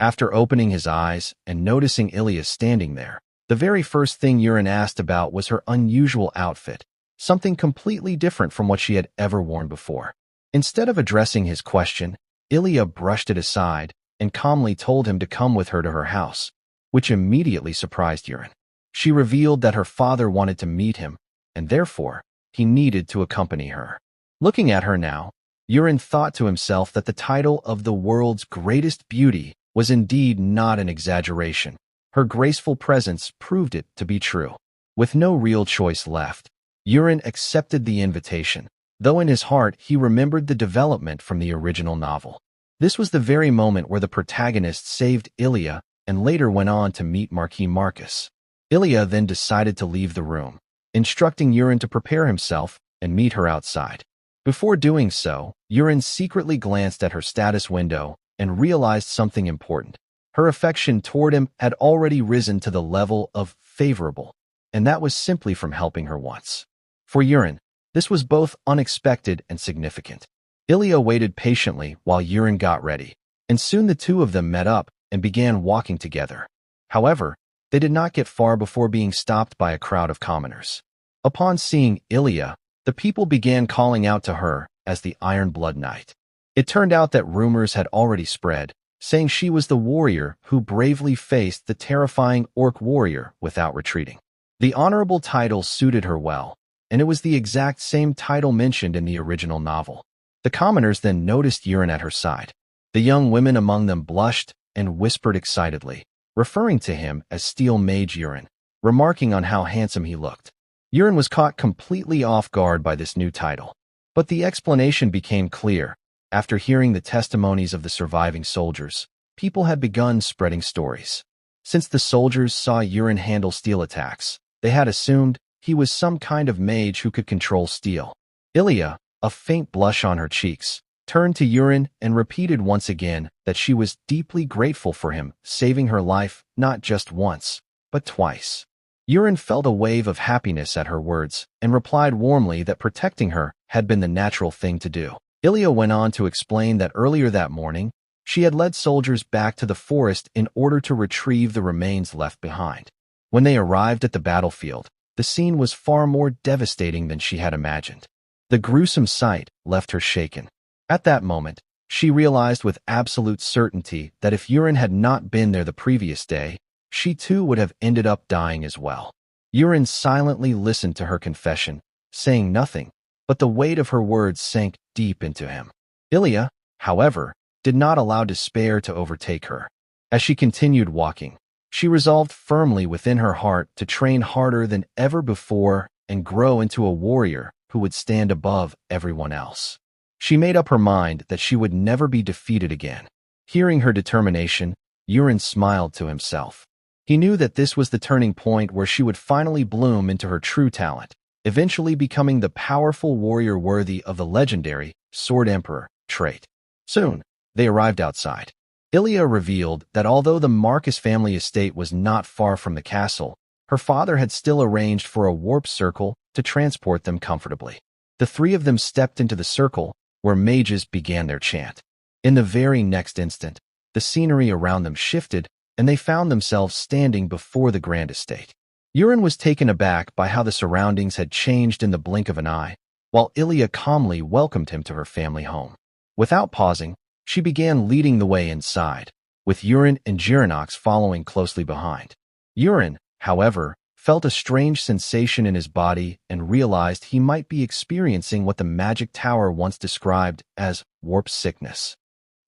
After opening his eyes and noticing Ilya standing there, the very first thing Yurin asked about was her unusual outfit, something completely different from what she had ever worn before. Instead of addressing his question, Ilya brushed it aside and calmly told him to come with her to her house, which immediately surprised Yurin. She revealed that her father wanted to meet him, and therefore, he needed to accompany her. Looking at her now, Yurin thought to himself that the title of the world's greatest beauty was indeed not an exaggeration. Her graceful presence proved it to be true. With no real choice left, Yurin accepted the invitation, though in his heart he remembered the development from the original novel. This was the very moment where the protagonist saved Ilya and later went on to meet Marquis Marcus. Ilya then decided to leave the room, instructing Yurin to prepare himself and meet her outside. Before doing so, Yurin secretly glanced at her status window and realized something important. Her affection toward him had already risen to the level of favorable, and that was simply from helping her once. For Yurin, this was both unexpected and significant. Ilya waited patiently while Yurin got ready, and soon the two of them met up and began walking together. However, they did not get far before being stopped by a crowd of commoners. Upon seeing Ilya, the people began calling out to her as the Iron Blood Knight. It turned out that rumors had already spread, saying she was the warrior who bravely faced the terrifying orc warrior without retreating. The honorable title suited her well, and it was the exact same title mentioned in the original novel. The commoners then noticed Yurin at her side. The young women among them blushed and whispered excitedly, referring to him as Steel Mage Yurin, remarking on how handsome he looked. Yurin was caught completely off guard by this new title, but the explanation became clear. After hearing the testimonies of the surviving soldiers, people had begun spreading stories. Since the soldiers saw Yurin handle steel attacks, they had assumed he was some kind of mage who could control steel. Ilya, a faint blush on her cheeks, turned to Yurin and repeated once again that she was deeply grateful for him saving her life not just once, but twice. Yurin felt a wave of happiness at her words and replied warmly that protecting her had been the natural thing to do. Ilya went on to explain that earlier that morning, she had led soldiers back to the forest in order to retrieve the remains left behind. When they arrived at the battlefield, the scene was far more devastating than she had imagined. The gruesome sight left her shaken. At that moment, she realized with absolute certainty that if Yurin had not been there the previous day, she too would have ended up dying as well. Yurin silently listened to her confession, saying nothing, but the weight of her words sank deep into him. Ilya, however, did not allow despair to overtake her. As she continued walking, she resolved firmly within her heart to train harder than ever before and grow into a warrior who would stand above everyone else. She made up her mind that she would never be defeated again. Hearing her determination, Yurin smiled to himself. He knew that this was the turning point where she would finally bloom into her true talent, eventually becoming the powerful warrior worthy of the legendary Sword Emperor trait. Soon, they arrived outside. Ilya revealed that although the Marquis family estate was not far from the castle, her father had still arranged for a warp circle to transport them comfortably. The three of them stepped into the circle, where mages began their chant. In the very next instant, the scenery around them shifted, and they found themselves standing before the grand estate. Yurin was taken aback by how the surroundings had changed in the blink of an eye, while Ilya calmly welcomed him to her family home. Without pausing, she began leading the way inside, with Yurin and Girinox following closely behind. Yurin, however, felt a strange sensation in his body and realized he might be experiencing what the magic tower once described as warp sickness.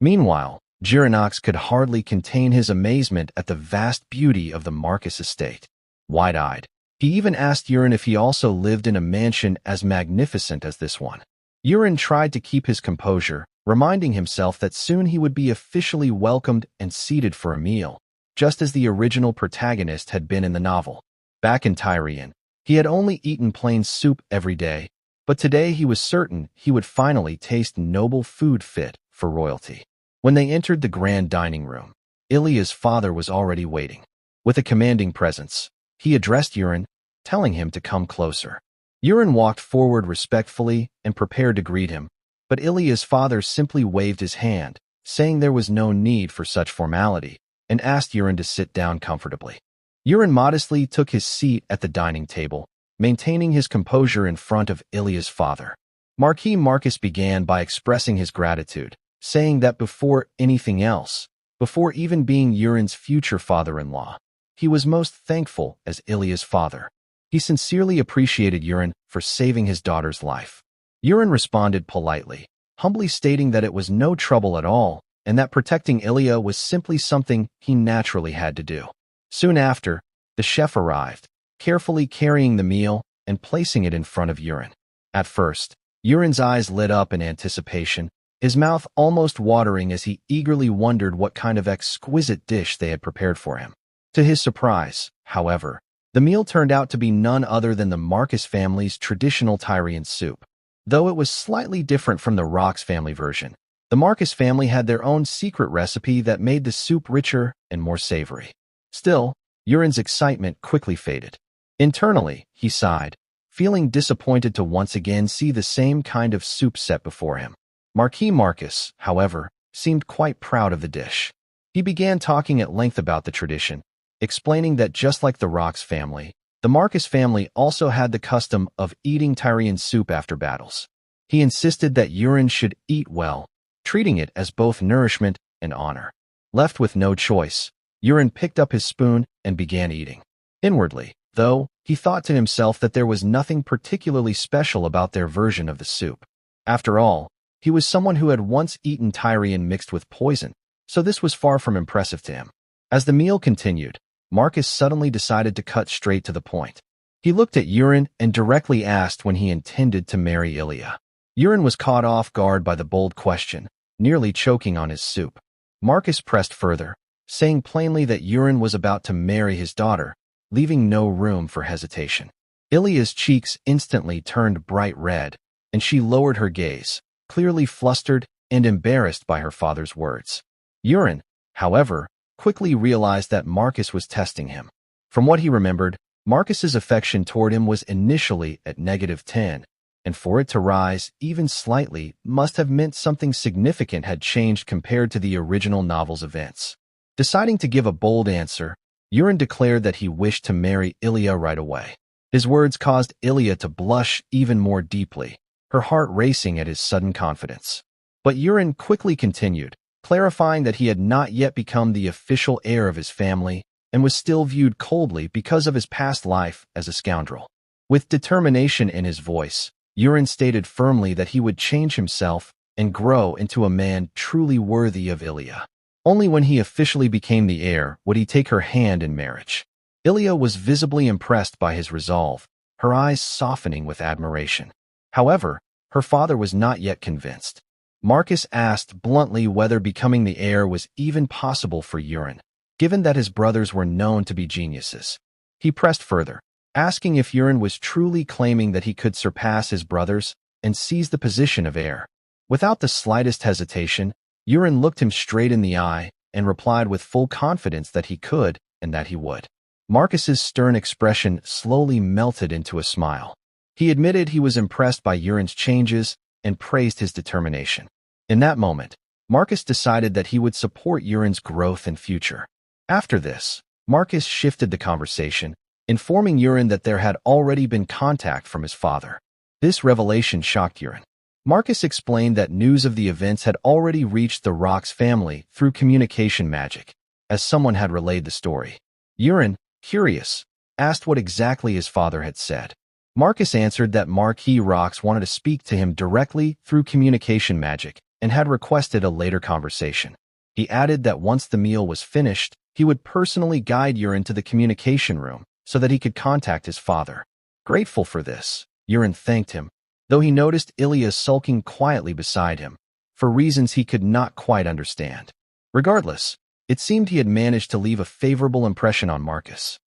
Meanwhile, Girinox could hardly contain his amazement at the vast beauty of the Marquis estate. Wide-eyed, he even asked Yurin if he also lived in a mansion as magnificent as this one. Yurin tried to keep his composure, reminding himself that soon he would be officially welcomed and seated for a meal, just as the original protagonist had been in the novel. Back in Tyrian, he had only eaten plain soup every day, but today he was certain he would finally taste noble food fit for royalty. When they entered the grand dining room, Ilya's father was already waiting. With a commanding presence, he addressed Yurin, telling him to come closer. Yurin walked forward respectfully and prepared to greet him, but Ilya's father simply waved his hand, saying there was no need for such formality, and asked Yurin to sit down comfortably. Yurin modestly took his seat at the dining table, maintaining his composure in front of Ilya's father. Marquis Marcus began by expressing his gratitude, saying that before anything else, before even being Yurin's future father-in-law, he was most thankful as Ilya's father. He sincerely appreciated Yurin for saving his daughter's life. Yurin responded politely, humbly stating that it was no trouble at all, and that protecting Ilya was simply something he naturally had to do. Soon after, the chef arrived, carefully carrying the meal and placing it in front of Yurin. At first, Yurin's eyes lit up in anticipation, his mouth almost watering as he eagerly wondered what kind of exquisite dish they had prepared for him. To his surprise, however, the meal turned out to be none other than the Marcus family's traditional Tyrian soup. Though it was slightly different from the Rox family version, the Marcus family had their own secret recipe that made the soup richer and more savory. Still, Yurin's excitement quickly faded. Internally, he sighed, feeling disappointed to once again see the same kind of soup set before him. Marquis Marcus, however, seemed quite proud of the dish. He began talking at length about the tradition, explaining that just like the Rox family, the Marcus family also had the custom of eating Tyrian soup after battles. He insisted that Yurin should eat well, treating it as both nourishment and honor. Left with no choice, Yurin picked up his spoon and began eating. Inwardly, though, he thought to himself that there was nothing particularly special about their version of the soup. After all, he was someone who had once eaten Tyrian mixed with poison, so this was far from impressive to him. As the meal continued, Marcus suddenly decided to cut straight to the point. He looked at Yurin and directly asked when he intended to marry Ilya. Yurin was caught off guard by the bold question, nearly choking on his soup. Marcus pressed further, saying plainly that Yurin was about to marry his daughter, leaving no room for hesitation. Ilya's cheeks instantly turned bright red, and she lowered her gaze, clearly flustered and embarrassed by her father's words. Yurin, however, quickly realized that Marcus was testing him. From what he remembered, Marcus's affection toward him was initially at -10, and for it to rise even slightly must have meant something significant had changed compared to the original novel's events. Deciding to give a bold answer, Yurin declared that he wished to marry Ilya right away. His words caused Ilya to blush even more deeply, her heart racing at his sudden confidence. But Yurin quickly continued, clarifying that he had not yet become the official heir of his family, and was still viewed coldly because of his past life as a scoundrel. With determination in his voice, Yurin stated firmly that he would change himself and grow into a man truly worthy of Ilya. Only when he officially became the heir would he take her hand in marriage. Ilya was visibly impressed by his resolve, her eyes softening with admiration. However, her father was not yet convinced. Marcus asked bluntly whether becoming the heir was even possible for Yurin, given that his brothers were known to be geniuses. He pressed further, asking if Yurin was truly claiming that he could surpass his brothers and seize the position of heir. Without the slightest hesitation, Yurin looked him straight in the eye and replied with full confidence that he could and that he would. Marcus's stern expression slowly melted into a smile. He admitted he was impressed by Yurin's changes and praised his determination. In that moment, Marcus decided that he would support Yurin's growth and future. After this, Marcus shifted the conversation, informing Yurin that there had already been contact from his father. This revelation shocked Yurin. Marcus explained that news of the events had already reached the Rock's family through communication magic, as someone had relayed the story. Yurin, curious, asked what exactly his father had said. Marcus answered that Marquis Rocks wanted to speak to him directly through communication magic and had requested a later conversation. He added that once the meal was finished, he would personally guide Yurin to the communication room so that he could contact his father. Grateful for this, Yurin thanked him, though he noticed Ilya sulking quietly beside him, for reasons he could not quite understand. Regardless, it seemed he had managed to leave a favorable impression on Marcus.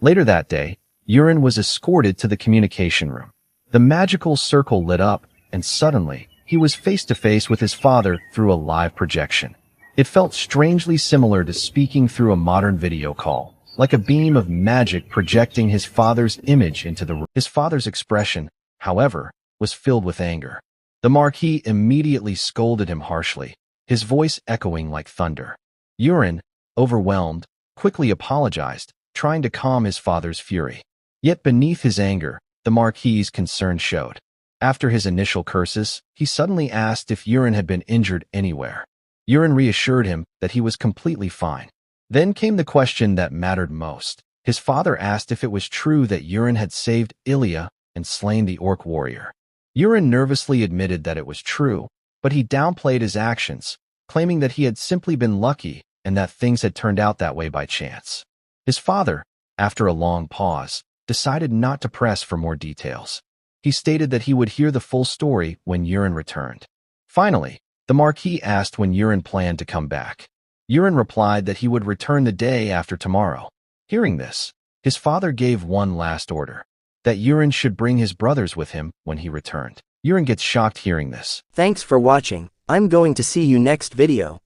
Later that day, Yurin was escorted to the communication room. The magical circle lit up, and suddenly, he was face to face with his father through a live projection. It felt strangely similar to speaking through a modern video call, like a beam of magic projecting his father's image into the room. His father's expression, however, was filled with anger. The Marquis immediately scolded him harshly, his voice echoing like thunder. Yurin, overwhelmed, quickly apologized, trying to calm his father's fury. Yet beneath his anger, the Marquis's concern showed. After his initial curses, he suddenly asked if Yurin had been injured anywhere. Yurin reassured him that he was completely fine. Then came the question that mattered most. His father asked if it was true that Yurin had saved Ilya and slain the orc warrior. Yurin nervously admitted that it was true, but he downplayed his actions, claiming that he had simply been lucky and that things had turned out that way by chance. His father, after a long pause, decided not to press for more details. He stated that he would hear the full story when Yurin returned. Finally, the Marquis asked when Yurin planned to come back. Yurin replied that he would return the day after tomorrow. Hearing this, his father gave one last order, that Yurin should bring his brothers with him when he returned. Yurin gets shocked hearing this. Thanks for watching. I'm going to see you next video.